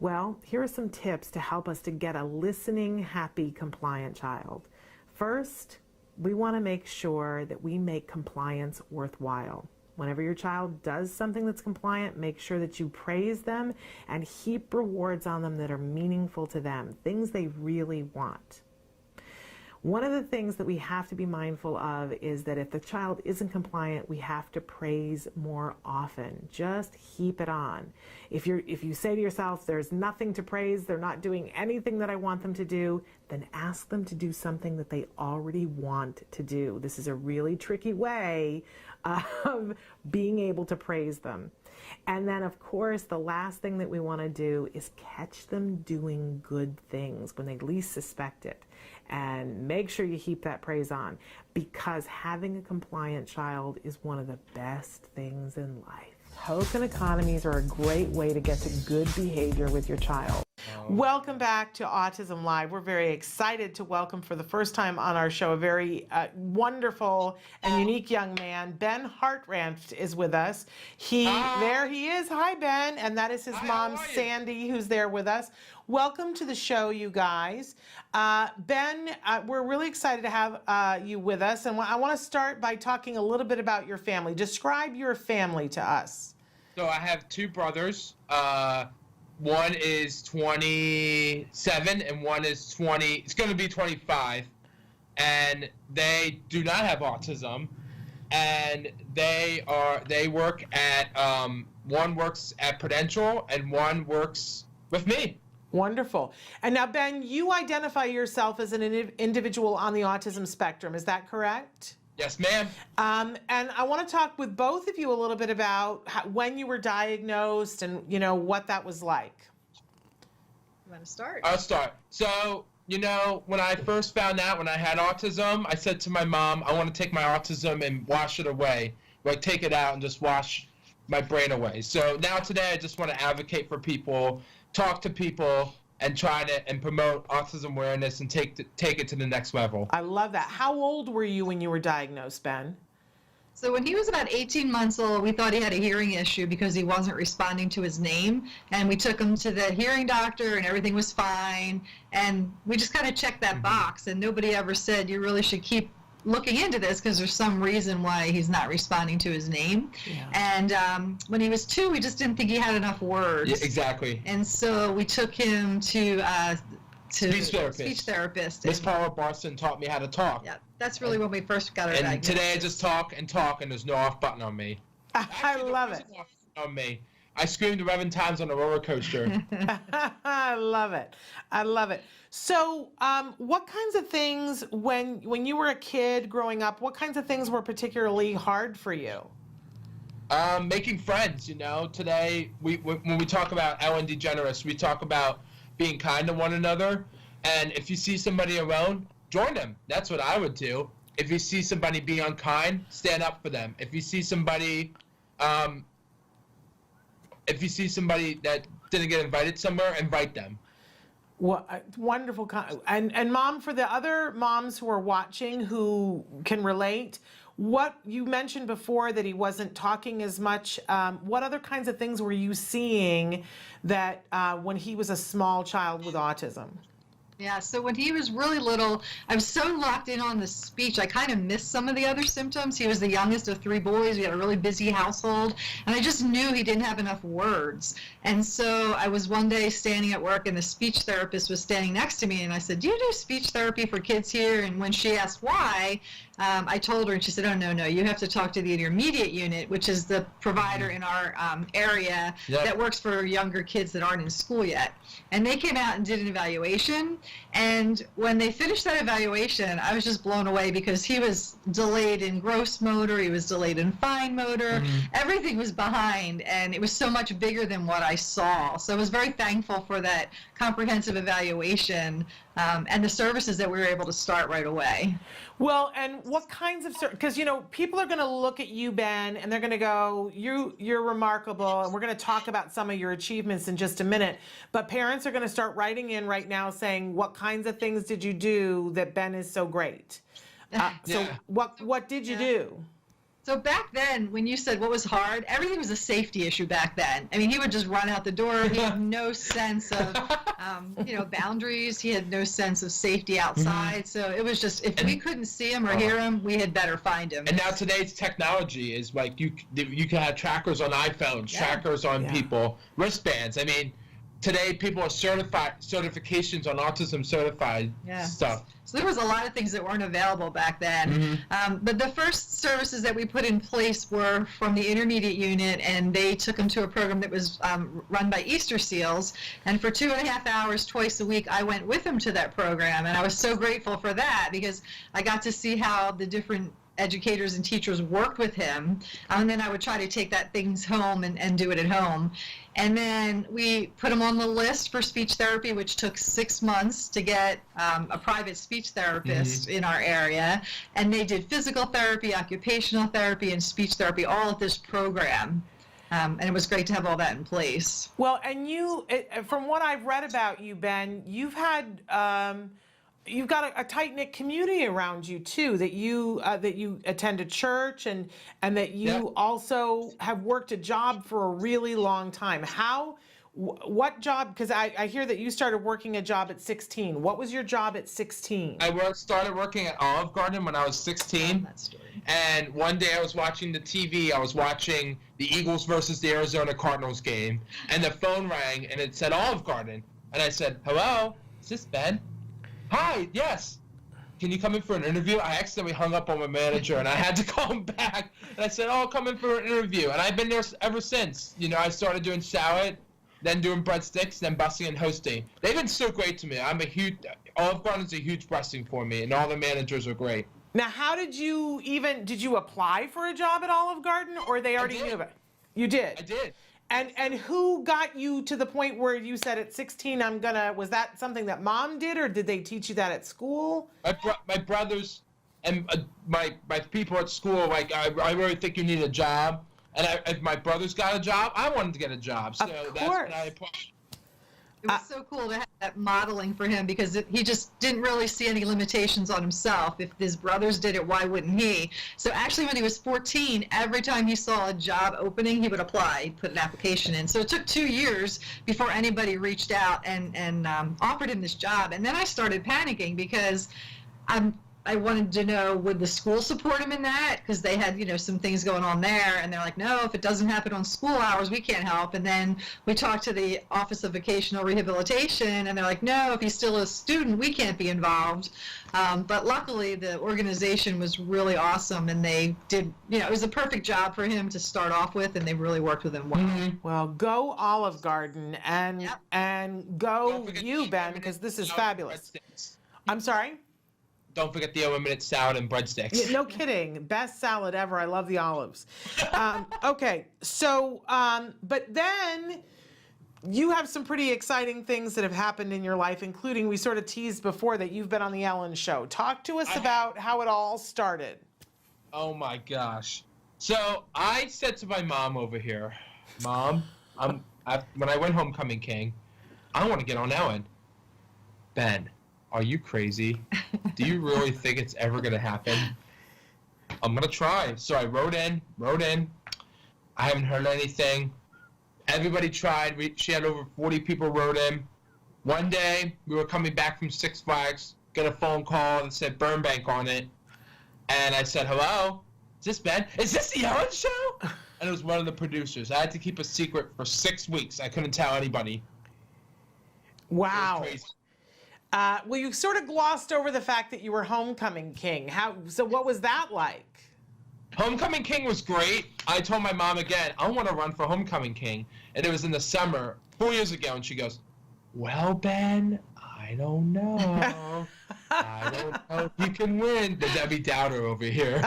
Well, here are some tips to help us to get a listening, happy, compliant child. First, we want to make sure that we make compliance worthwhile. Whenever your child does something that's compliant, make sure that you praise them and heap rewards on them that are meaningful to them, things they really want. One of the things that we have to be mindful of is that if the child isn't compliant, we have to praise more often. Just heap it on. If you say to yourself, there's nothing to praise, they're not doing anything that I want them to do, then ask them to do something that they already want to do. This is a really tricky way of being able to praise them. And then, of course, the last thing that we want to do is catch them doing good things when they least suspect it. And make sure you heap that praise on, because having a compliant child is one of the best things in life. Token economies are a great way to get to good behavior with your child. Welcome back to Autism Live. We're very excited to welcome for the first time on our show a very wonderful and unique young man. Ben Hartranft is with us. There he is. Hi, Ben. And that is his mom, Sandy, who's there with us. Welcome to the show, you guys. Ben, we're really excited to have you with us. And I want to start by talking a little bit about your family. Describe your family to us. So I have two brothers. One is 27 and one is 20. It's going to be 25. And they do not have autism. And they work at, one works at Prudential and one works with me. Wonderful. And now, Ben, you identify yourself as an individual on the autism spectrum. Is that correct? Yes, ma'am. And I want to talk with both of you a little bit about when you were diagnosed and, what that was like. You want to start? I'll start. So, when I first found out when I had autism, I said to my mom, I want to take my autism and wash it away. Like, take it out and just wash my brain away. So now today I just want to advocate for people, talk to people, and try to promote autism awareness and take it to the next level. I love that. How old were you when you were diagnosed, Ben? So when he was about 18 months old, we thought he had a hearing issue because he wasn't responding to his name. And we took him to the hearing doctor and everything was fine. And we just kind of checked that box, and nobody ever said you really should keep looking into this because there's some reason why he's not responding to his name. Yeah. And when he was 2, we just didn't think he had enough words. Yeah, exactly. And so we took him to speech therapist. Miss Paula Barson taught me how to talk. Yeah, that's really when we first got our diagnosis. And today I just talk, and there's no off button on me. I love it. On me. I screamed 11 times on a roller coaster. I love it. I love it. So what kinds of things, when you were a kid growing up, what kinds of things were particularly hard for you? Making friends, Today, when we talk about Ellen DeGeneres, we talk about being kind to one another. And if you see somebody around, join them. That's what I would do. If you see somebody being unkind, stand up for them. If you see somebody that didn't get invited somewhere, invite them. Wonderful. And Mom, for the other moms who are watching who can relate, what you mentioned before that he wasn't talking as much, what other kinds of things were you seeing that when he was a small child with autism? Yeah, so when he was really little, I was so locked in on the speech, I kind of missed some of the other symptoms. He was the youngest of 3 boys. We had a really busy household, and I just knew he didn't have enough words. And so I was one day standing at work, and the speech therapist was standing next to me, and I said, do you do speech therapy for kids here? And when she asked why, I told her, and she said, oh, no, you have to talk to the intermediate unit, which is the provider in our area that works for younger kids that aren't in school yet. And they came out and did an evaluation. And when they finished that evaluation, I was just blown away because he was delayed in gross motor, he was delayed in fine motor, everything was behind, and it was so much bigger than what I saw. So I was very thankful for that comprehensive evaluation and the services that we were able to start right away. Well, and what kinds of, because people are going to look at you, Ben, and they're going to go, you're remarkable, and we're going to talk about some of your achievements in just a minute, but parents are going to start writing in right now saying, what kinds of things did you do that Ben is so great? So what did you do? So back then, when you said what was hard, everything was a safety issue back then. I mean, he would just run out the door. He had no sense of, boundaries. He had no sense of safety outside. So it was just, if we couldn't see him or hear him, we had better find him. And now today's technology is like you can have trackers on iPhones, trackers on people, wristbands. I mean, today people are certifications on autism certified stuff. So there was a lot of things that weren't available back then. But the first services that we put in place were from the intermediate unit, and they took them to a program that was run by Easter Seals. And for 2.5 hours twice a week, I went with them to that program. And I was so grateful for that because I got to see how the different educators and teachers worked with him, and then I would try to take that things home and do it at home. And then we put him on the list for speech therapy, which took 6 months to get a private speech therapist in our area. And they did physical therapy, occupational therapy, and speech therapy all at this program. And it was great to have all that in place. Well, and you, from what I've read about you, Ben, you've had you've got a tight-knit community around you too, that you attend a church and that you also have worked a job for a really long time. What job, because I hear that you started working a job at 16. What was your job at 16? I started working at Olive Garden when I was 16. And one day I was watching the TV, I was watching the Eagles versus the Arizona Cardinals game, and the phone rang and it said Olive Garden. And I said, hello, is this Ben? Hi, yes. Can you come in for an interview? I accidentally hung up on my manager and I had to call him back. And I said, oh, come in for an interview. And I've been there ever since. You know, I started doing salad, then doing breadsticks, then busing and hosting. They've been so great to me. Olive Garden's a huge blessing for me, and all the managers are great. Now, how did you apply for a job at Olive Garden, or they already knew about it? You did? I did. And who got you to the point where you said at 16, was that something that Mom did, or did they teach you that at school? My brothers and my people at school, like, I really think you need a job. And if my brothers got a job, I wanted to get a job. So that's when I applied. It was so cool to have that modeling for him because he just didn't really see any limitations on himself. If his brothers did it, why wouldn't he? So actually when he was 14, every time he saw a job opening, he would apply, he'd put an application in. So it took 2 years before anybody reached out and offered him this job. And then I started panicking because I wanted to know, would the school support him in that? Because they had, some things going on there. And they're like, no, if it doesn't happen on school hours, we can't help. And then we talked to the Office of Vocational Rehabilitation, and they're like, no, if he's still a student, we can't be involved. But luckily, the organization was really awesome, and they did, it was a perfect job for him to start off with, and they really worked with him well. Well, go Olive Garden, and go you, Ben, because this is fabulous. I'm sorry? Don't forget the unlimited salad and breadsticks. Yeah, no kidding. Best salad ever. I love the olives. Okay, so, but then you have some pretty exciting things that have happened in your life, including, we sort of teased before that you've been on the Ellen Show. Talk to us about how it all started. Oh my gosh. So I said to my mom over here, Mom, when I went Homecoming King, I want to get on Ellen. Ben, are you crazy? Do you really think it's ever going to happen? I'm going to try. So I wrote in. I haven't heard anything. Everybody tried. She had over 40 people wrote in. One day, we were coming back from Six Flags, got a phone call that said Burbank on it. And I said, hello? Is this Ben? Is this the Ellen Show? And it was one of the producers. I had to keep a secret for 6 weeks. I couldn't tell anybody. Wow. It was crazy. Well, you sort of glossed over the fact that you were Homecoming King. So what was that like? Homecoming King was great. I told my mom again, I want to run for Homecoming King. And it was in the summer, 4 years ago, and she goes, well, Ben, I don't know. I don't know if you can win. The Debbie Downer over here.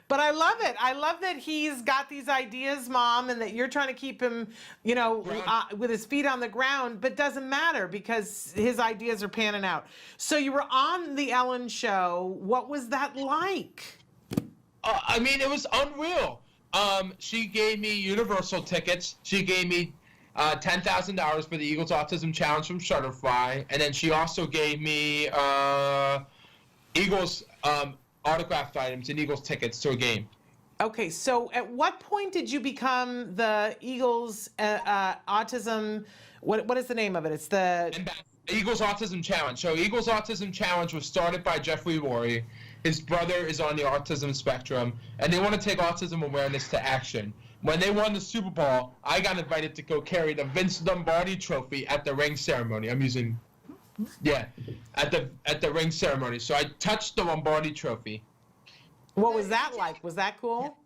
But I love it. I love that he's got these ideas, Mom, and that you're trying to keep him, with his feet on the ground, but doesn't matter because his ideas are panning out. So you were on the Ellen Show. What was that like? It was unreal. She gave me Universal tickets. She gave me $10,000 for the Eagles Autism Challenge from Shutterfly, and then she also gave me Eagles autographed items and Eagles tickets to a game. Okay, so at what point did you become the Eagles Autism? What is the name of it? It's the Eagles Autism Challenge. So Eagles Autism Challenge was started by Jeffrey Lurie. His brother is on the autism spectrum, and they want to take autism awareness to action. When they won the Super Bowl, I got invited to go carry the Vince Lombardi trophy at the ring ceremony. At the ring ceremony. So I touched the Lombardi trophy. What was that like? Was that cool?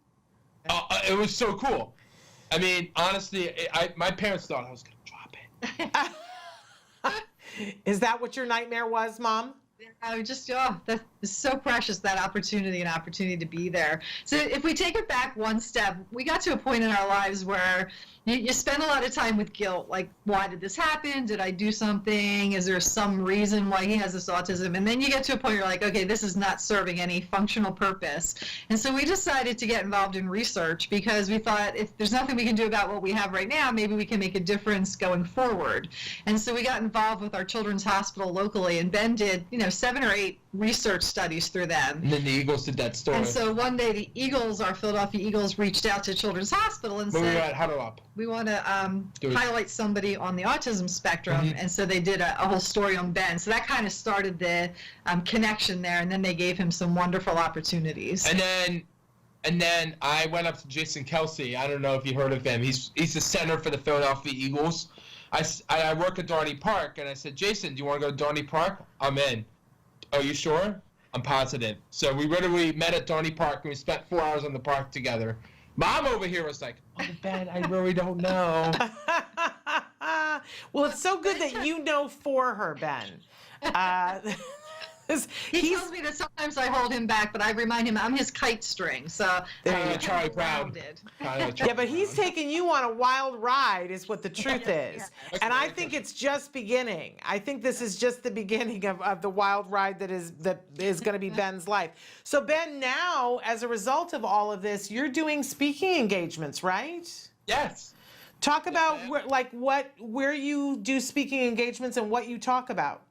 It was so cool. I mean, honestly, my parents thought I was going to drop it. Is that what your nightmare was, Mom? I just, that is so precious, that opportunity to be there. So if we take it back one step, we got to a point in our lives where you spend a lot of time with guilt, like, why did this happen? Did I do something? Is there some reason why he has this autism? And then you get to a point where you're like, okay, this is not serving any functional purpose. And so we decided to get involved in research because we thought if there's nothing we can do about what we have right now, maybe we can make a difference going forward. And so we got involved with our children's hospital locally, and Ben did, 7 or 8 research studies through them. And then the Eagles did that story. And so one day the Eagles, our Philadelphia Eagles, reached out to Children's Hospital and said, we were at Huddle Up. We want to highlight somebody on the autism spectrum. And so they did a whole story on Ben. So that kind of started the connection there, and then they gave him some wonderful opportunities. And then I went up to Jason Kelsey. I don't know if you heard of him. He's the center for the Philadelphia Eagles. I work at Dorney Park, and I said, Jason, do you want to go to Dorney Park? I'm in. Are you sure? I'm positive. So we literally met at Dorney Park, and we spent 4 hours on the park together. Mom over here was like, oh, Ben, I really don't know. Well, it's so good that you know for her, Ben. He tells me that sometimes I hold him back, but I remind him I'm his kite string. So Charlie Brown. Yeah, but he's taking you on a wild ride, is what the truth is. And I think it's just beginning. I think this is just the beginning of the wild ride that is going to be Ben's life. So Ben, now, as a result of all of this, you're doing speaking engagements, right? Yes. Talk about where you do speaking engagements and what you talk about.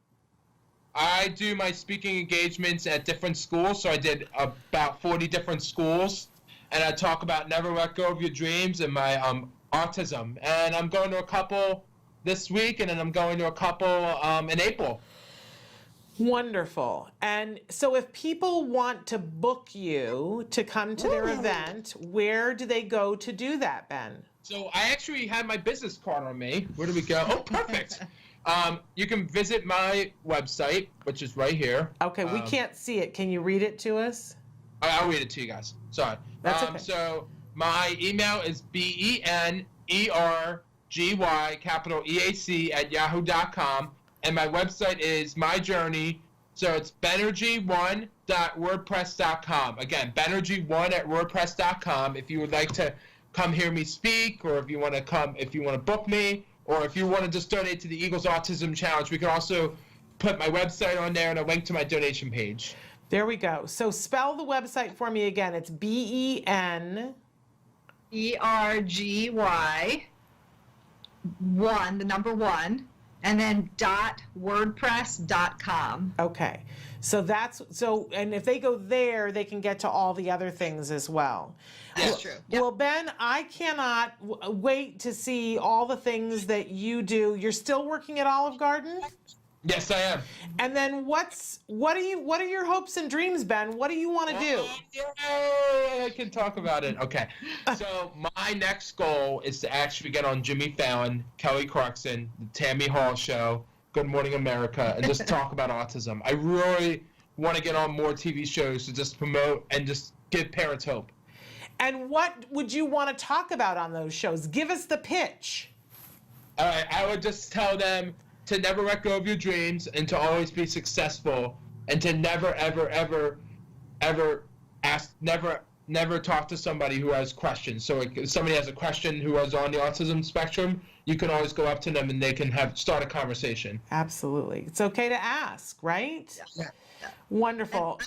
I do my speaking engagements at different schools, so I did about 40 different schools, and I talk about never let go of your dreams and my autism. And I'm going to a couple this week, and then I'm going to a couple in April. Wonderful. And so if people want to book you to come to their event, where do they go to do that, Ben? So I actually had my business card on me. Where do we go? Oh, perfect. You can visit my website, which is right here. Okay, we can't see it. Can you read it to us? I'll read it to you guys. Sorry. That's okay. So my email is BENERGY, capital EAC, @yahoo.com. And my website is My Journey. So it's benergy1.wordpress.com. Again, benergy1@wordpress.com. If you would like to come hear me speak, or if you want to book me, or if you want to just donate to the Eagles Autism Challenge, we can also put my website on there and a link to my donation page. There we go. So spell the website for me again. It's BENERGY 1, the number 1, and then .wordpress.com. Okay. So and if they go there, they can get to all the other things as well. That's true. Yep. Well, Ben, I cannot wait to see all the things that you do. You're still working at Olive Garden? Yes, I am. And then what are your hopes and dreams, Ben? What do you want to do? Yay, I can talk about it. Okay. So my next goal is to actually get on Jimmy Fallon, Kelly Clarkson, the Tammy Hall Show, Good Morning America, and just talk about autism. I really want to get on more TV shows to just promote and just give parents hope. And what would you want to talk about on those shows? Give us the pitch. All right, I would just tell them to never let go of your dreams and to always be successful, and to never, ever, ever, ever never talk to somebody who has questions. So if somebody has a question who is on the autism spectrum, you can always go up to them and they can start a conversation. Absolutely. It's okay to ask, right? Yeah. Wonderful.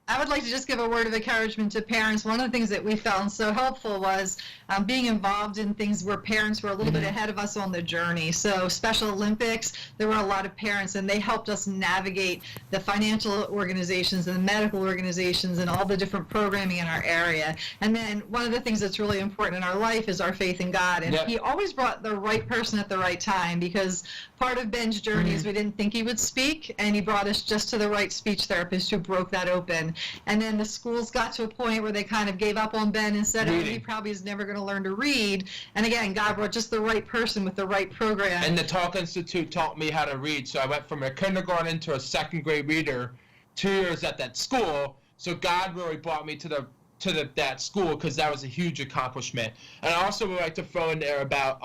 I would like to just give a word of encouragement to parents. One of the things that we found so helpful was being involved in things where parents were a little bit ahead of us on the journey. So Special Olympics, there were a lot of parents, and they helped us navigate the financial organizations and the medical organizations and all the different programming in our area. And then one of the things that's really important in our life is our faith in God. And he always brought the right person at the right time, because part of Ben's journey is we didn't think he would speak, and he brought us just to the right speech therapist who broke that open. And then the schools got to a point where they kind of gave up on Ben and said, oh, he Reading. probably is never going to learn to read. And again, God brought just the right person with the right program. And the Talk Institute taught me how to read, so I went from a kindergarten to a second grade reader, 2 years at that school. So God really brought me to that school, because that was a huge accomplishment. And I also would like to throw in there about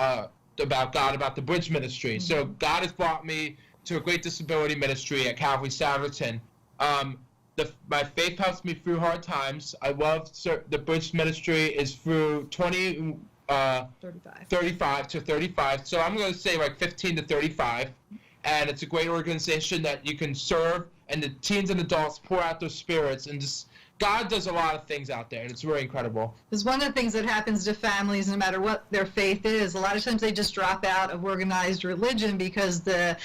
God, about the Bridge Ministry. Mm-hmm. So God has brought me to a great disability ministry at Calvary Saverton. My faith helps me through hard times. I love the Bridge Ministry is through 35 to 35. So I'm going to say like 15 to 35. And it's a great organization that you can serve, and the teens and adults pour out their spirits, and just God does a lot of things out there, and it's really incredible. Because one of the things that happens to families, no matter what their faith is, a lot of times they just drop out of organized religion because the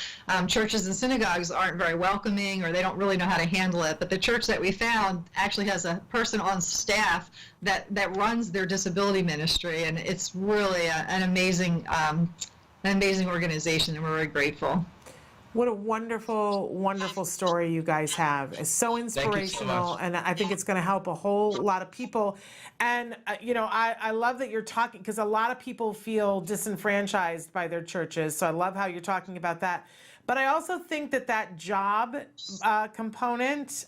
churches and synagogues aren't very welcoming, or they don't really know how to handle it. But the church that we found actually has a person on staff that runs their disability ministry, and it's really an amazing organization, and we're very grateful. What a wonderful, wonderful story you guys have. It's so inspirational, much. and I think it's going to help a whole lot of people. And, I love that you're talking, because a lot of people feel disenfranchised by their churches, so I love how you're talking about that. But I also think that job component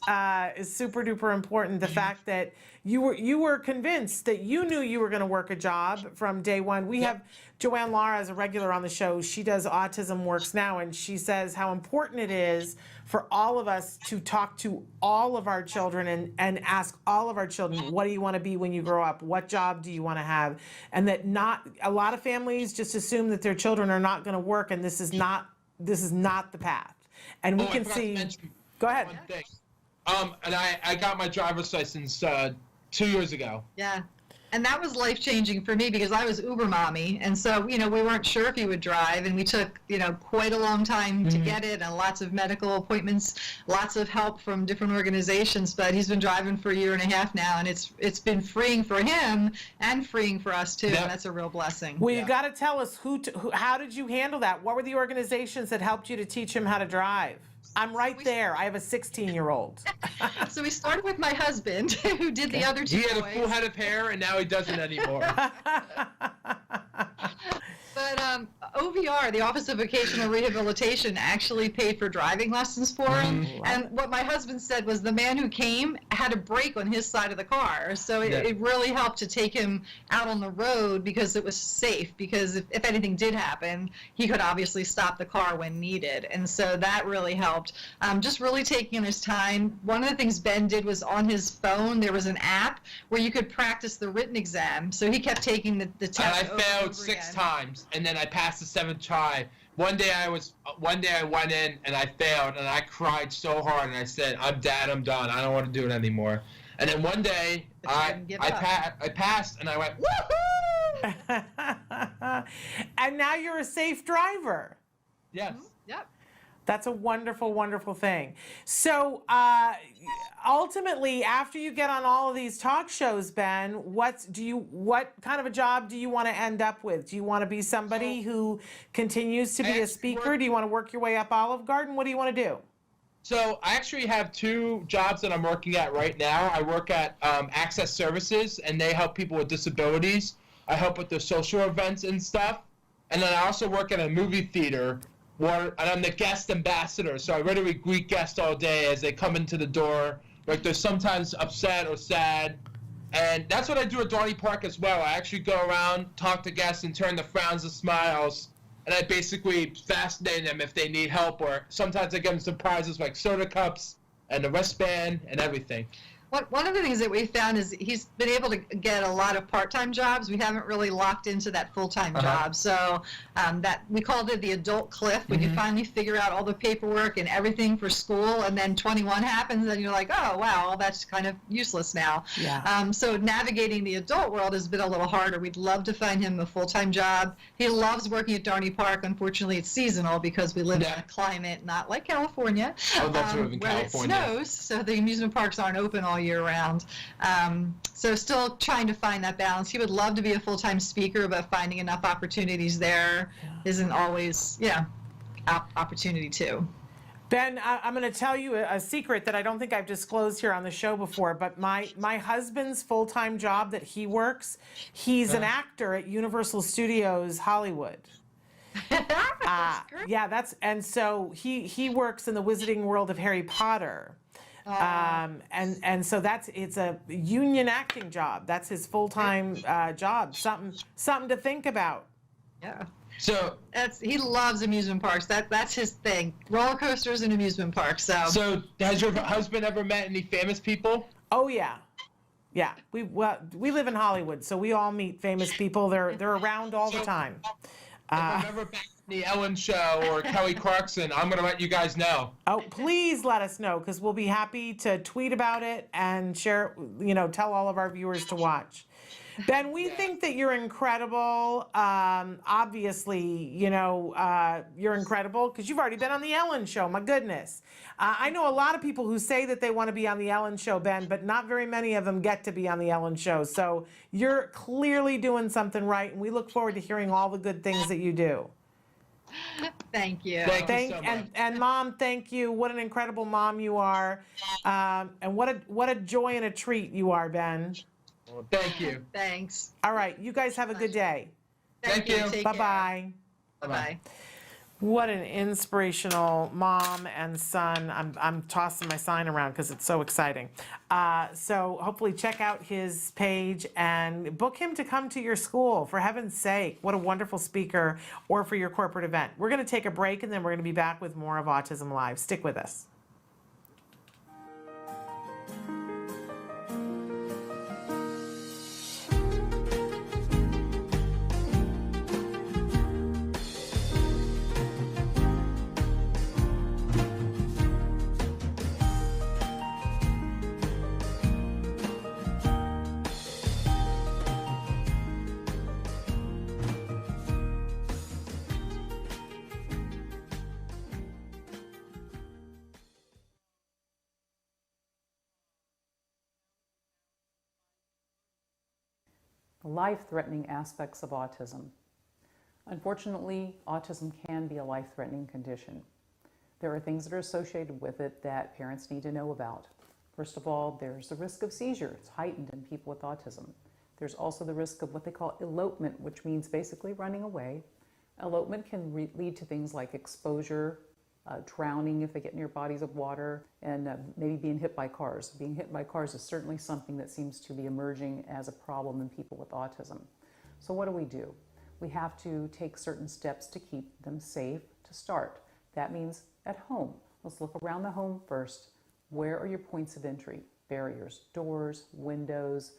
is super duper important. The fact that you were convinced that you knew you were going to work a job from day one. We have Joanne Lara as a regular on the show. She does Autism Works Now, and she says how important it is for all of us to talk to all of our children and ask all of our children, what do you want to be when you grow up? What job do you want to have? And that not a lot of families just assume that their children are not going to work, and this is not the path. And we can see. Go ahead. One thing. And I got my driver's license 2 years ago. Yeah. And that was life-changing for me because I was Uber mommy. And so, we weren't sure if he would drive. And we took, quite a long time to get it, and lots of medical appointments, lots of help from different organizations. But he's been driving for a year and a half now, and it's been freeing for him and freeing for us, too. Yeah. And that's a real blessing. Well, you got to tell us how did you handle that? What were the organizations that helped you to teach him how to drive? I'm right there. I have a 16-year-old. So we started with my husband, who did the other two He had a boys. full head of hair, and now he doesn't anymore. But OVR, the Office of Vocational Rehabilitation, actually paid for driving lessons for him. And what my husband said was the man who came had a brake on his side of the car. So it really helped to take him out on the road because it was safe. Because if anything did happen, he could obviously stop the car when needed. And so that really helped. Just really taking his time. One of the things Ben did was on his phone, there was an app where you could practice the written exam. So he kept taking the test. And I over and failed over 6 again. times, and then I passed the 7th try. One day I went in and I failed, and I cried so hard, and I said, I'm done, I don't want to do it anymore. And then one day I passed, and I went, woohoo! And now you're a safe driver. Yes. Yep. That's a wonderful, wonderful thing. So ultimately, after you get on all of these talk shows, Ben, what kind of a job do you want to end up with? Do you want to be somebody who continues to be a speaker? Do you want to work your way up Olive Garden? What do you want to do? So I actually have 2 jobs that I'm working at right now. I work at Access Services, and they help people with disabilities. I help with their social events and stuff. And then I also work at a movie theater, and I'm the guest ambassador. So I literally greet guests all day as they come into the door. Like, they're sometimes upset or sad. And that's what I do at Dorney Park as well. I actually go around, talk to guests, and turn the frowns to smiles. And I basically fascinate them if they need help, or sometimes I give them surprises like soda cups and the wristband and everything. One of the things that we found is he's been able to get a lot of part-time jobs. We haven't really locked into that full-time job. So that we called it the adult cliff, when you finally figure out all the paperwork and everything for school, and then 21 happens, and you're like, oh, wow, that's kind of useless now. Yeah. So navigating the adult world has been a little harder. We'd love to find him a full-time job. He loves working at Dorney Park. Unfortunately, it's seasonal because we live in a climate not like California, I would love to live in where California. it snows, so the amusement parks aren't open all year round. So still trying to find that balance. He would love to be a full-time speaker, but finding enough opportunities there isn't always, opportunity too. Ben, I'm going to tell you a secret that I don't think I've disclosed here on the show before, but my husband's full-time job that he works, he's an actor at Universal Studios Hollywood. Yeah, and so he works in the wizarding world of Harry Potter. And so it's a union acting job. That's his full-time job. Something to think about. Yeah. So He loves amusement parks. That's his thing. Roller coasters and amusement parks. So has your husband ever met any famous people? Oh yeah. Yeah. We live in Hollywood, so we all meet famous people. They're around all the time. If I'm ever back on the Ellen Show or Kelly Clarkson, I'm going to let you guys know. Oh, please let us know, because we'll be happy to tweet about it and share, tell all of our viewers to watch. Ben, we think that you're incredible. Obviously, you're incredible because you've already been on the Ellen Show. My goodness. I know a lot of people who say that they want to be on the Ellen Show, Ben, but not very many of them get to be on the Ellen Show. So you're clearly doing something right, and we look forward to hearing all the good things that you do. Thank you. Thank you so much. And Mom, thank you. What an incredible mom you are. And what a joy and a treat you are, Ben. Well, thank you. Thanks. All right, you guys have a good day. Thank you. Take Bye-bye. care. Bye-bye. What an inspirational mom and son. I'm tossing my sign around because it's so exciting. So hopefully check out his page and book him to come to your school. For heaven's sake, what a wonderful speaker, or for your corporate event. We're going to take a break, and then we're going to be back with more of Autism Live. Stick with us. Life-threatening aspects of autism. Unfortunately, autism can be a life-threatening condition. There are things that are associated with it that parents need to know about. First of all, there's the risk of seizure. It's heightened in people with autism. There's also the risk of what they call elopement, which means basically running away. Elopement can lead to things like exposure, drowning if they get near bodies of water, and maybe being hit by cars. Being hit by cars is certainly something that seems to be emerging as a problem in people with autism. So what do? We have to take certain steps to keep them safe to start. That means at home. Let's look around the home first. Where are your points of entry? Barriers, doors, windows,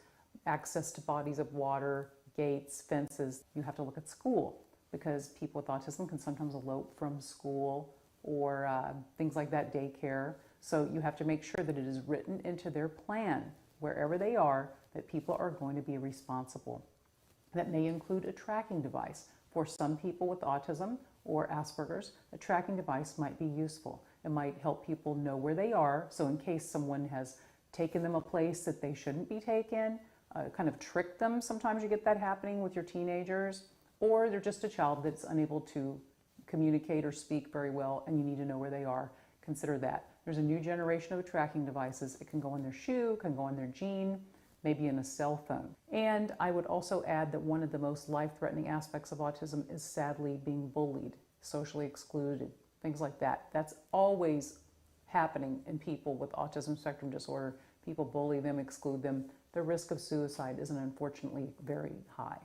access to bodies of water, gates, fences. You have to look at school, because people with autism can sometimes elope from school or things like that, daycare. So you have to make sure that it is written into their plan, wherever they are, that people are going to be responsible. That may include a tracking device. For some people with autism or Asperger's, a tracking device might be useful. It might help people know where they are, so in case someone has taken them a place that they shouldn't be taken, kind of tricked them. Sometimes you get that happening with your teenagers, or they're just a child that's unable to communicate or speak very well, and you need to know where they are. Consider that. There's a new generation of tracking devices. It can go in their shoe, can go in their jean, maybe in a cell phone. And I would also add that one of the most life-threatening aspects of autism is sadly being bullied, socially excluded, things like that. That's always happening in people with autism spectrum disorder. People bully them, exclude them. The risk of suicide is unfortunately very high.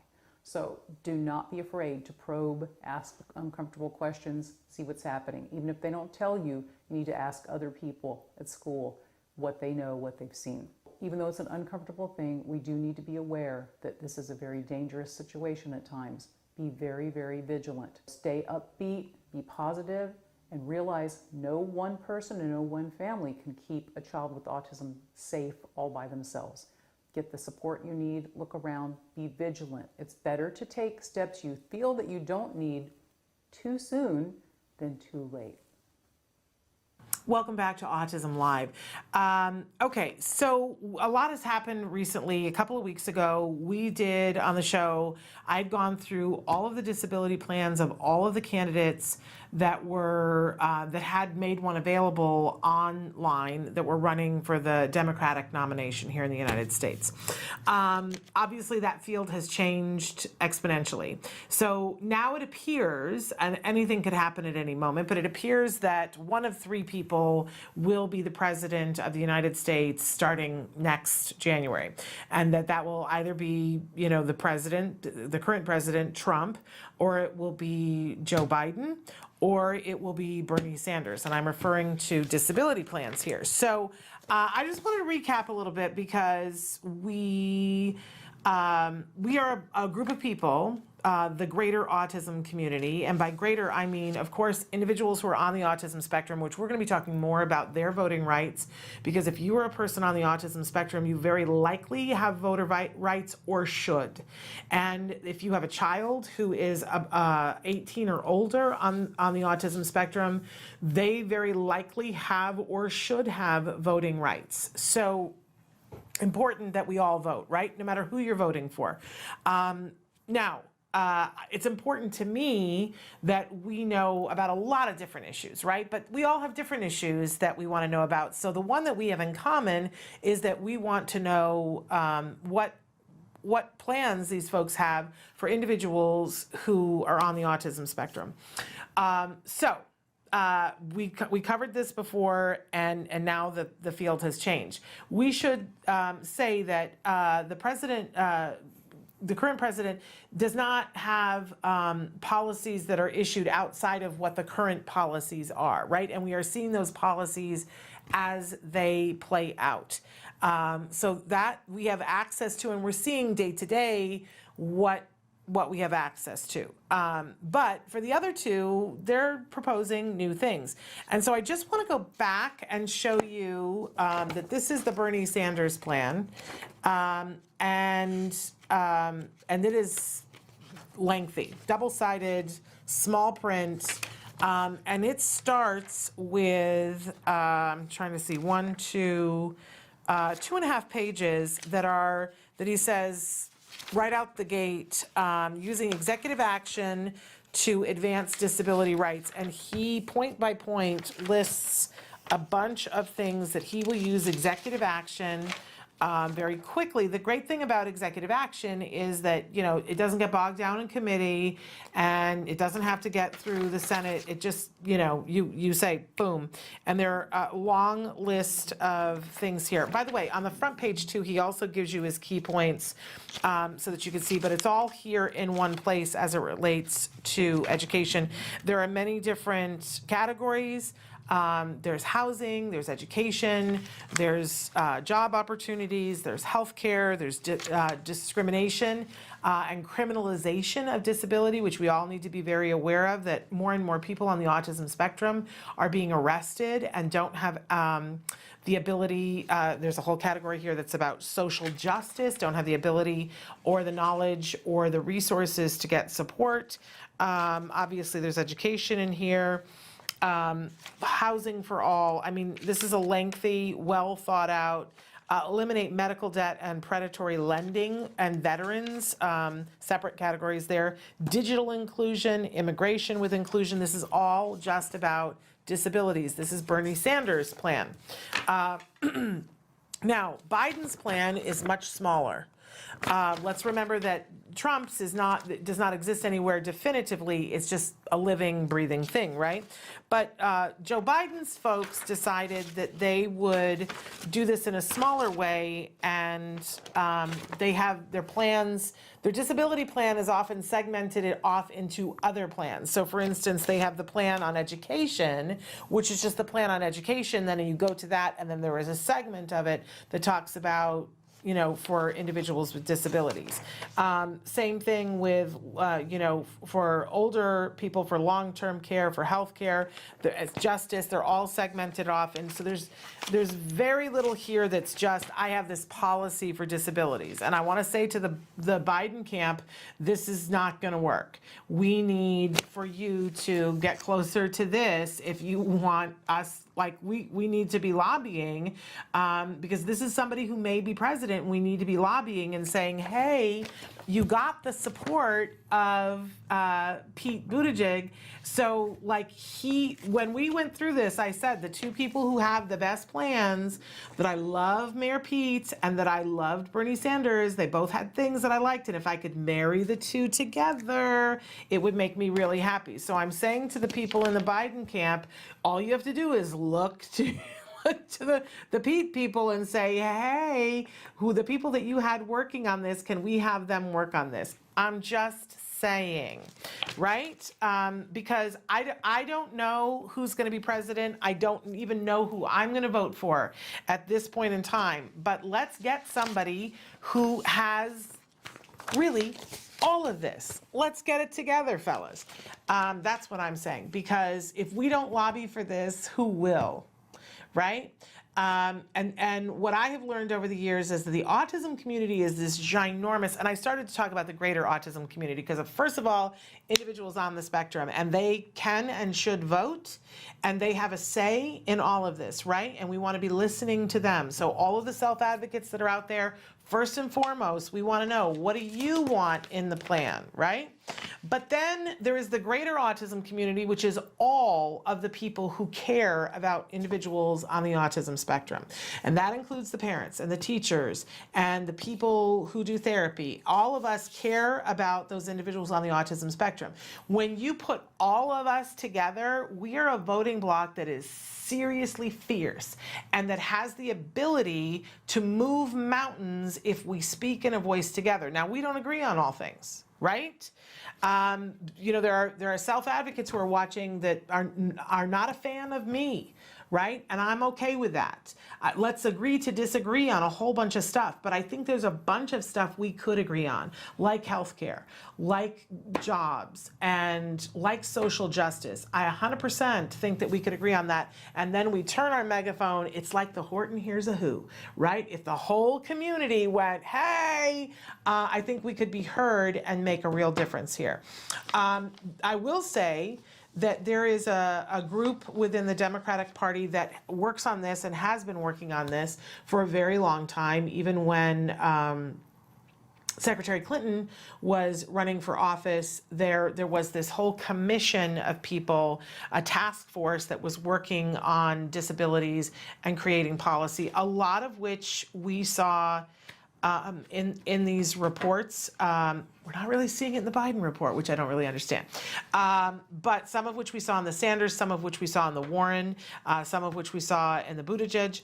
So do not be afraid to probe, ask uncomfortable questions, see what's happening. Even if they don't tell you, you need to ask other people at school what they know, what they've seen. Even though it's an uncomfortable thing, we do need to be aware that this is a very dangerous situation at times. Be very, very vigilant. Stay upbeat, be positive, and realize no one person and no one family can keep a child with autism safe all by themselves. Get the support you need, look around, be vigilant. It's better to take steps you feel that you don't need too soon than too late. Welcome back to Autism Live. Okay, so a lot has happened recently. A couple of weeks ago, we did on the show, I'd gone through all of the disability plans of all of the candidates that were that had made one available online that were running for the Democratic nomination here in the United States. Obviously, that field has changed exponentially. So now it appears, and anything could happen at any moment, but it appears that one of three people will be the president of the United States starting next January, and that will either be, you know, the president, the current president, Trump, or it will be Joe Biden, or it will be Bernie Sanders, and I'm referring to disability plans here. So I just want to recap a little bit because we are a group of people, the greater autism community, and by greater I mean, of course, individuals who are on the autism spectrum, which we're going to be talking more about their voting rights, because if you are a person on the autism spectrum, you very likely have voter rights or should. And if you have a child who is 18 or older on the autism spectrum, they very likely have or should have voting rights. So important that we all vote, right? No matter who you're voting for. Now, it's important to me that we know about a lot of different issues, right? But we all have different issues that we want to know about. So the one that we have in common is that we want to know what plans these folks have for individuals who are on the autism spectrum. We covered this before, and now the field has changed. We should say that the current president does not have policies that are issued outside of what the current policies are, right? And we are seeing those policies as they play out. So that we have access to, and we're seeing day to day what we have access to. But for the other two, they're proposing new things. And so I just want to go back and show you that this is the Bernie Sanders plan. And it is lengthy, double-sided, small print. And it starts with, I'm trying to see, 2.5 pages that he says, right out the gate, using executive action to advance disability rights. And he, point by point, lists a bunch of things that he will use executive action very quickly. The great thing about executive action is that, you know, it doesn't get bogged down in committee, and it doesn't have to get through the Senate. It just, you know, you say, boom. And there are a long list of things here. By the way, on the front page too, he also gives you his key points so that you can see, but it's all here in one place as it relates to education. There are many different categories. There's housing, there's education, there's job opportunities, there's healthcare, there's discrimination and criminalization of disability, which we all need to be very aware of, that more and more people on the autism spectrum are being arrested and don't have the ability, there's a whole category here that's about social justice, don't have the ability or the knowledge or the resources to get support. Obviously, there's education in here. Housing for all. I mean, this is a lengthy, well thought out, eliminate medical debt and predatory lending and veterans, separate categories there. Digital inclusion, immigration with inclusion. This is all just about disabilities. This is Bernie Sanders' plan. Now, Biden's plan is much smaller. Let's remember that Trump's does not exist anywhere definitively. It's just a living, breathing thing, right? But Joe Biden's folks decided that they would do this in a smaller way, and they have their plans. Their disability plan is often segmented off into other plans. So, for instance, they have the plan on education, which is just the plan on education. Then you go to that, and then there is a segment of it that talks about, you know, for individuals with disabilities. Same thing with, you know, for older people, for long-term care, for health care, justice, they're all segmented off. And so there's very little here that's just, I have this policy for disabilities. And I want to say to the Biden camp, this is not going to work. We need for you to get closer to this if you want us Like we need to be lobbying because this is somebody who may be president. We need to be lobbying and saying, hey, you got the support of Pete Buttigieg. So like when we went through this, I said the two people who have the best plans, that I love Mayor Pete and that I loved Bernie Sanders. They both had things that I liked. And if I could marry the two together, it would make me really happy. So I'm saying to the people in the Biden camp, all you have to do is look to the Pete people and say, hey, who the people that you had working on this, can we have them work on this? I'm just saying, right? Because I don't know who's going to be president. I don't even know who I'm going to vote for at this point in time. But let's get somebody who has really all of this. Let's get it together, fellas. That's what I'm saying. Because if we don't lobby for this, who will? Right? And what I have learned over the years is that the autism community is this ginormous, and I started to talk about the greater autism community because first of all, individuals on the spectrum, and they can and should vote, and they have a say in all of this, right? And we want to be listening to them. So all of the self-advocates that are out there, first and foremost, we want to know, what do you want in the plan, right? But then there is the greater autism community, which is all of the people who care about individuals on the autism spectrum. And that includes the parents and the teachers and the people who do therapy. All of us care about those individuals on the autism spectrum. When you put all of us together, we are a voting bloc that is seriously fierce and that has the ability to move mountains if we speak in a voice together. Now, we don't agree on all things, right? There are self-advocates who are watching that are not a fan of me, right? And I'm okay with that. Let's agree to disagree on a whole bunch of stuff, but I think there's a bunch of stuff we could agree on, like healthcare, like jobs, and like social justice. I 100% think that we could agree on that. And then we turn our megaphone, it's like the Horton Hears a Who, right? If the whole community went, hey, I think we could be heard and make a real difference here. I will say that there is a group within the Democratic Party that works on this and has been working on this for a very long time, even when Secretary Clinton was running for office. There was this whole commission of people, a task force that was working on disabilities and creating policy, a lot of which we saw in these reports. We're not really seeing it in the Biden report, which I don't really understand. But some of which we saw in the Sanders, some of which we saw in the Warren, some of which we saw in the Buttigieg.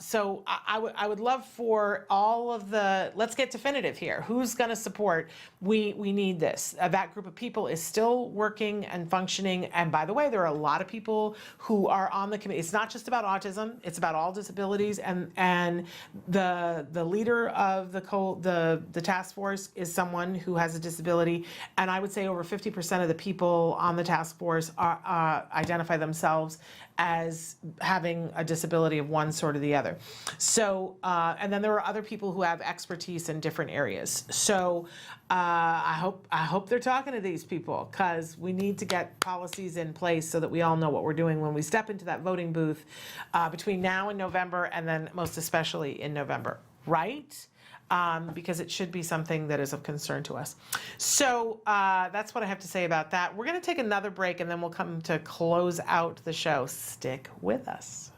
So I would love for all of the, let's get definitive here. Who's going to support? We need this. That group of people is still working and functioning. And by the way, there are a lot of people who are on the committee. It's not just about autism. It's about all disabilities. And the leader of the task force is someone who has a disability, and I would say over 50% of the people on the task force identify themselves as having a disability of one sort or the other. So, and then there are other people who have expertise in different areas. So, I hope they're talking to these people, because we need to get policies in place so that we all know what we're doing when we step into that voting booth between now and November, and then most especially in November, right? Because it should be something that is of concern to us. So that's what I have to say about that. We're going to take another break, and then we'll come to close out the show. Stick with us.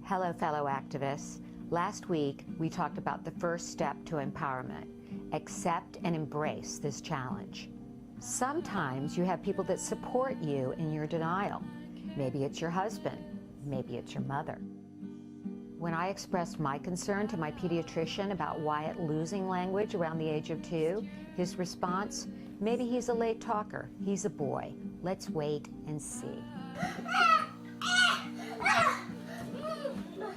Hello, fellow activists. Last week, we talked about the first step to empowerment. Accept and embrace this challenge. Sometimes you have people that support you in your denial. Maybe it's your husband, maybe it's your mother. When I expressed my concern to my pediatrician about Wyatt losing language around the age of 2, his response, maybe he's a late talker, he's a boy. Let's wait and see.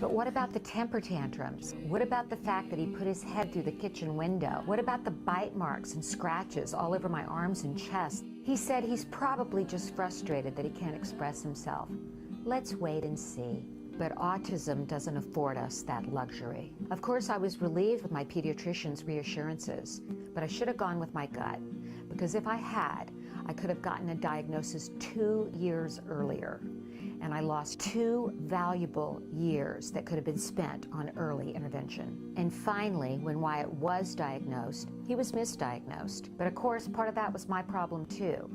But what about the temper tantrums? What about the fact that he put his head through the kitchen window? What about the bite marks and scratches all over my arms and chest? He said he's probably just frustrated that he can't express himself. Let's wait and see. But autism doesn't afford us that luxury. Of course, I was relieved with my pediatrician's reassurances, but I should have gone with my gut, because if I had, I could have gotten a diagnosis 2 years earlier, and I lost 2 valuable years that could have been spent on early intervention. And finally, when Wyatt was diagnosed, he was misdiagnosed. But of course, part of that was my problem too.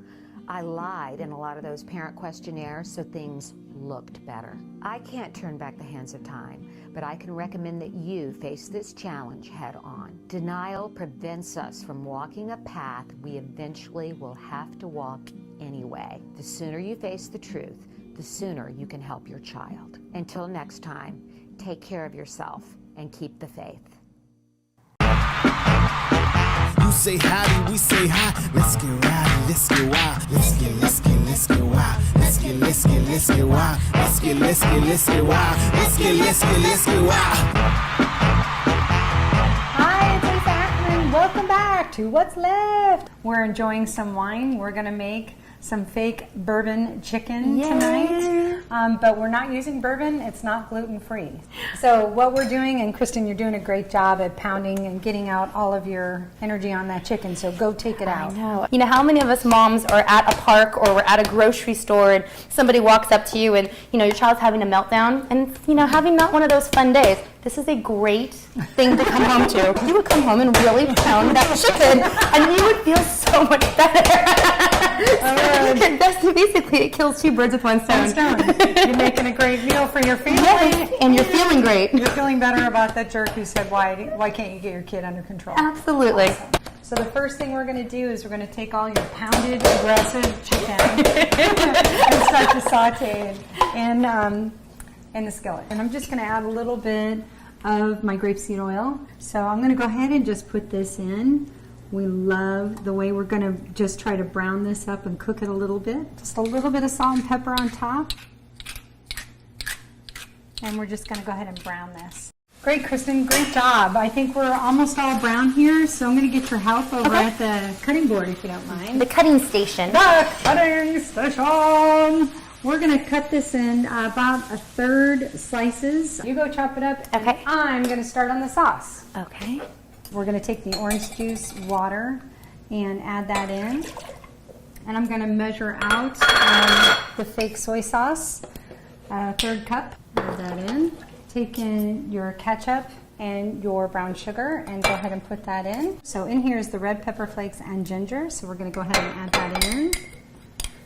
I lied in a lot of those parent questionnaires so things looked better. I can't turn back the hands of time, but I can recommend that you face this challenge head on. Denial prevents us from walking a path we eventually will have to walk anyway. The sooner you face the truth, the sooner you can help your child. Until next time, take care of yourself and keep the faith. You say howdy, we say hi. Let's get rowdy, let's get wild. Let's get wild. Let's get wild. Let's get wild. Let's get wild. Let's get wild. Hi, it's Lisa Ackerman. Welcome back to What's Left. We're enjoying some wine. We're gonna make some fake bourbon chicken tonight, but we're not using bourbon. It's not gluten-free. So what we're doing, and Kristen, you're doing a great job at pounding and getting out all of your energy on that chicken, so go take it out. I know. You know, how many of us moms are at a park or we're at a grocery store and somebody walks up to you and, you know, your child's having a meltdown and, you know, having not one of those fun days. This is a great thing to come home to. You would come home and really pound that chicken and you would feel so much better. Basically, it kills 2 birds with 1 stone. You're making a great meal for your family. Yes, and you're feeling great. You're feeling better about that jerk who said, why can't you get your kid under control? Absolutely. Awesome. So the first thing we're going to do is we're going to take all your pounded, aggressive chicken and start to saute in the skillet. And I'm just going to add a little bit of my grapeseed oil. So I'm going to go ahead and just put this in. We love the way we're going to just try to brown this up and cook it a little bit. Just a little bit of salt and pepper on top. And we're just going to go ahead and brown this. Great, Kristen. Great job. I think we're almost all brown here, so I'm going to get your help over at the cutting board, if you don't mind. The cutting station. The cutting station. We're going to cut this in about 1/3 slices. You go chop it up. Okay. I'm going to start on the sauce. Okay. We're going to take the orange juice water and add that in. And I'm going to measure out the fake soy sauce, 1/3 cup. Add that in. Take in your ketchup and your brown sugar and go ahead and put that in. So in here is the red pepper flakes and ginger. So we're going to go ahead and add that in.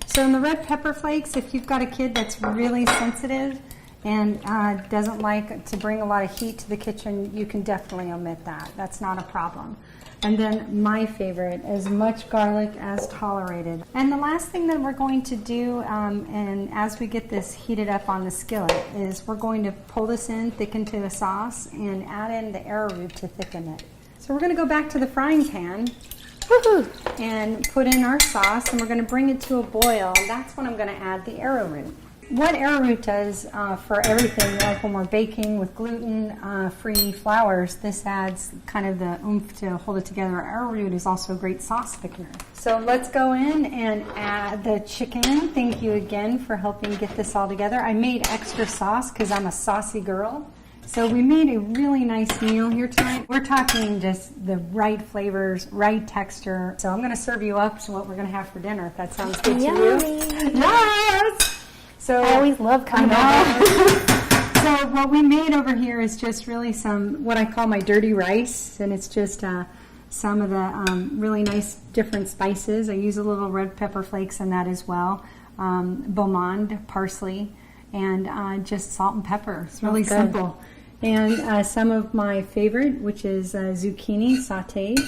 So in the red pepper flakes, if you've got a kid that's really sensitive and doesn't like to bring a lot of heat to the kitchen, you can definitely omit that. That's not a problem. And then my favorite, as much garlic as tolerated. And the last thing that we're going to do, and as we get this heated up on the skillet, is we're going to pull this in, thicken to a sauce, and add in the arrowroot to thicken it. So we're going to go back to the frying pan. And put in our sauce, and we're going to bring it to a boil, and that's when I'm going to add the arrowroot. What arrowroot does for everything, like when we're baking with gluten-free flours, this adds kind of the oomph to hold it together. Arrowroot is also a great sauce thickener. So let's go in and add the chicken. Thank you again for helping get this all together. I made extra sauce because I'm a saucy girl. So we made a really nice meal here tonight. We're talking just the right flavors, right texture. So I'm going to serve you up to what we're going to have for dinner, if that sounds good to you. Yes! So I always love coming over. So what we made over here is just really some, what I call my dirty rice. And it's just some of the really nice different spices. I use a little red pepper flakes in that as well. Beaumont, parsley, and just salt and pepper. It's really simple. And some of my favorite, which is zucchini sauteed.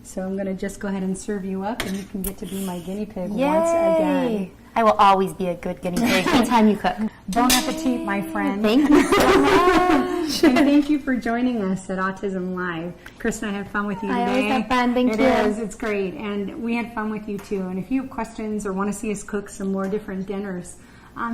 So I'm going to just go ahead and serve you up, and you can get to be my guinea pig once again. I will always be a good guinea pig anytime you cook. Bon appetit, my friend. Thank you so much. And thank you for joining us at Autism Live. Kristen, I had fun with you today. I always have fun. Thank you. It is. It's great. And we had fun with you, too. And if you have questions or want to see us cook some more different dinners,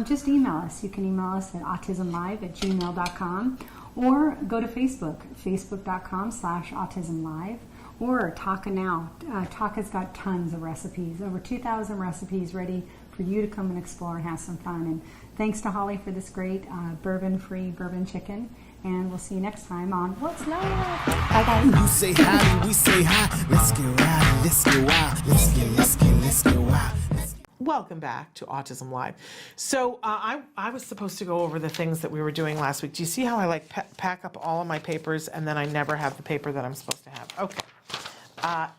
just email us. You can email us at autismlive@gmail.com or go to Facebook, facebook.com/autismlive. Or Taka Now. Taka's got tons of recipes, over 2,000 recipes ready for you to come and explore and have some fun. And thanks to Holly for this great bourbon-free bourbon chicken. And we'll see you next time on What's Love? Bye, guys. You say howdy, we say hi. Let's get rowdy, let's get wild. Let's get wild. Welcome back to Autism Live. So I was supposed to go over the things that we were doing last week. Do you see how I like pack up all of my papers and then I never have the paper that I'm supposed to have? Okay.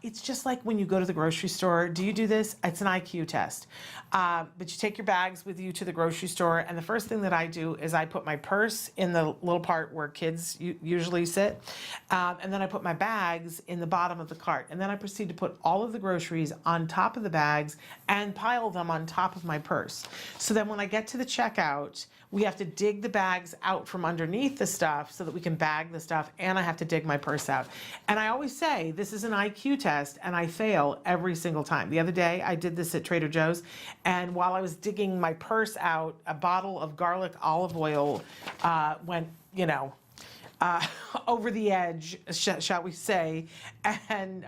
It's just like when you go to the grocery store. Do you do this? It's an IQ test. But you take your bags with you to the grocery store, and the first thing that I do is I put my purse in the little part where kids usually sit, and then I put my bags in the bottom of the cart, and then I proceed to put all of the groceries on top of the bags and pile them on top of my purse. So then when I get to the checkout, we have to dig the bags out from underneath the stuff so that we can bag the stuff, and I have to dig my purse out. And I always say this is an IQ test, and I fail every single time. The other day I did this at Trader Joe's, and while I was digging my purse out, a bottle of garlic olive oil went, over the edge, shall we say, and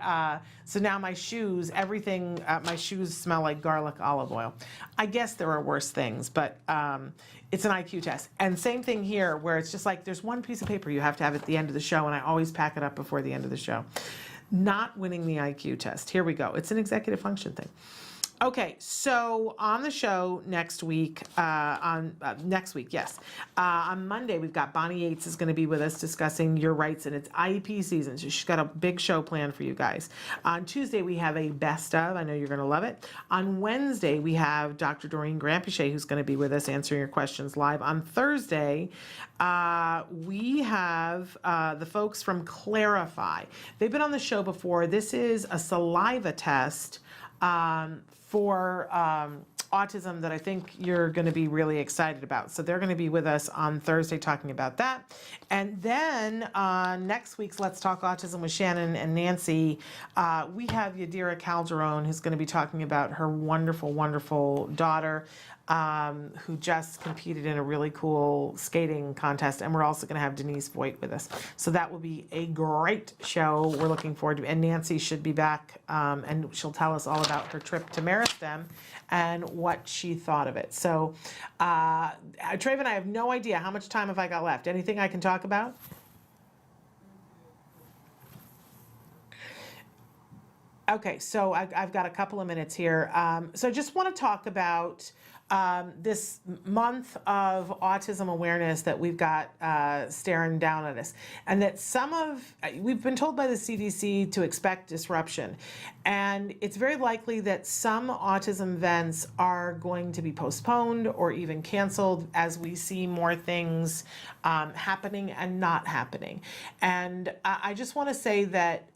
so now my shoes, everything, my shoes smell like garlic olive oil. I guess there are worse things, but it's an IQ test. And same thing here, where it's just like there's one piece of paper you have to have at the end of the show, and I always pack it up before the end of the show. Not winning the IQ test. Here we go. It's an executive function thing. Okay, so on the show next week, on Monday, we've got Bonnie Yates is going to be with us discussing your rights, and it's IEP season, so she's got a big show planned for you guys. On Tuesday, we have a best of. I know you're going to love it. On Wednesday, we have Dr. Doreen Grampiche, who's going to be with us answering your questions live. On Thursday, we have the folks from Clarify. They've been on the show before. This is a saliva test for autism that I think you're going to be really excited about. So they're going to be with us on Thursday talking about that. And then next week's Let's Talk Autism with Shannon and Nancy, we have Yadira Calderon, who's going to be talking about her wonderful, wonderful daughter, who just competed in a really cool skating contest. And we're also going to have Denise Voigt with us. So that will be a great show. We're looking forward to it. And Nancy should be back, and she'll tell us all about her trip to Meristem and what she thought of it. So, Traven, I have no idea. How much time have I got left? Anything I can talk about? Okay, so I've got a couple of minutes here. So I just want to talk about this month of autism awareness that we've got staring down at us. And that we've been told by the CDC to expect disruption. And it's very likely that some autism events are going to be postponed or even canceled as we see more things happening and not happening. And I just want to say that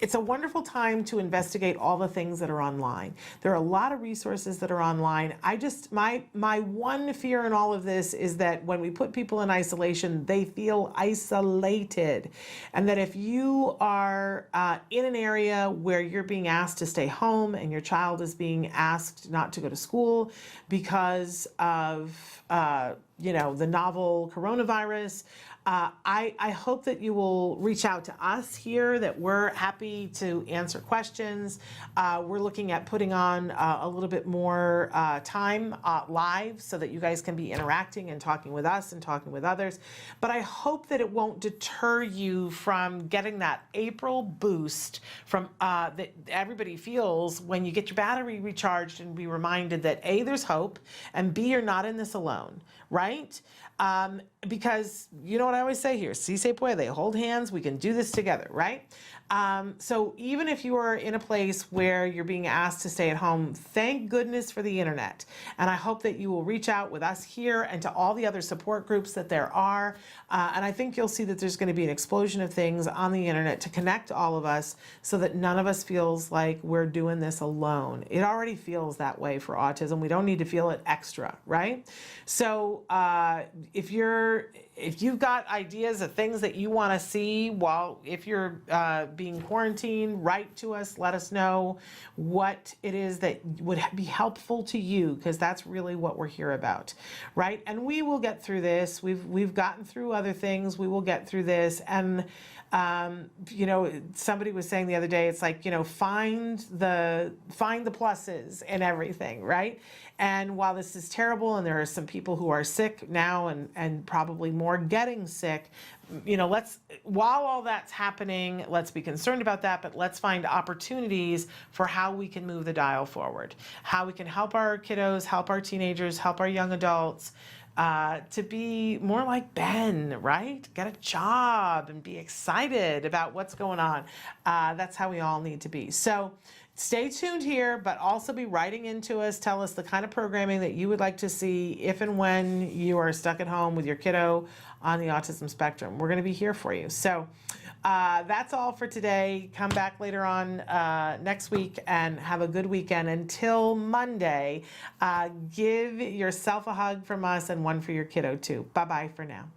it's a wonderful time to investigate all the things that are online. There are a lot of resources that are online. My one fear in all of this is that when we put people in isolation, they feel isolated. And that if you are in an area where you're being asked to stay home and your child is being asked not to go to school because of the novel coronavirus, I hope that you will reach out to us here, that we're happy to answer questions. We're looking at putting on a little bit more time live so that you guys can be interacting and talking with us and talking with others. But I hope that it won't deter you from getting that April boost from that everybody feels when you get your battery recharged and be reminded that A, there's hope, and B, you're not in this alone, right? Because you know what I always say here, si se puede, hold hands, we can do this together, right? So even if you are in a place where you're being asked to stay at home, thank goodness for the internet. And I hope that you will reach out with us here and to all the other support groups that there are. And I think you'll see that there's going to be an explosion of things on the internet to connect all of us so that none of us feels like we're doing this alone. It already feels that way for autism. We don't need to feel it extra, right? So if you've got ideas of things that you want to see if you're being quarantined, write to us, let us know what it is that would be helpful to you, because that's really what we're here about, right? And we will get through this. We've gotten through other things. We will get through this. And You know, somebody was saying the other day, it's like, you know, find the pluses in everything, right? And while this is terrible, and there are some people who are sick now and probably more getting sick, you know, while all that's happening, let's be concerned about that, but let's find opportunities for how we can move the dial forward, how we can help our kiddos, help our teenagers, help our young adults, to be more like Ben, right? Get a job and be excited about what's going on. That's how we all need to be. So stay tuned here, but also be writing into us. Tell us the kind of programming that you would like to see if and when you are stuck at home with your kiddo on the autism spectrum. We're going to be here for you. So that's all for today. Come back later on next week and have a good weekend. Until Monday, give yourself a hug from us and one for your kiddo too. Bye-bye for now.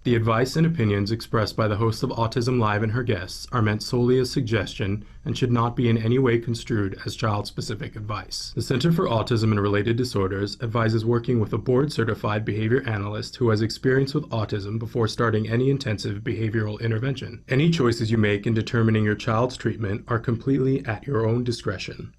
The advice and opinions expressed by the host of Autism Live and her guests are meant solely as suggestion and should not be in any way construed as child-specific advice. The Center for Autism and Related Disorders advises working with a board-certified behavior analyst who has experience with autism before starting any intensive behavioral intervention. Any choices you make in determining your child's treatment are completely at your own discretion.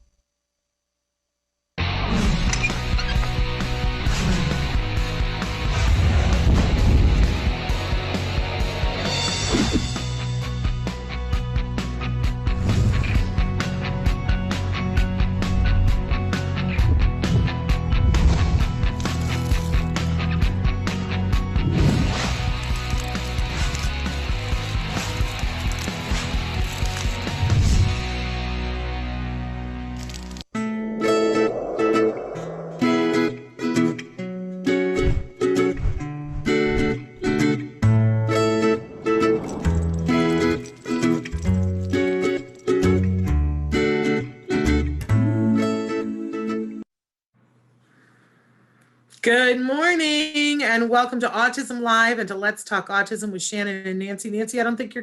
Good morning and welcome to Autism Live and to Let's Talk Autism with Shannon and Nancy. Nancy, I don't think there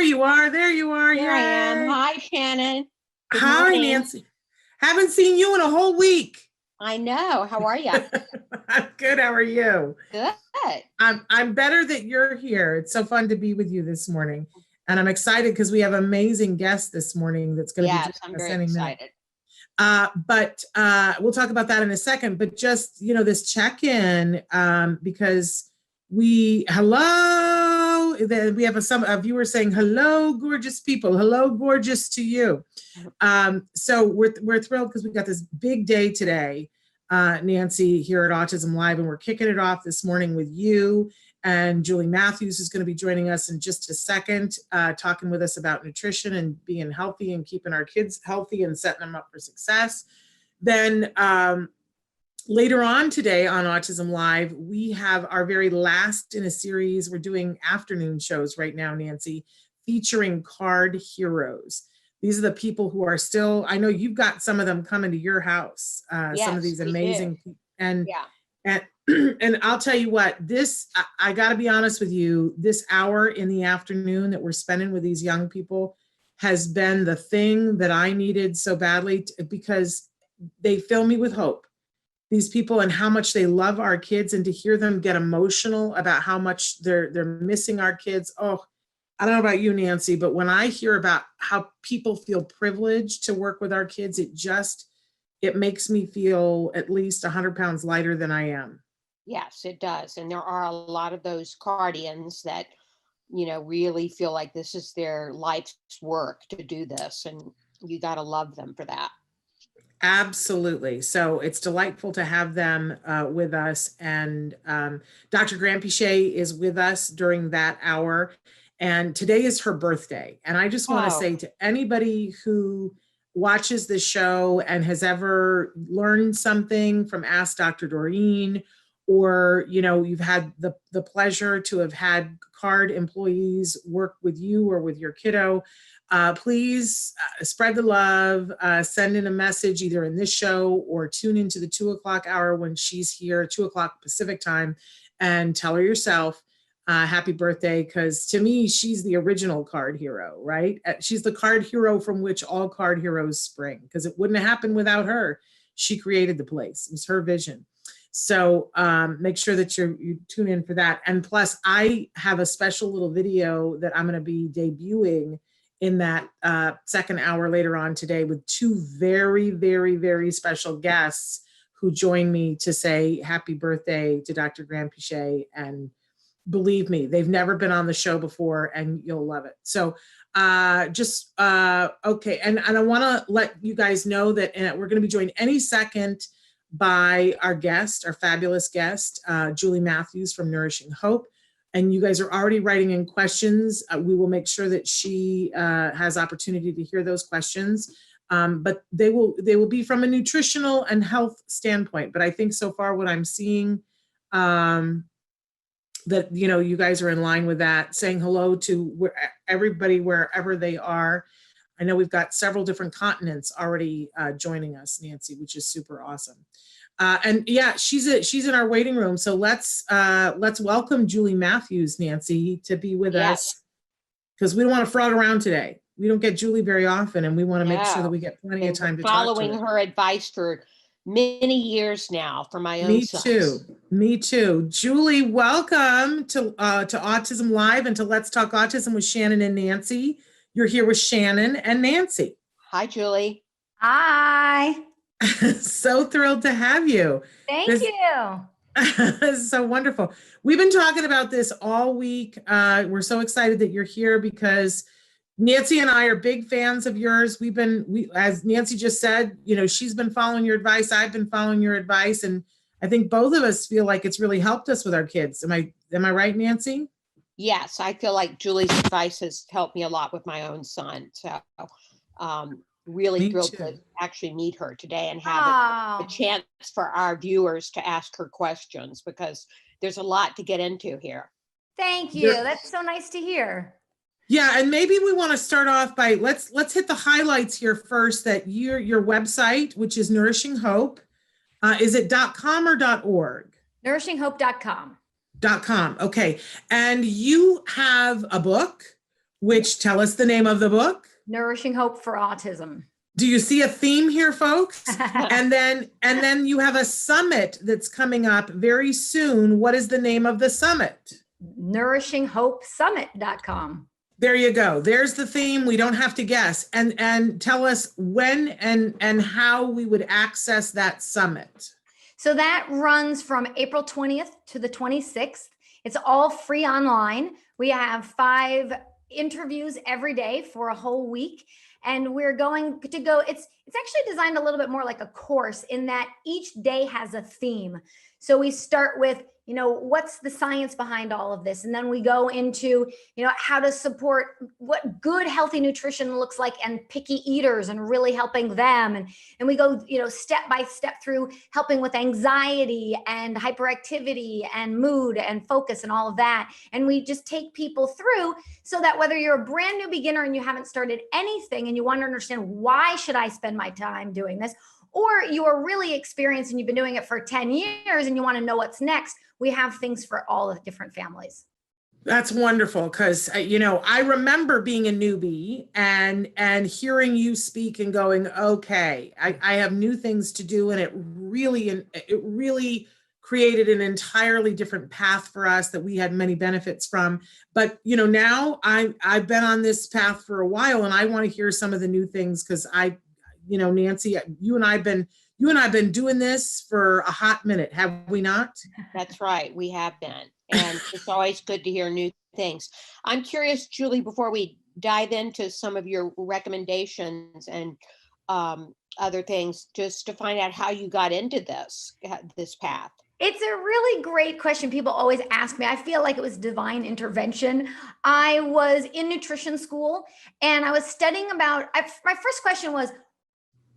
you are. Here I am. Hi, Shannon. Good Hi, morning. Nancy. Haven't seen you in a whole week. I know. How are you? I'm good. How are you? Good. I'm better that you're here. It's so fun to be with you this morning. And I'm excited because we have amazing guests this morning that's going to be I'm very excited. But we'll talk about that in a second. But just, you know, this check-in, because we have a viewer saying, hello, gorgeous people. Hello, gorgeous to you. So we're thrilled because we've got this big day today, Nancy, here at Autism Live, and we're kicking it off this morning with you. And Julie Matthews is going to be joining us in just a second, talking with us about nutrition and being healthy and keeping our kids healthy and setting them up for success. Then later on today on Autism Live, we have our very last in a series. We're doing afternoon shows right now, Nancy, featuring card heroes. These are the people who are still, I know you've got some of them coming to your house, some of these amazing people. And I'll tell you what, I got to be honest with you, this hour in the afternoon that we're spending with these young people has been the thing that I needed so badly because they fill me with hope. These people and how much they love our kids, and to hear them get emotional about how much they're missing our kids. Oh, I don't know about you, Nancy, but when I hear about how people feel privileged to work with our kids, it makes me feel at least 100 pounds lighter than I am. Yes, it does. And there are a lot of those guardians that, you know, really feel like this is their life's work to do this. And you got to love them for that. Absolutely. So it's delightful to have them with us. And Dr. Granpichet is with us during that hour. And today is her birthday. And I just want to say to anybody who watches the show and has ever learned something from Ask Dr. Doreen, or, you know, you've had the pleasure to have had CARD employees work with you or with your kiddo, please spread the love, send in a message either in this show or tune into the 2 o'clock hour when she's here, 2 o'clock Pacific time, and tell her yourself, happy birthday, because to me, she's the original CARD hero, right? She's the CARD hero from which all CARD heroes spring, because it wouldn't have happened without her. She created the place. It was her vision. So make sure that you tune in for that. And plus, I have a special little video that I'm going to be debuting in that second hour later on today with two very, very, very special guests who join me to say happy birthday to Dr. Graham Pichet. And believe me, they've never been on the show before and you'll love it. So okay. And I want to let you guys know that we're going to be joined any second by our guest, our fabulous guest, Julie Matthews from Nourishing Hope. And you guys are already writing in questions. We will make sure that she has opportunity to hear those questions. But they will be from a nutritional and health standpoint. But I think so far what I'm seeing, that, you know, you guys are in line with that, saying hello to everybody wherever they are. I know we've got several different continents already joining us, Nancy, which is super awesome. And yeah, she's in our waiting room. So let's welcome Julie Matthews, Nancy, to be with us, because we don't want to frog around today. We don't get Julie very often, and we want to make sure that we get plenty of time to talk to her. Following her advice for many years now for my own sons. Me too. Julie, welcome to Autism Live and to Let's Talk Autism with Shannon and Nancy. You're here with Shannon and Nancy. Hi, Julie. Hi. So thrilled to have you. Thank you. This is so wonderful. We've been talking about this all week. We're so excited that you're here because Nancy and I are big fans of yours. As Nancy just said, you know, she's been following your advice. I've been following your advice. And I think both of us feel like it's really helped us with our kids. Am I right, Nancy? Yes, I feel like Julie's advice has helped me a lot with my own son. So really thrilled to actually meet her today and have a chance for our viewers to ask her questions, because there's a lot to get into here. Thank you. That's so nice to hear. Yeah, and maybe we want to start off by let's hit the highlights here first. That your website, which is Nourishing Hope, is it .com or .org? NourishingHope.com. .com. Okay, and you have a book. Which tell us the name of the book. Nourishing Hope for Autism. Do you see a theme here, folks? and then you have a summit that's coming up very soon. What is the name of the summit? NourishingHopeSummit.com. There you go. There's the theme. We don't have to guess. And tell us when and how we would access that summit. So that runs from April 20th to the 26th. It's all free online. We have 5 interviews every day for a whole week. And we're going to go, it's actually designed a little bit more like a course in that each day has a theme. So we start with, you know, what's the science behind all of this? And then we go into, you know, how to support what good, healthy nutrition looks like and picky eaters and really helping them. And we go, you know, step by step through helping with anxiety and hyperactivity and mood and focus and all of that. And we just take people through so that whether you're a brand new beginner and you haven't started anything and you want to understand why should I spend my time doing this, or you are really experienced and you've been doing it for 10 years and you want to know what's next, we have things for all the different families. That's wonderful because, you know, I remember being a newbie and hearing you speak and going, okay, I have new things to do. And it really created an entirely different path for us that we had many benefits from. But, you know, now I've been on this path for a while and I want to hear some of the new things because you know, Nancy, you and I have been doing this for a hot minute, have we not? That's right, we have been. And it's always good to hear new things. I'm curious, Julie, before we dive into some of your recommendations and other things, just to find out how you got into this path. It's a really great question. People always ask me. I feel like it was divine intervention. I was in nutrition school and I was studying my first question was,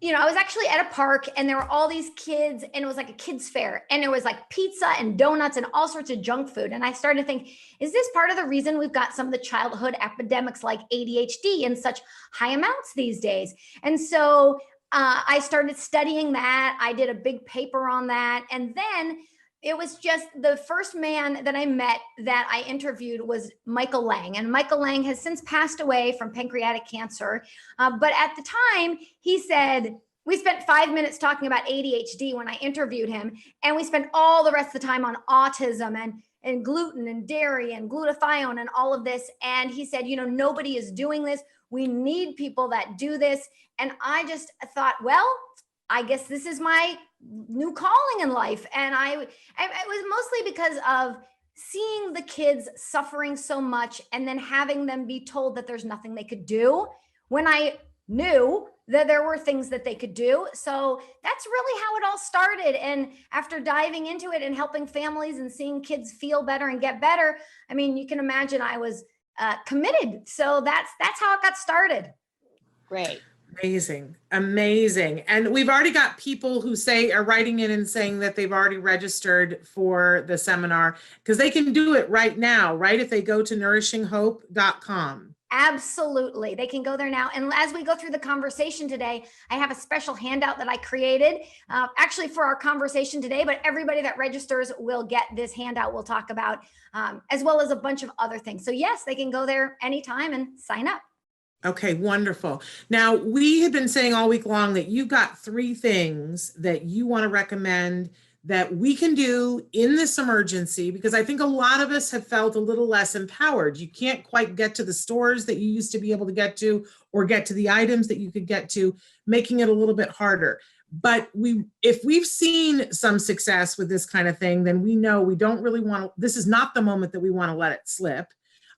I was actually at a park and there were all these kids and it was like a kids fair and there was like pizza and donuts and all sorts of junk food. And I started to think, is this part of the reason we've got some of the childhood epidemics like ADHD in such high amounts these days? And so I started studying that. I did a big paper on that. And then it was just the first man that I met that I interviewed was Michael Lang. And Michael Lang has since passed away from pancreatic cancer. But at the time, he said, we spent 5 minutes talking about ADHD when I interviewed him. And we spent all the rest of the time on autism and gluten and dairy and glutathione and all of this. And he said, nobody is doing this. We need people that do this. And I just thought, well, I guess this is my new calling in life. And it was mostly because of seeing the kids suffering so much and then having them be told that there's nothing they could do when I knew that there were things that they could do. So that's really how it all started. And after diving into it and helping families and seeing kids feel better and get better, I mean, you can imagine I was committed. So that's how it got started. Great. Amazing. And we've already got people who are writing in and saying that they've already registered for the seminar because they can do it right now, right? If they go to nourishinghope.com. Absolutely. They can go there now. And as we go through the conversation today, I have a special handout that I created actually for our conversation today, but everybody that registers will get this handout we'll talk about, as well as a bunch of other things. So yes, they can go there anytime and sign up. Okay, wonderful. Now, we have been saying all week long that you've got 3 things that you want to recommend that we can do in this emergency, because I think a lot of us have felt a little less empowered. You can't quite get to the stores that you used to be able to get to or get to the items that you could get to, making it a little bit harder. But if we've seen some success with this kind of thing, then we know we don't really want to, this is not the moment that we want to let it slip,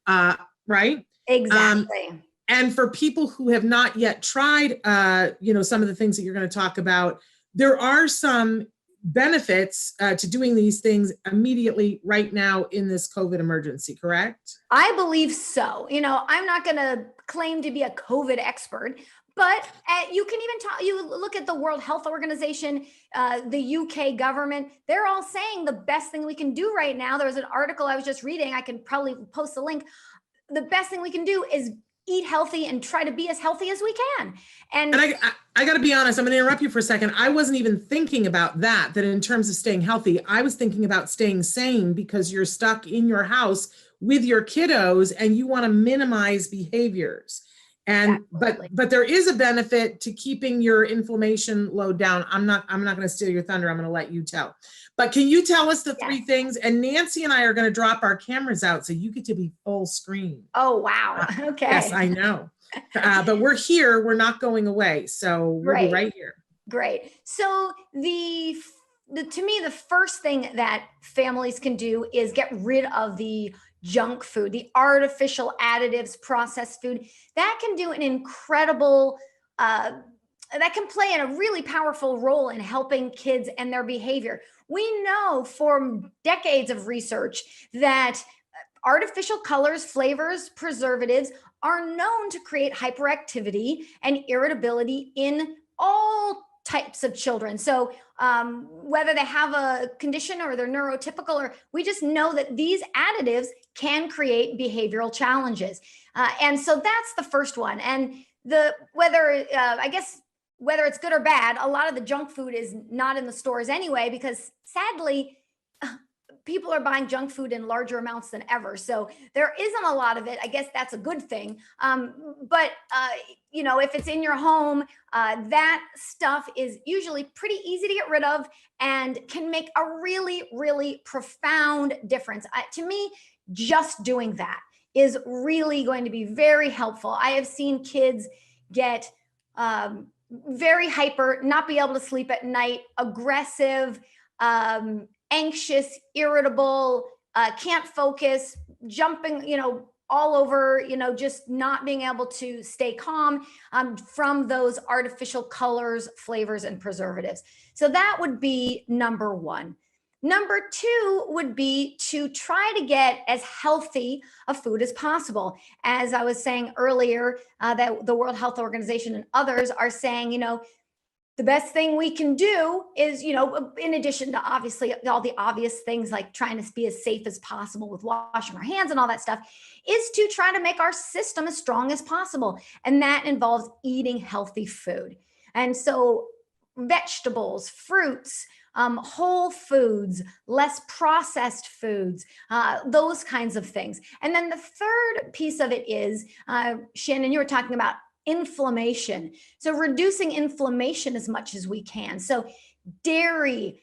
right? Exactly. And for people who have not yet tried, some of the things that you're going to talk about, there are some benefits to doing these things immediately right now in this COVID emergency, correct? I believe so. I'm not going to claim to be a COVID expert, but you can even talk, you look at the World Health Organization, the UK government, they're all saying the best thing we can do right now. There was an article I was just reading, I can probably post the link. The best thing we can do is eat healthy and try to be as healthy as we can. And I got to be honest, I'm going to interrupt you for a second. I wasn't even thinking about that in terms of staying healthy. I was thinking about staying sane because you're stuck in your house with your kiddos and you want to minimize behaviors. And but there is a benefit to keeping your inflammation load down. I'm not going to steal your thunder. I'm going to let you tell. But can you tell us the 3 things? And Nancy and I are going to drop our cameras out so you get to be full screen. Oh, wow. Okay. Yes, I know. But we're here. We're not going away. So we'll be right here. Great. So to me, the first thing that families can do is get rid of the junk food, the artificial additives, processed food. That can do an incredible, that can play in a really powerful role in helping kids and their behavior. We know from decades of research that artificial colors, flavors, preservatives are known to create hyperactivity and irritability in all types of children. So whether they have a condition or they're neurotypical, or we just know that these additives can create behavioral challenges. And so that's the first one. And whether it's good or bad, a lot of the junk food is not in the stores anyway, because sadly, people are buying junk food in larger amounts than ever. So there isn't a lot of it. I guess that's a good thing. But if it's in your home, that stuff is usually pretty easy to get rid of and can make a really, really profound difference. To me, just doing that is really going to be very helpful. I have seen kids get very hyper, not be able to sleep at night, aggressive, anxious, irritable, can't focus, jumping, all over, just not being able to stay calm from those artificial colors, flavors, and preservatives. So that would be number 1. Number 2 would be to try to get as healthy a food as possible. As I was saying earlier, that the World Health Organization and others are saying, the best thing we can do is, in addition to obviously all the obvious things like trying to be as safe as possible with washing our hands and all that stuff, is to try to make our system as strong as possible. And that involves eating healthy food. And so vegetables, fruits, whole foods, less processed foods, those kinds of things. And then the third piece of it is, Shannon, you were talking about inflammation. So reducing inflammation as much as we can. So dairy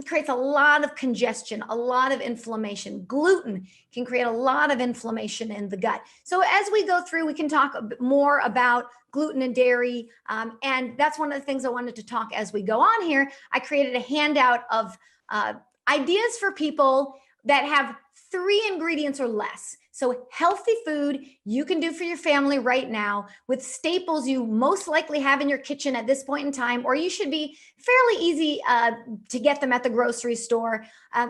creates a lot of congestion, a lot of inflammation. Gluten can create a lot of inflammation in the gut. So as we go through, we can talk a bit more about gluten and dairy. And that's one of the things I wanted to talk as we go on here. I created a handout of ideas for people that have 3 ingredients or less. So healthy food you can do for your family right now with staples you most likely have in your kitchen at this point in time, or you should be fairly easy to get them at the grocery store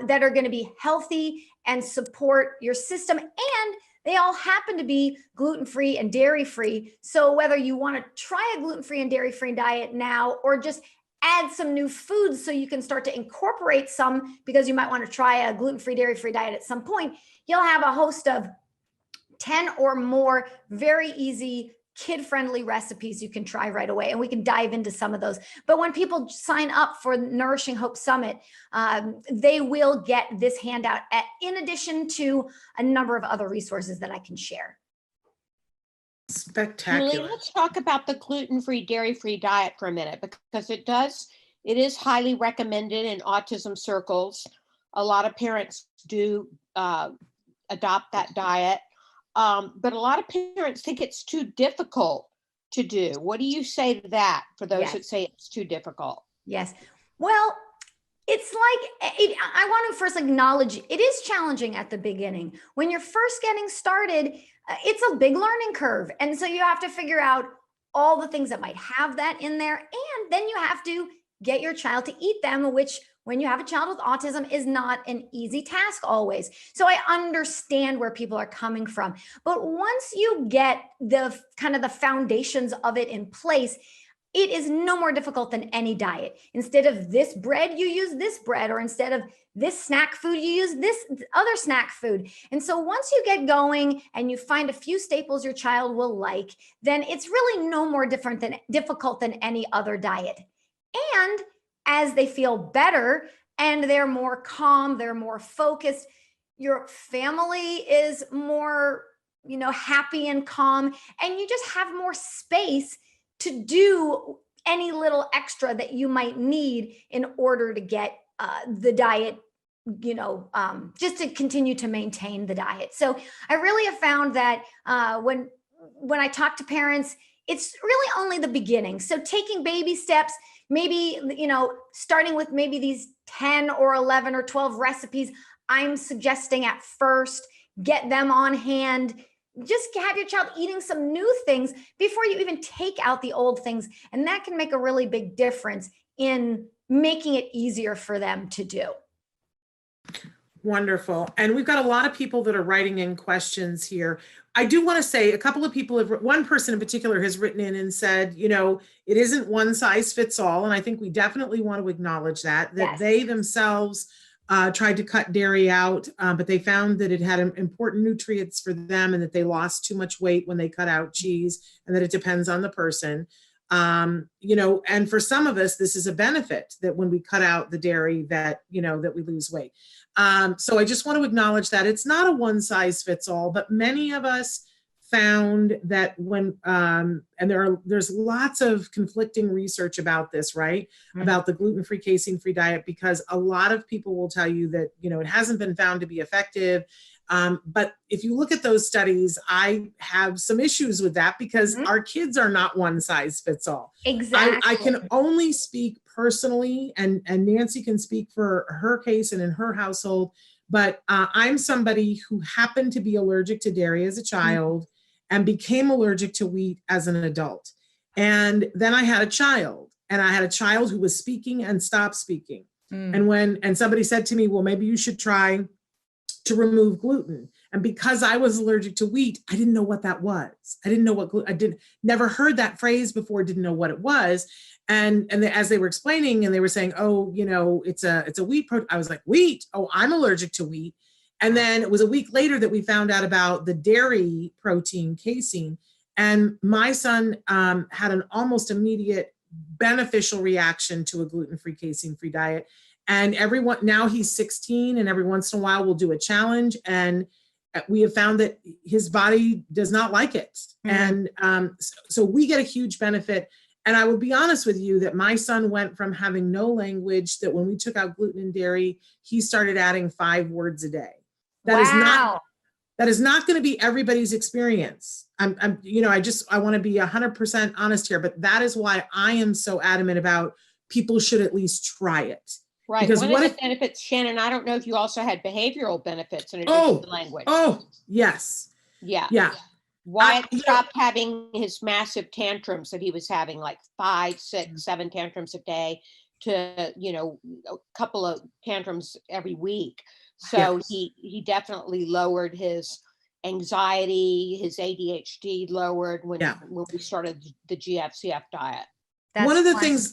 that are going to be healthy and support your system. And they all happen to be gluten-free and dairy-free. So whether you want to try a gluten-free and dairy-free diet now, or just add some new foods so you can start to incorporate some, because you might want to try a gluten-free, dairy-free diet at some point, you'll have a host of 10 or more very easy kid-friendly recipes you can try right away. And we can dive into some of those. But when people sign up for Nourishing Hope Summit, they will get this handout in addition to a number of other resources that I can share. Spectacular. Julie, let's talk about the gluten-free, dairy-free diet for a minute, because it is highly recommended in autism circles. A lot of parents do adopt that diet, but a lot of parents think it's too difficult to do. What do you say to that for those that say it's too difficult? Yes. Well, it's like, I want to first acknowledge it is challenging at the beginning. When you're first getting started, it's a big learning curve. And so you have to figure out all the things that might have that in there. And then you have to get your child to eat them, which when you have a child with autism is not an easy task always. So I understand where people are coming from. But once you get the kind of the foundations of it in place, it is no more difficult than any diet. Instead of this bread, you use this bread, or instead of this snack food, you use this other snack food. And so once you get going and you find a few staples your child will like, then it's really no more difficult than any other diet. And as they feel better and they're more calm, they're more focused, your family is more, happy and calm, and you just have more space to do any little extra that you might need in order to get the diet, just to continue to maintain the diet. So I really have found that when I talk to parents, it's really only the beginning. So taking baby steps, maybe, starting with maybe these 10 or 11 or 12 recipes I'm suggesting at first, get them on hand. Just have your child eating some new things before you even take out the old things. And that can make a really big difference in making it easier for them to do. Wonderful. And we've got a lot of people that are writing in questions here. I do want to say a couple of people one person in particular has written in and said, it isn't one size fits all. And I think we definitely want to acknowledge that yes. They themselves tried to cut dairy out, but they found that it had important nutrients for them and that they lost too much weight when they cut out cheese, and that it depends on the person. And for some of us, this is a benefit that when we cut out the dairy that we lose weight. So I just want to acknowledge that it's not a one size fits all, but many of us found that when, and there's lots of conflicting research about this, right? Mm-hmm. About the gluten-free, casein-free diet, because a lot of people will tell you that, it hasn't been found to be effective. But if you look at those studies, I have some issues with that because mm-hmm. our kids are not one size fits all. Exactly. I can only speak personally, and Nancy can speak for her case and in her household, but I'm somebody who happened to be allergic to dairy as a child mm-hmm. and became allergic to wheat as an adult. And then I had a child, and I had a child who was speaking and stopped speaking. Mm. And somebody said to me, well, maybe you should try to remove gluten. And because I was allergic to wheat, I didn't know what that was. I didn't know what, never heard that phrase before, didn't know what it was. As they were explaining and they were saying, oh, it's a wheat protein. I was like, wheat? Oh, I'm allergic to wheat. And then it was a week later that we found out about the dairy protein casein. And my son had an almost immediate beneficial reaction to a gluten-free, casein-free diet. And now he's 16, and every once in a while we'll do a challenge, and we have found that his body does not like it. And so we get a huge benefit. And I will be honest with you that my son went from having no language, that when we took out gluten and dairy, he started adding 5 words a day. That is not going to be everybody's experience. I want to be 100% honest here, but that is why I am so adamant about people should at least try it. Right. Because one of the benefits, Shannon, I don't know if you also had behavioral benefits in addition to language. Oh, yes. Yeah. Yeah. Wyatt stopped having his massive tantrums that he was having, like 5, 6, 7 tantrums a day to, a couple of tantrums every week. So he definitely lowered his anxiety, his ADHD lowered when we started the GFCF diet. One of the things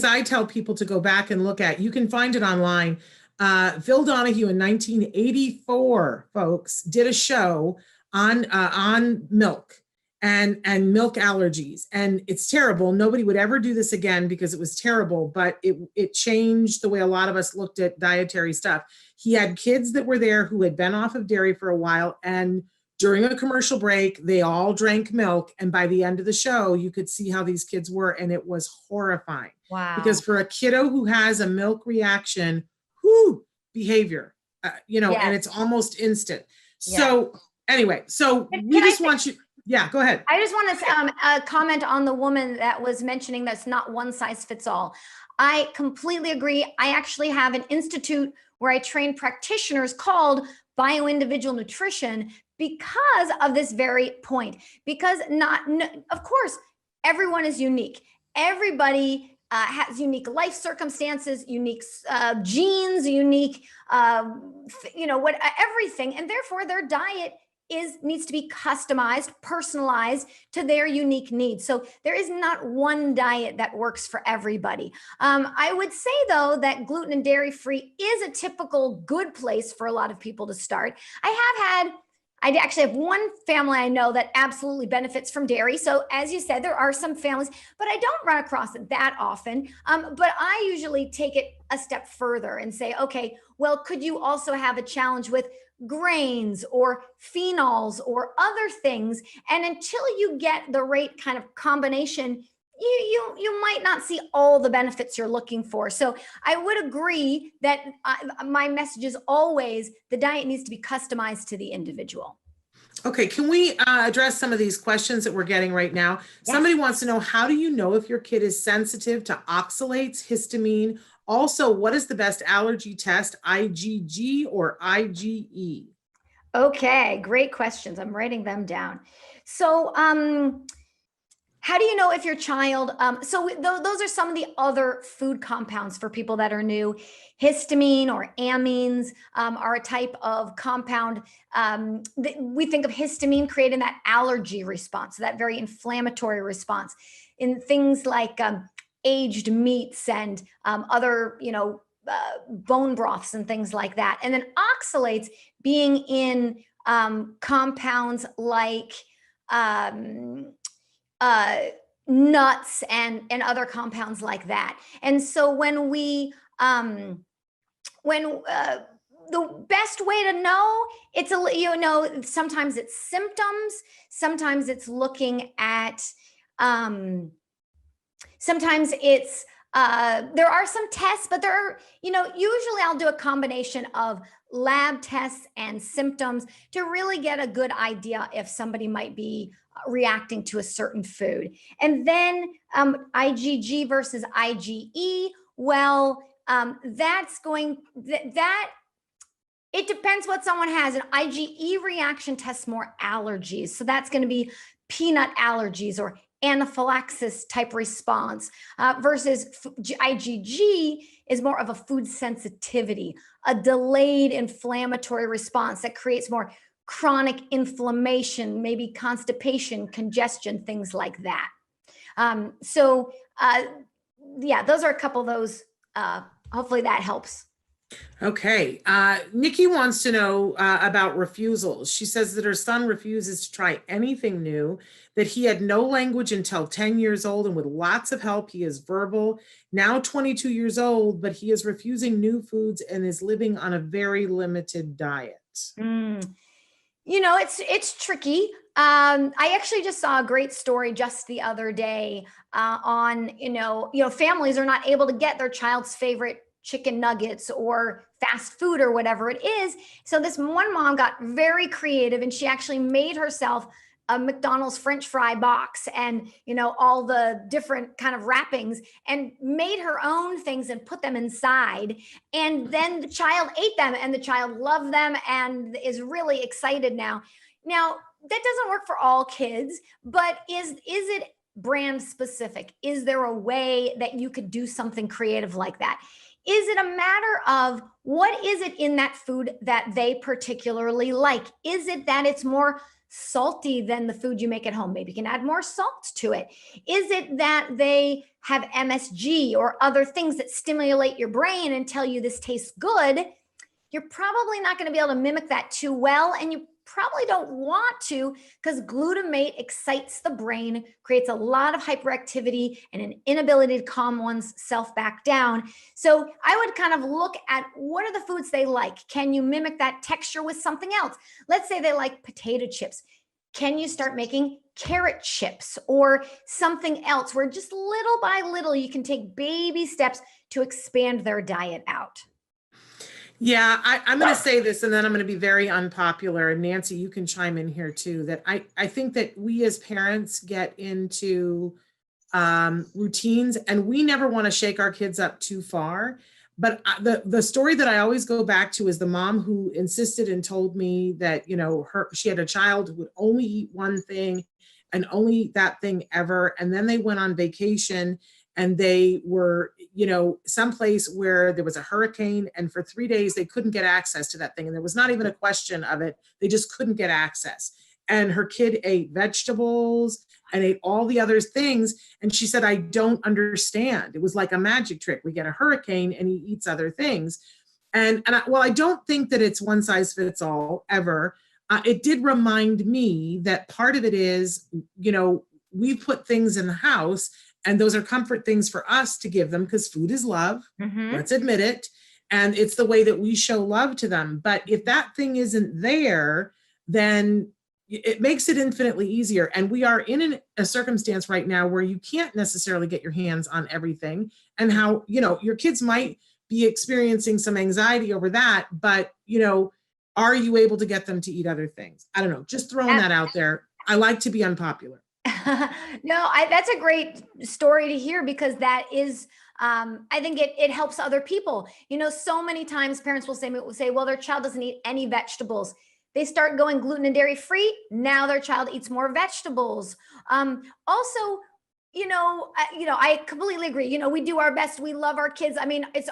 I tell people to go back and look at, you can find it online. Phil Donahue in 1984, folks, did a show on milk and milk allergies. And it's terrible. Nobody would ever do this again because it was terrible, but it changed the way a lot of us looked at dietary stuff. He had kids that were there who had been off of dairy for a while, and during a commercial break, they all drank milk. And by the end of the show, you could see how these kids were, and it was horrifying. Wow. Because for a kiddo who has a milk reaction, behavior, and it's almost instant. So anyway, we just want you, go ahead. I just want to comment on the woman that was mentioning that's not one size fits all. I completely agree. I actually have an institute where I train practitioners called Bio-Individual Nutrition because of this very point. Because of course, everyone is unique. Everybody has unique life circumstances, unique genes, unique, everything. And therefore their diet needs to be customized, personalized to their unique needs. So there is not one diet that works for everybody. I would say though that gluten and dairy free is a typical good place for a lot of people to start. I actually have one family I know that absolutely benefits from dairy. So as you said, there are some families, but I don't run across it that often. But I usually take it a step further and say, okay, well, could you also have a challenge with grains or phenols or other things? And until you get the right kind of combination, you might not see all the benefits you're looking for. So I would agree that my message is always the diet needs to be customized to the individual. Okay, can we address some of these questions that we're getting right now? Yes. Somebody wants to know, how do you know if your kid is sensitive to oxalates, histamine? Also, what is the best allergy test, IgG or IgE? Okay, great questions. I'm writing them down. So, how do you know if your child, those are some of the other food compounds for people that are new. Histamine or amines are a type of compound. We think of histamine creating that allergy response, that very inflammatory response in things like aged meats and other, bone broths and things like that. And then oxalates being in compounds like nuts and other compounds like that. And so when the best way to know, sometimes it's symptoms, sometimes it's looking at, sometimes it's, there are some tests, but there are, usually I'll do a combination of lab tests and symptoms to really get a good idea if somebody might be reacting to a certain food. And then IgG versus IgE, well, it depends what someone has. An IgE reaction tests more allergies. So that's going to be peanut allergies or anaphylaxis type response, versus IgG is more of a food sensitivity, a delayed inflammatory response that creates more chronic inflammation, maybe constipation, congestion, things like that. Yeah, those are a couple of those. Hopefully that helps. Okay. Nikki wants to know about refusals. She says that her son refuses to try anything new, that he had no language until 10 years old, and with lots of help, he is verbal, now 22 years old, but he is refusing new foods and is living on a very limited diet. You know, it's tricky. I actually just saw a great story just the other day on, families are not able to get their child's favorite chicken nuggets or fast food or whatever it is. So this one mom got very creative, and she actually made herself a McDonald's French fry box and, all the different kind of wrappings, and made her own things and put them inside. And then the child ate them, and the child loved them and is really excited now. Now, that doesn't work for all kids, but is it brand specific? Is there a way that you could do something creative like that? Is it a matter of what is it in that food that they particularly like? Is it that it's more salty than the food you make at home? Maybe you can add more salt to it. Is it that they have MSG or other things that stimulate your brain and tell you this tastes good? You're probably not going to be able to mimic that too well, and you probably don't want to, because glutamate excites the brain, creates a lot of hyperactivity and an inability to calm one's self back down. So I would kind of look at what are the foods they like. Can you mimic that texture with something else? Let's say they like potato chips. Can you start making carrot chips or something else where just little by little you can take baby steps to expand their diet out? Yeah, I'm going to say this, and then I'm going to be very unpopular. And Nancy, you can chime in here too, that I think that we as parents get into routines, and we never want to shake our kids up too far. But the story that I always go back to is the mom who insisted and told me that, she had a child who would only eat one thing and only that thing ever. And then they went on vacation, and they were, someplace where there was a hurricane, and for 3 days they couldn't get access to that thing. And there was not even a question of it. They just couldn't get access. And her kid ate vegetables and ate all the other things. And she said, I don't understand. It was like a magic trick. We get a hurricane and he eats other things. And I don't think that it's one size fits all ever. It did remind me that part of it is, we put things in the house, and those are comfort things for us to give them, because food is love. Mm-hmm. Let's admit it. And it's the way that we show love to them. But if that thing isn't there, then it makes it infinitely easier. And we are in a circumstance right now where you can't necessarily get your hands on everything, and how, your kids might be experiencing some anxiety over that, but, are you able to get them to eat other things? I don't know, just throwing that out there. I like to be unpopular. No, that's a great story to hear, because that is, I think it helps other people. So many times parents will say, well, their child doesn't eat any vegetables. They start going gluten and dairy free. Now their child eats more vegetables. Also, I completely agree. We do our best. We love our kids. I mean, it's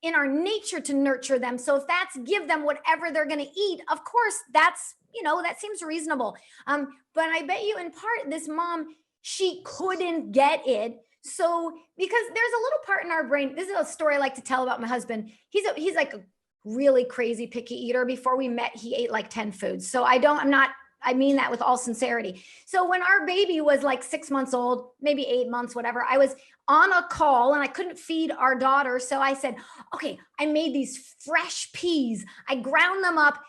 in our nature to nurture them. So if that's give them whatever they're going to eat, of course, that's, that seems reasonable. But I bet you in part, this mom, she couldn't get it. So, because there's a little part in our brain, this is a story I like to tell about my husband. He's like a really crazy picky eater. Before we met, he ate like 10 foods. So I mean that with all sincerity. So when our baby was like 6 months old, maybe 8 months, whatever, I was on a call and I couldn't feed our daughter. So I said, okay, I made these fresh peas. I ground them up,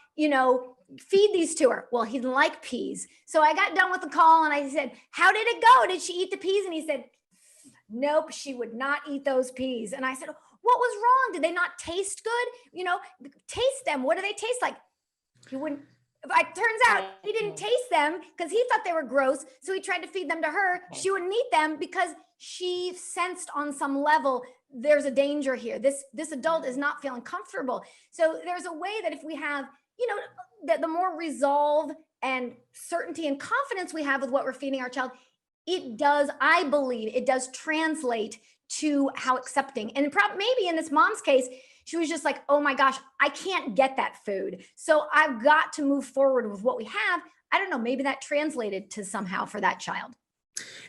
feed these to her. Well, he didn't like peas. So I got done with the call and I said, how did it go? Did she eat the peas? And he said, nope, she would not eat those peas. And I said, what was wrong? Did they not taste good? Taste them. What do they taste like? He wouldn't. It turns out he didn't taste them because he thought they were gross. So he tried to feed them to her. She wouldn't eat them because she sensed on some level, there's a danger here. This adult is not feeling comfortable. So there's a way that if we have, that the more resolve and certainty and confidence we have with what we're feeding our child, it does, I believe, it does translate to how accepting. And maybe in this mom's case, she was just like, oh my gosh, I can't get that food. So I've got to move forward with what we have. I don't know, maybe that translated to somehow for that child.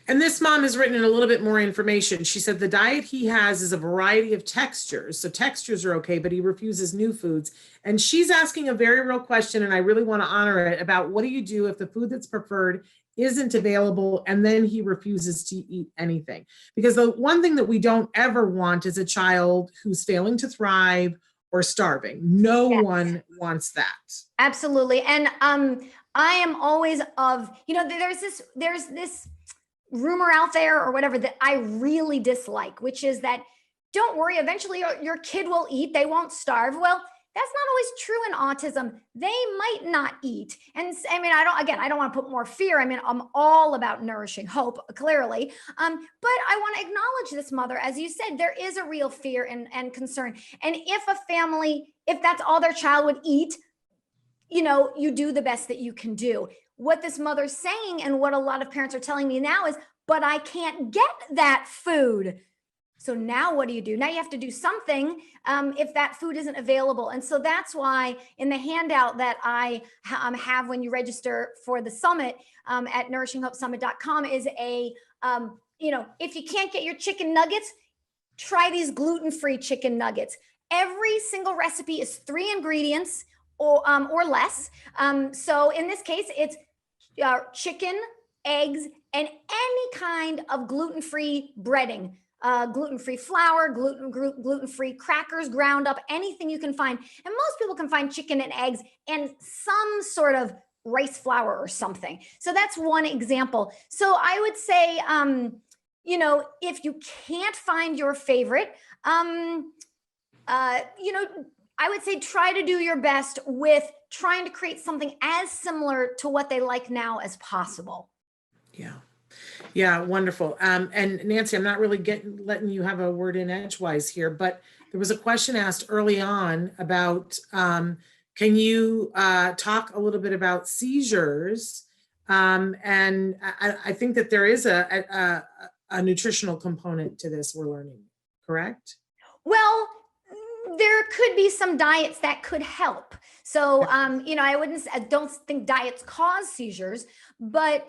And this mom has written in a little bit more information. She said the diet he has is a variety of textures. So textures are okay, but he refuses new foods. And she's asking a very real question, and I really want to honor it, about what do you do if the food that's preferred isn't available and then he refuses to eat anything? Because the one thing that we don't ever want is a child who's failing to thrive or starving. No one wants that. Absolutely. And I am always of, there's this rumor out there or whatever that I really dislike, which is that don't worry, eventually your kid will eat, they won't starve. Well, that's not always true in autism. They might not eat. And I mean, I don't want to put more fear. I mean, I'm all about nourishing hope, clearly. But I want to acknowledge this mother. As you said, there is a real fear and concern. And if a family, if that's all their child would eat, you do the best that you can do. What this mother's saying and what a lot of parents are telling me now is, but I can't get that food. So now what do you do? Now you have to do something if that food isn't available. And so that's why in the handout that I have when you register for the summit at nourishinghopesummit.com is if you can't get your chicken nuggets, try these gluten-free chicken nuggets. Every single recipe is 3 ingredients or less. So in this case, it's chicken, eggs, and any kind of gluten-free breading. Gluten-free flour, gluten-free crackers, ground up, anything you can find. And most people can find chicken and eggs and some sort of rice flour or something. So that's one example. So I would say, if you can't find your favorite, I would say try to do your best with trying to create something as similar to what they like now as possible. Yeah, wonderful. And Nancy, I'm not really letting you have a word in edgewise here, but there was a question asked early on about, can you talk a little bit about seizures? And I think that there is a nutritional component to this we're learning, correct? Well, there could be some diets that could help. So, I don't think diets cause seizures, but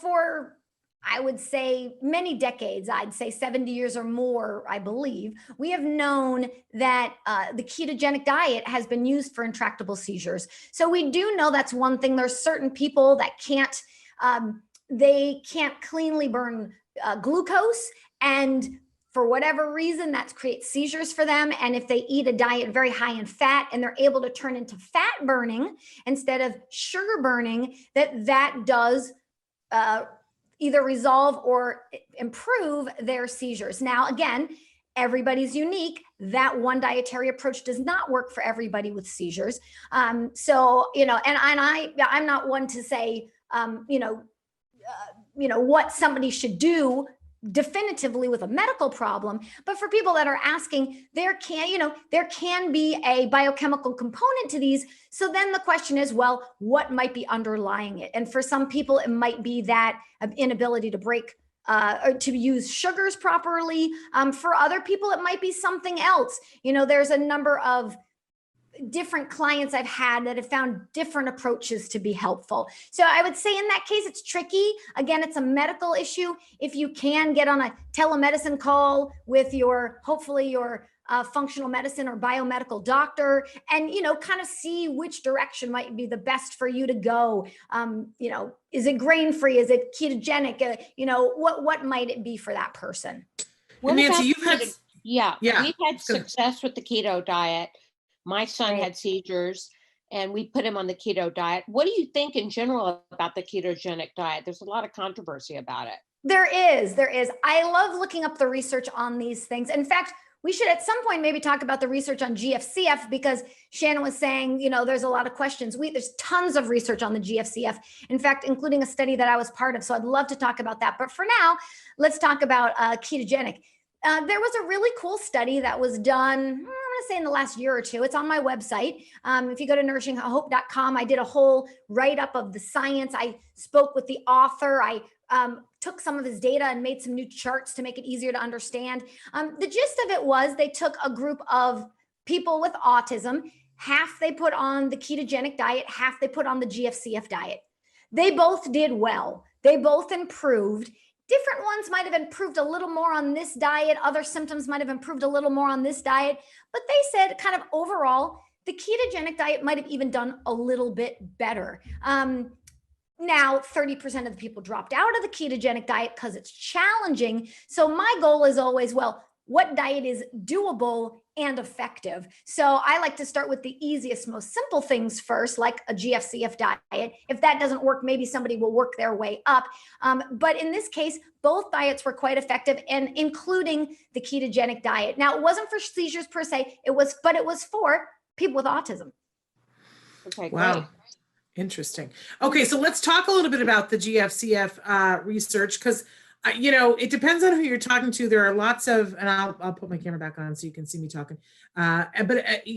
for, I would say many decades, I'd say 70 years or more, I believe, we have known that the ketogenic diet has been used for intractable seizures. So we do know that's one thing. There's certain people that they can't cleanly burn glucose, and for whatever reason, that creates seizures for them. And if they eat a diet very high in fat and they're able to turn into fat burning instead of sugar burning, that does either resolve or improve their seizures. Now, again, everybody's unique. That one dietary approach does not work for everybody with seizures. I'm not one to say, what somebody should do definitively with a medical problem, but for people that are asking, there can be a biochemical component to these. So then the question is, well, what might be underlying it? And for some people, it might be that inability to break or to use sugars properly. For other people, it might be something else. There's a number of different clients I've had that have found different approaches to be helpful. So I would say in that case, it's tricky. Again, it's a medical issue. If you can get on a telemedicine call with hopefully your functional medicine or biomedical doctor and, kind of see which direction might be the best for you to go. Is it grain-free? Is it ketogenic? What might it be for that person? Nancy, we've had success with the keto diet. My son had seizures and we put him on the keto diet. What do you think in general about the ketogenic diet? There's a lot of controversy about it. There is. I love looking up the research on these things. In fact, we should at some point maybe talk about the research on GFCF because Shannon was saying, there's a lot of questions. There's tons of research on the GFCF, in fact, including a study that I was part of. So I'd love to talk about that. But for now, let's talk about ketogenic. There was a really cool study that was done, to say in the last year or two. It's on my website. If you go to nourishinghope.com, I did a whole write-up of the science. I spoke with the author. I took some of his data and made some new charts to make it easier to understand. The gist of it was they took a group of people with autism. Half they put on the ketogenic diet, half they put on the GFCF diet. They both did well. They both improved. Different ones might have improved a little more on this diet. Other symptoms might have improved a little more on this diet. But they said kind of overall, the ketogenic diet might have even done a little bit better. Now, 30% of the people dropped out of the ketogenic diet because it's challenging. So my goal is always, well, what diet is doable and effective? So I like to start with the easiest, most simple things first, like a GFCF diet. If that doesn't work, maybe somebody will work their way up. But in this case, both diets were quite effective, and including the ketogenic diet. Now, it wasn't for seizures per se, but it was for people with autism. Okay, Wow. great. Interesting. Okay, so let's talk a little bit about the GFCF research, because you know, it depends on who you're talking to. There are lots of, and I'll put my camera back on so you can see me talking. If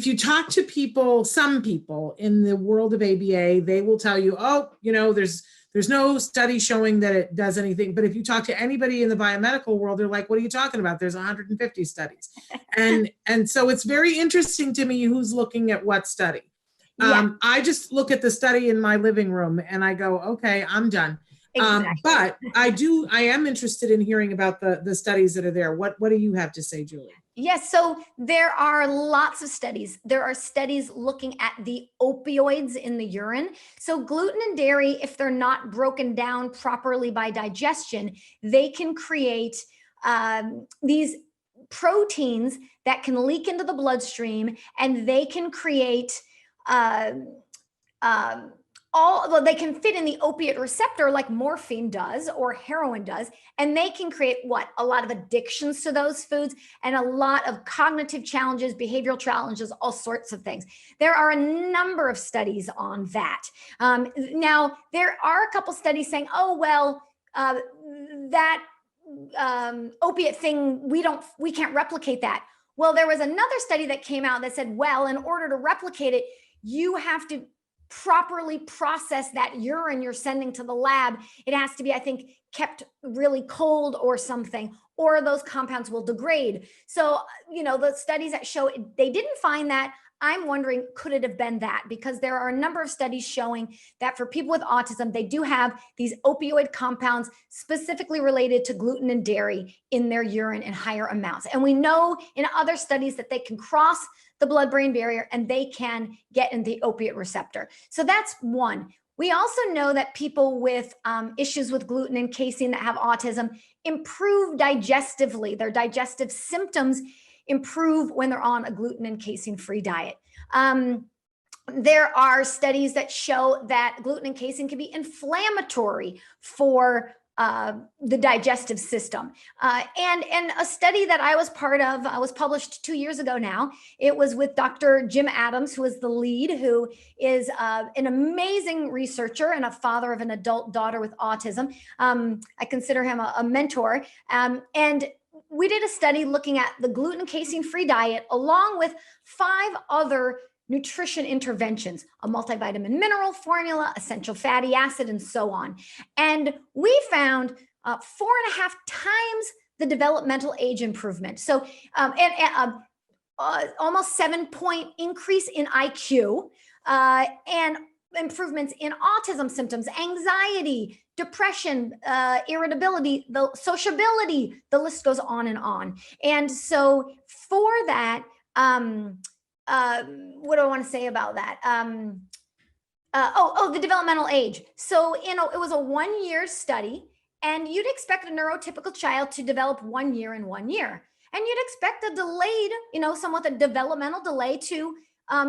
you talk to people, some people in the world of ABA, they will tell you, oh, you know, there's no study showing that it does anything. But if you talk to anybody in the biomedical world, they're like, what are you talking about? There's 150 studies. and so it's very interesting to me who's looking at what study. Yeah. I just look at the study in my living room and I go, okay, I'm done. Exactly. But I am interested in hearing about the studies that are there. What do you have to say, Julie? Yes, so there are lots of studies. There are studies looking at the opioids in the urine. So gluten and dairy, if they're not broken down properly by digestion, they can create these proteins that can leak into the bloodstream, and they can create they can fit in the opiate receptor like morphine does or heroin does, and they can create a lot of addictions to those foods and a lot of cognitive challenges, behavioral challenges, all sorts of things. There are a number of studies on that. Now, there are a couple studies saying, oh, well, that opiate thing, we can't replicate that. Well, there was another study that came out that said, well, in order to replicate it, you have to properly process that urine you're sending to the lab. It has to be, I think, kept really cold or something, or those compounds will degrade. So, you know, the studies that show they didn't find that, I'm wondering, could it have been that? Because there are a number of studies showing that for people with autism, they do have these opioid compounds specifically related to gluten and dairy in their urine in higher amounts. And we know in other studies that they can cross the blood-brain barrier and they can get in the opiate receptor. So that's one. We also know that people with issues with gluten and casein that have autism improve digestively. Their digestive symptoms improve when they're on a gluten and casein-free diet. There are studies that show that gluten and casein can be inflammatory for the digestive system. And a study that I was part of was published 2 years ago now. It was with Dr. Jim Adams, who is the lead, who is an amazing researcher and a father of an adult daughter with autism. I consider him a mentor. And we did a study looking at the gluten casein-free diet along with 5 other nutrition interventions, a multivitamin mineral formula, essential fatty acid, and so on. And we found 4.5 times the developmental age improvement. So, almost 7-point increase in IQ, and improvements in autism symptoms, anxiety, depression, irritability, the sociability, the list goes on and on. And so for that, what do I want to say about that? The developmental age. So, you know, it was a 1-year study, and you'd expect a neurotypical child to develop 1 year in 1 year. And you'd expect a delayed, you know, somewhat a developmental delay to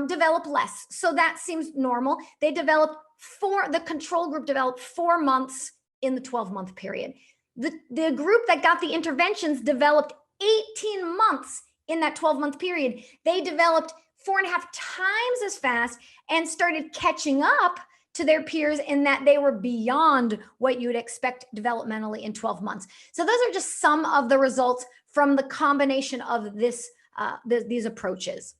develop less. So that seems normal. They developed the control group developed 4 months in the 12-month period. The group that got the interventions developed 18 months in that 12-month period. They developed 4.5 times as fast and started catching up to their peers in that they were beyond what you would expect developmentally in 12 months. So those are just some of the results from the combination of this these approaches.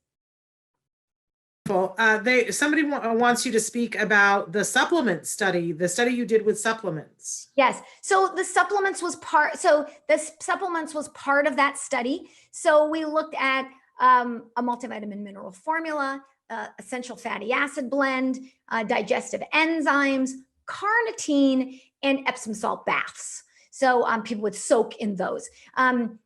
Somebody wants you to speak about the supplement study, the study you did with supplements. Yes. So the supplements was part. So the supplements was part of that study. So we looked at a multivitamin mineral formula, essential fatty acid blend, digestive enzymes, carnitine, and Epsom salt baths. So people would soak in those. Parents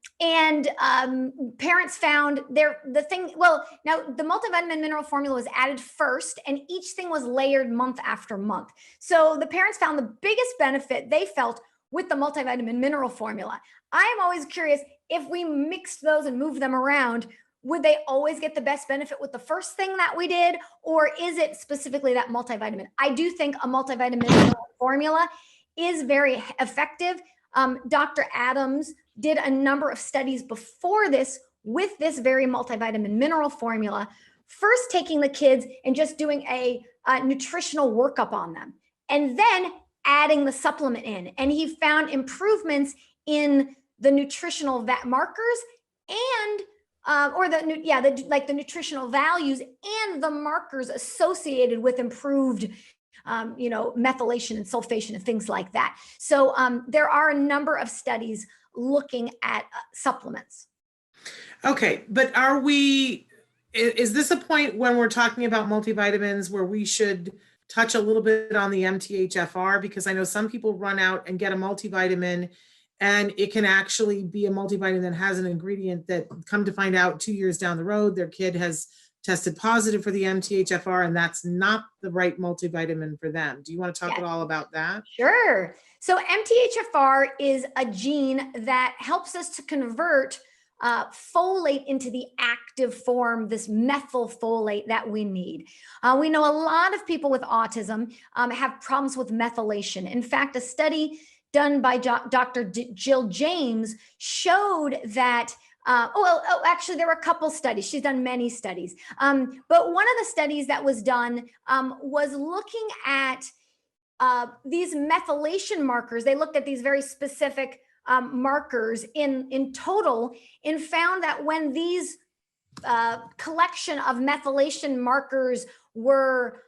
found now the multivitamin mineral formula was added first, and each thing was layered month after month. So the parents found the biggest benefit they felt with the multivitamin mineral formula. I am always curious, if we mixed those and moved them around, would they always get the best benefit with the first thing that we did, or is it specifically that multivitamin? I do think a multivitamin mineral formula is very effective. Dr. Adams did a number of studies before this with this very multivitamin mineral formula, first taking the kids and just doing a nutritional workup on them, and then adding the supplement in. And he found improvements in the nutritional markers and the nutritional values and the markers associated with improved methylation and sulfation and things like that. So there are a number of studies looking at supplements. Okay, but is this a point when we're talking about multivitamins where we should touch a little bit on the MTHFR? Because I know some people run out and get a multivitamin, and it can actually be a multivitamin that has an ingredient that, come to find out 2 years down the road, their kid has tested positive for the MTHFR, and that's not the right multivitamin for them. Do you want to talk at all about that? Sure. So MTHFR is a gene that helps us to convert folate into the active form, this methylfolate that we need. We know a lot of people with autism have problems with methylation. In fact, a study done by Dr. Jill James showed that actually, there were a couple studies. She's done many studies. But one of the studies that was done was looking at these methylation markers. They looked at these very specific markers in total, and found that when these collection of methylation markers were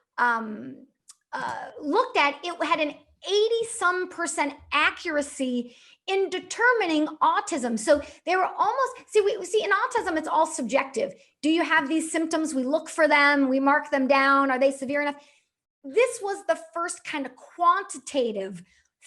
looked at, it had an 80-some% accuracy in determining autism. So they were almost, we see in autism, it's all subjective. Do you have these symptoms? We look for them, we mark them down. Are they severe enough? This was the first kind of quantitative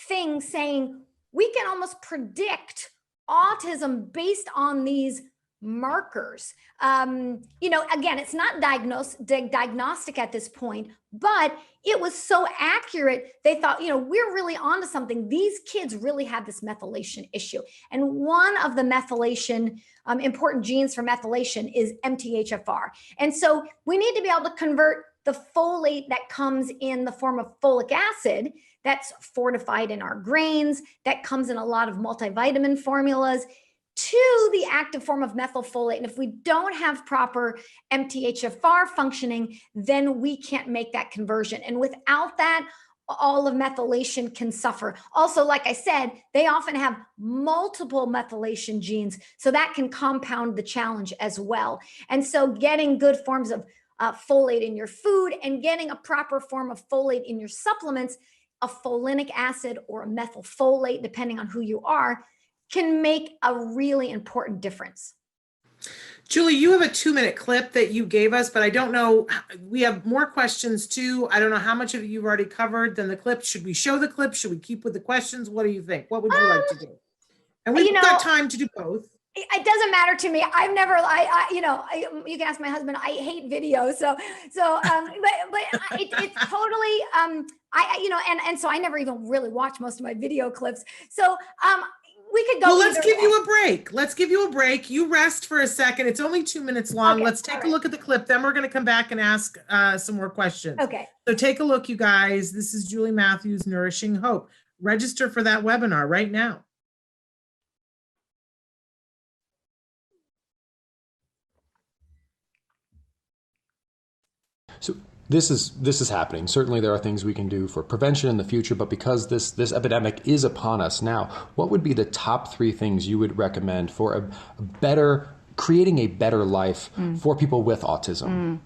thing saying we can almost predict autism based on these markers. Again, it's not diagnostic at this point, but it was so accurate. They thought, we're really onto something. These kids really have this methylation issue. And one of the methylation, important genes for methylation is MTHFR. And so we need to be able to convert the folate that comes in the form of folic acid that's fortified in our grains, that comes in a lot of multivitamin formulas, to the active form of methylfolate. And if we don't have proper MTHFR functioning, then we can't make that conversion. And without that, all of methylation can suffer. Also, like I said, they often have multiple methylation genes, so that can compound the challenge as well. And so getting good forms of folate in your food and getting a proper form of folate in your supplements, a folinic acid or a methylfolate, depending on who you are, can make a really important difference. Julie, you have a 2-minute clip that you gave us, but I don't know, we have more questions too. I don't know how much of it you've already covered than the clip. Should we show the clip? Should we keep with the questions? What do you think? What would you like to do? And we've got time to do both. It doesn't matter to me. I've never, you can ask my husband, I hate videos. But it's totally, and so I never even really watch most of my video clips. So, we could go. Well, let's give you a break. Let's give you a break. You rest for a second. It's only 2 minutes long. Okay, let's take a look at the clip. Then we're going to come back and ask some more questions. Okay. So take a look, you guys. This is Julie Matthews, Nourishing Hope. Register for that webinar right now. So this is happening. Certainly there are things we can do for prevention in the future, but because this epidemic is upon us now, what would be the top 3 things you would recommend for a better creating a better life for people with autism?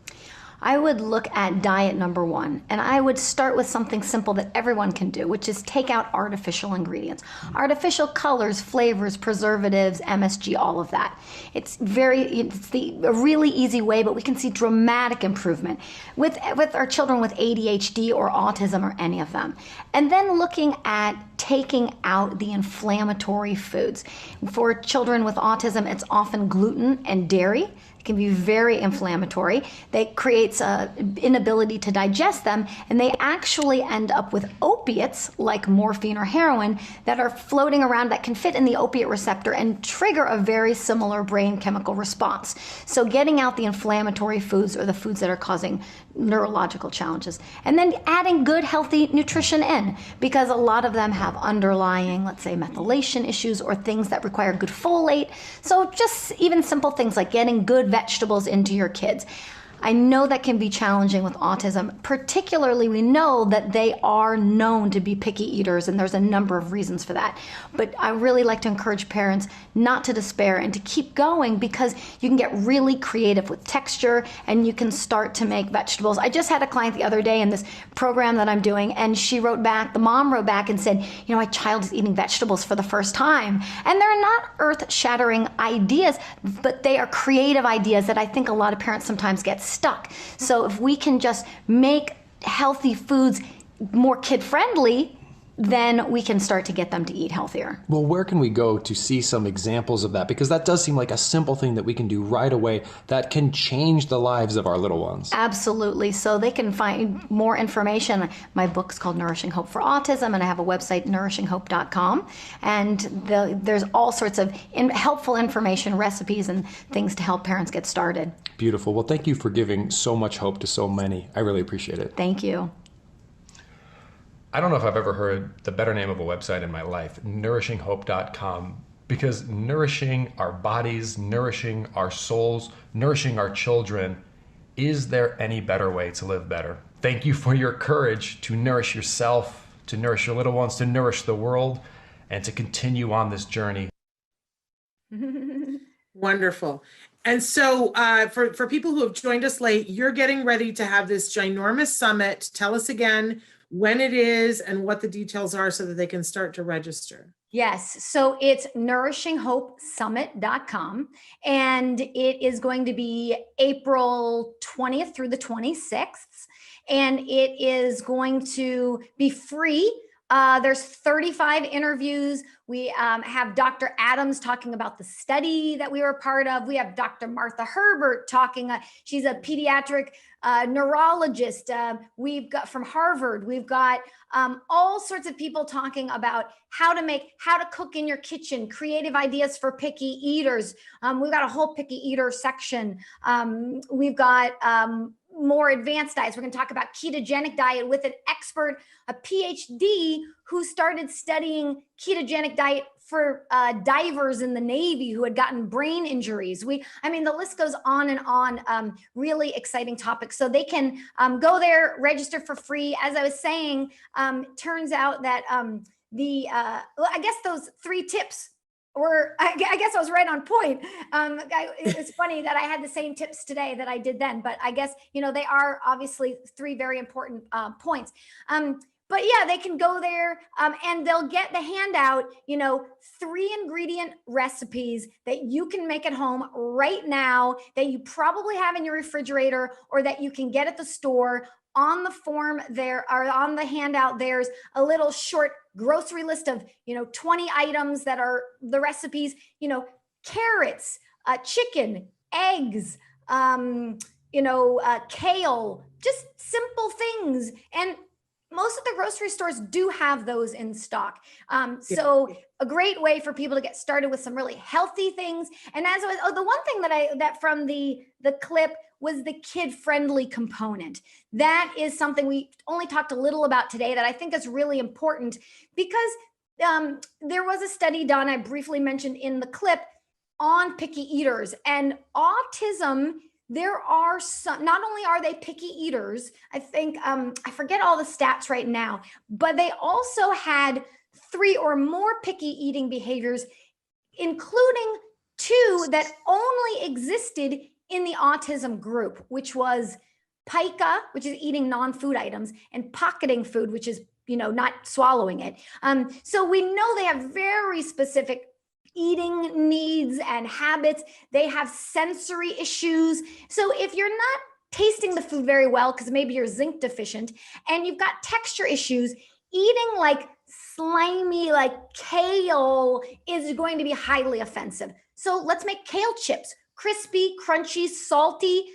I would look at diet number one, and I would start with something simple that everyone can do, which is take out artificial ingredients. Artificial colors, flavors, preservatives, MSG, all of that. It's a really easy way, but we can see dramatic improvement with our children with ADHD or autism or any of them. And then looking at taking out the inflammatory foods. For children with autism, it's often gluten and dairy. Can be very inflammatory. That creates an inability to digest them, and they actually end up with opiates like morphine or heroin that are floating around that can fit in the opiate receptor and trigger a very similar brain chemical response. So getting out the inflammatory foods or the foods that are causing neurological challenges, and then adding good healthy nutrition in, because a lot of them have underlying, let's say, methylation issues or things that require good folate. So just even simple things like getting good vegetables into your kids. I know that can be challenging with autism. Particularly, we know that they are known to be picky eaters, and there's a number of reasons for that. But I really like to encourage parents not to despair and to keep going, because you can get really creative with texture and you can start to make vegetables. I just had a client the other day in this program that I'm doing, and she wrote back, the mom wrote back and said, you know, my child is eating vegetables for the first time. And they're not earth-shattering ideas, but they are creative ideas that I think a lot of parents sometimes get stuck. So if we can just make healthy foods more kid-friendly, then we can start to get them to eat healthier. Well, where can we go to see some examples of that? Because that does seem like a simple thing that we can do right away that can change the lives of our little ones. Absolutely. So they can find more information. My book's called Nourishing Hope for Autism, and I have a website, nourishinghope.com. And there's all sorts of helpful information, recipes, and things to help parents get started. Beautiful. Well, thank you for giving so much hope to so many. I really appreciate it. Thank you. I don't know if I've ever heard the better name of a website in my life, nourishinghope.com, because nourishing our bodies, nourishing our souls, nourishing our children, is there any better way to live better? Thank you for your courage to nourish yourself, to nourish your little ones, to nourish the world, and to continue on this journey. Wonderful. And so for people who have joined us late, you're getting ready to have this ginormous summit. Tell us again when it is and what the details are so that they can start to register. Yes, so it's nourishinghopasummit.com, and it is going to be April 20th through the 26th, and it is going to be free. There's 35 interviews. We have Dr. Adams talking about the study that we were a part of. We have Dr. Martha Herbert talking. She's a pediatric neurologist. We've got from Harvard. We've got all sorts of people talking about how to cook in your kitchen, creative ideas for picky eaters. We've got a whole picky eater section. We've got more advanced diets. We're going to talk about ketogenic diet with an expert, a PhD who started studying ketogenic diet for divers in the Navy who had gotten brain injuries. The list goes on and on. Really exciting topics. So they can go there, register for free. As I was saying, turns out that I guess those 3 tips I guess I was right on point. It's funny that I had the same tips today that I did then, but I guess, they are obviously 3 very important points. But yeah, they can go there and they'll get the handout, 3 ingredient recipes that you can make at home right now that you probably have in your refrigerator or that you can get at the store. On the form there, or on the handout, there's a little short grocery list of, 20 items that are the recipes, carrots, chicken, eggs, kale, just simple things. And most of the grocery stores do have those in stock. So a great way for people to get started with some really healthy things. And as the one thing that from the clip was the kid-friendly component. That is something we only talked a little about today that I think is really important because there was a study done, I briefly mentioned in the clip, on picky eaters. And autism, there are some, not only are they picky eaters, I think, I forget all the stats right now, but they also had 3 or more picky eating behaviors, including two that only existed in the autism group, which was pica, which is eating non-food items, and pocketing food, which is, not swallowing it. So we know they have very specific eating needs and habits. They have sensory issues. So if you're not tasting the food very well, because maybe you're zinc deficient, and you've got texture issues, eating like slimy, like kale is going to be highly offensive. So let's make kale chips, crispy, crunchy, salty.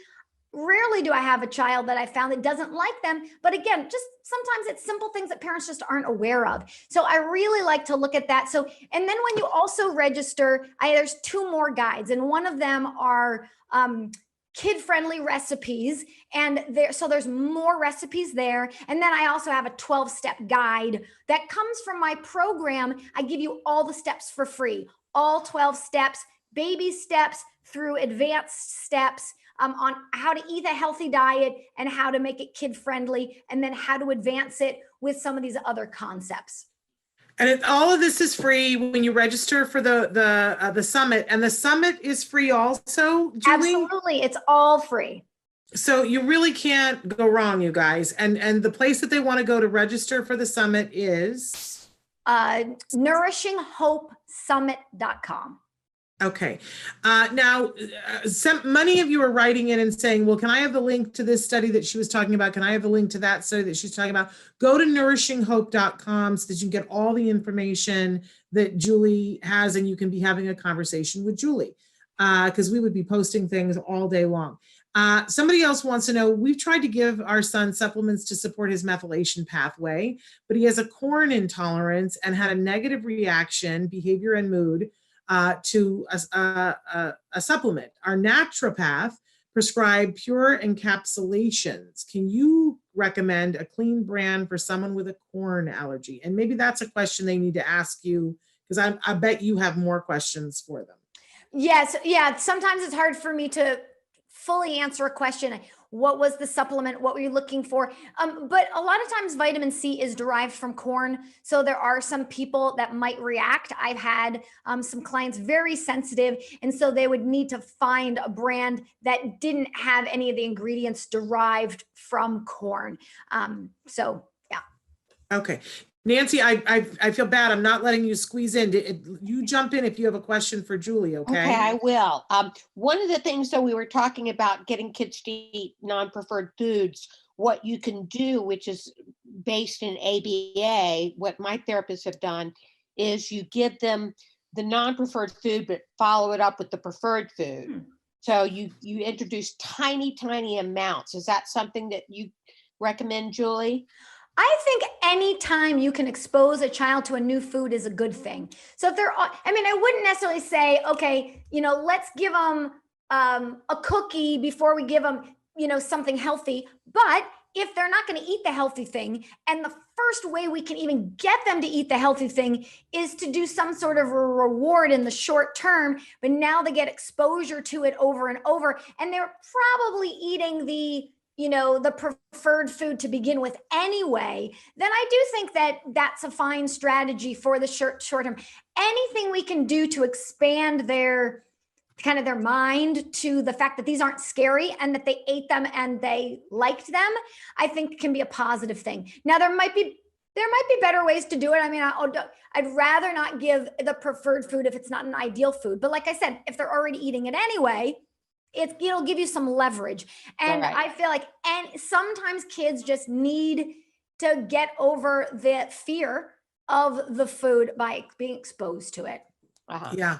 Rarely do I have a child that I found that doesn't like them. But again, just sometimes it's simple things that parents just aren't aware of. So I really like to look at that. So, and then when you also register, there's two more guides, and one of them are kid-friendly recipes, and there's more recipes there. And then I also have a 12-step guide that comes from my program. I give you all the steps for free, all 12 steps, baby steps through advanced steps, on how to eat a healthy diet and how to make it kid-friendly, and then how to advance it with some of these other concepts. And all of this is free when you register for the summit, and the summit is free also, Julie? Absolutely, it's all free. So you really can't go wrong, you guys. And the place that they want to go to register for the summit is? NourishingHopeSummit.com. Okay. Now, many of you are writing in and saying, well, can I have the link to this study that she was talking about? Can I have the link to that study that she's talking about? Go to nourishinghope.com so that you can get all the information that Julie has, and you can be having a conversation with Julie, because we would be posting things all day long. Somebody else wants to know, we've tried to give our son supplements to support his methylation pathway, but he has a corn intolerance and had a negative reaction, behavior and mood, to a supplement. Our naturopath prescribed pure encapsulations. Can you recommend a clean brand for someone with a corn allergy? And maybe that's a question they need to ask you, because I bet you have more questions for them. Yes. Yeah. Sometimes it's hard for me to fully answer a question. What was the supplement? What were you looking for? But a lot of times vitamin C is derived from corn. So there are some people that might react. I've had some clients very sensitive. And so they would need to find a brand that didn't have any of the ingredients derived from corn. So, yeah. Okay. Nancy, I feel bad. I'm not letting you squeeze in. You jump in if you have a question for Julie, okay? Okay, I will. One of the things that we were talking about, getting kids to eat non-preferred foods, what you can do, which is based in ABA, what my therapists have done, is you give them the non-preferred food, but follow it up with the preferred food. So you introduce tiny, tiny amounts. Is that something that you recommend, Julie? I think anytime you can expose a child to a new food is a good thing. So if I wouldn't necessarily say, okay, let's give them a cookie before we give them, something healthy. But if they're not going to eat the healthy thing, and the first way we can even get them to eat the healthy thing is to do some sort of a reward in the short term, but now they get exposure to it over and over, and they're probably eating the preferred food to begin with anyway, then I do think that that's a fine strategy for the short term. Anything we can do to expand their mind to the fact that these aren't scary and that they ate them and they liked them, I think can be a positive thing. Now, there might be better ways to do it. I'd rather not give the preferred food if it's not an ideal food. But like I said, if they're already eating it anyway, it'll give you some leverage. And right. I feel like, and sometimes kids just need to get over the fear of the food by being exposed to it. Yeah.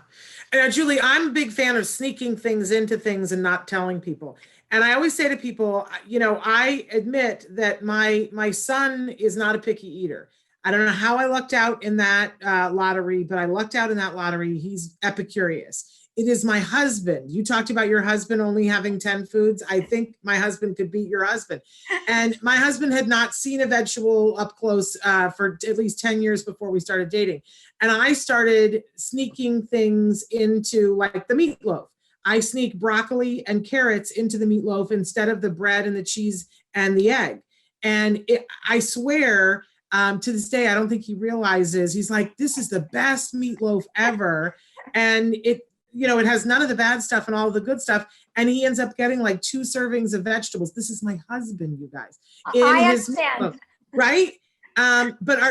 And Julie, I'm a big fan of sneaking things into things and not telling people. And I always say to people, I admit that my son is not a picky eater. I don't know how I lucked out in that lottery, but I lucked out in that lottery. He's epicurious. It is my husband. You talked about your husband only having 10 foods. I think my husband could beat your husband. And my husband had not seen a vegetable up close for at least 10 years before we started dating. And I started sneaking things into, like, the meatloaf. I sneak broccoli and carrots into the meatloaf instead of the bread and the cheese and the egg. And I swear, to this day, I don't think he realizes, he's like, this is the best meatloaf ever. And it has none of the bad stuff and all the good stuff. And he ends up getting like 2 servings of vegetables. This is my husband, you guys. I understand. Right?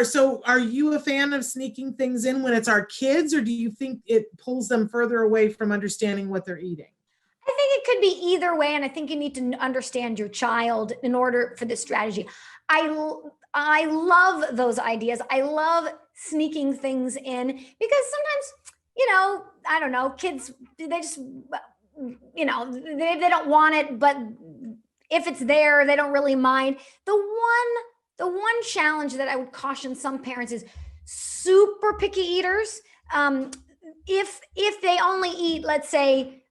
So are you a fan of sneaking things in when it's our kids, or do you think it pulls them further away from understanding what they're eating? I think it could be either way, and I think you need to understand your child in order for this strategy. I love those ideas. I love sneaking things in because sometimes, I don't know, kids, they just, they don't want it, but if it's there, they don't really mind. The one challenge that I would caution some parents is super picky eaters. If they only eat, let's say,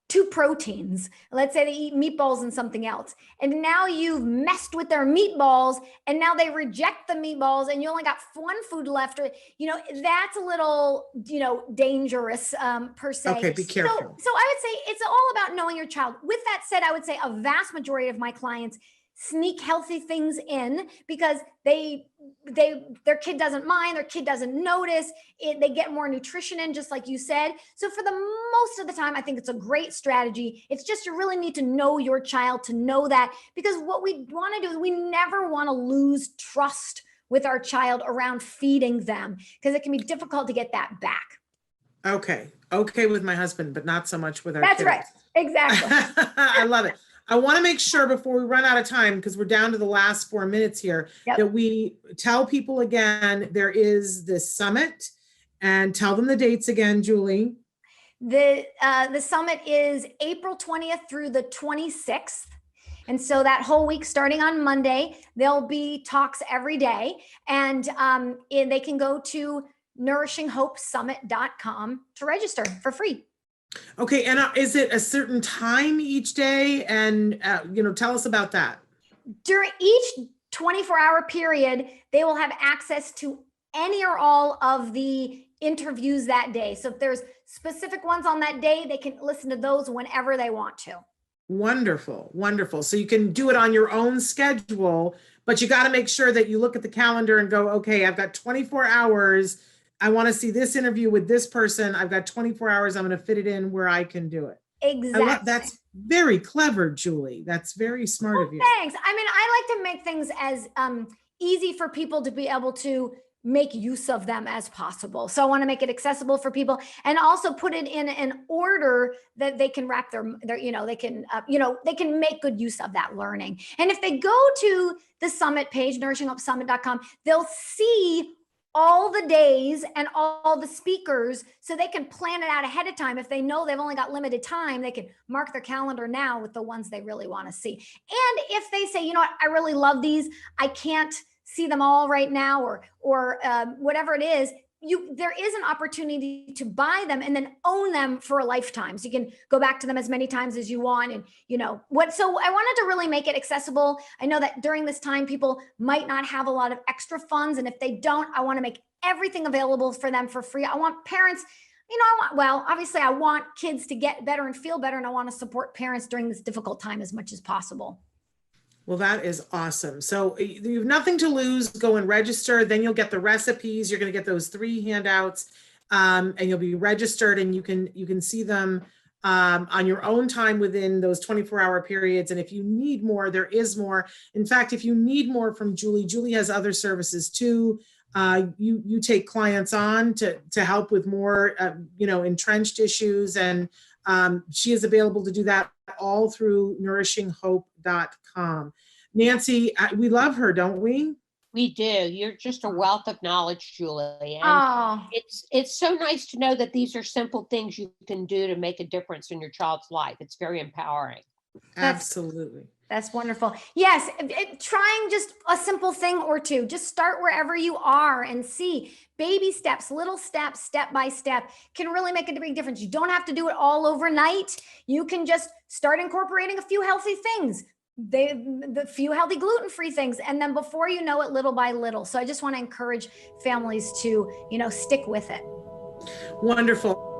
2 proteins, let's say they eat meatballs and something else, and now you've messed with their meatballs, and now they reject the meatballs, and you only got 1 food left, or that's a little dangerous per se. Okay, be careful. So I would say it's all about knowing your child. With that said, I would say a vast majority of my clients sneak healthy things in because their kid doesn't mind, their kid doesn't notice it, they get more nutrition in, just like you said. So for the most of the time, I think it's a great strategy. It's just you really need to know your child to know that, because what we want to do is we never want to lose trust with our child around feeding them, because it can be difficult to get that back. Okay with my husband, but not so much with our kids. That's right, exactly. I love it. I want to make sure before we run out of time, because we're down to the last 4 minutes here, that we tell people again, there is this summit, and tell them the dates again, Julie. The summit is April 20th through the 26th. And so that whole week, starting on Monday, there'll be talks every day, and they can go to nourishinghopesummit.com to register for free. Okay, and is it a certain time each day? And tell us about that. During each 24-hour period, they will have access to any or all of the interviews that day. So if there's specific ones on that day, they can listen to those whenever they want to. Wonderful. So you can do it on your own schedule, but you got to make sure that you look at the calendar and go, okay, I've got 24 hours. I want to see this interview with this person. I've got 24 hours. I'm going to fit it in where I can do it. Exactly. That's very clever, Julie. That's very smart of you. Thanks. I mean, I like to make things as easy for people to be able to make use of them as possible. So I want to make it accessible for people, and also put it in an order that they can wrap their they can make good use of that learning. And if they go to the summit page, nourishinghopesummit.com, they'll see all the days and all the speakers, so they can plan it out ahead of time. If they know they've only got limited time, they can mark their calendar now with the ones they really want to see. And if they say, you know what, I really love these, I can't see them all right now, or whatever it is, there is an opportunity to buy them and then own them for a lifetime. So you can go back to them as many times as you want. And so I wanted to really make it accessible. I know that during this time, people might not have a lot of extra funds. And if they don't, I want to make everything available for them for free. I want parents, obviously I want kids to get better and feel better. And I want to support parents during this difficult time as much as possible. Well, that is awesome. So you have nothing to lose. Go and register. Then you'll get the recipes. You're going to get those 3 handouts, and you'll be registered, and you can see them on your own time within those 24-hour periods. And if you need more, there is more. In fact, if you need more from Julie, Julie has other services too. You take clients on to help with more, entrenched issues, and she is available to do that all through nourishinghope.com. Nancy, we love her, don't we? We do. You're just a wealth of knowledge, Julie. And it's so nice to know that these are simple things you can do to make a difference in your child's life. It's very empowering. Absolutely. That's wonderful. Yes, trying just a simple thing or two. Just start wherever you are and see. Baby steps, little steps, step by step can really make a big difference. You don't have to do it all overnight. You can just start incorporating a few healthy things, the few healthy gluten-free things, and then before you know it, little by little. So I just want to encourage families to, stick with it. Wonderful.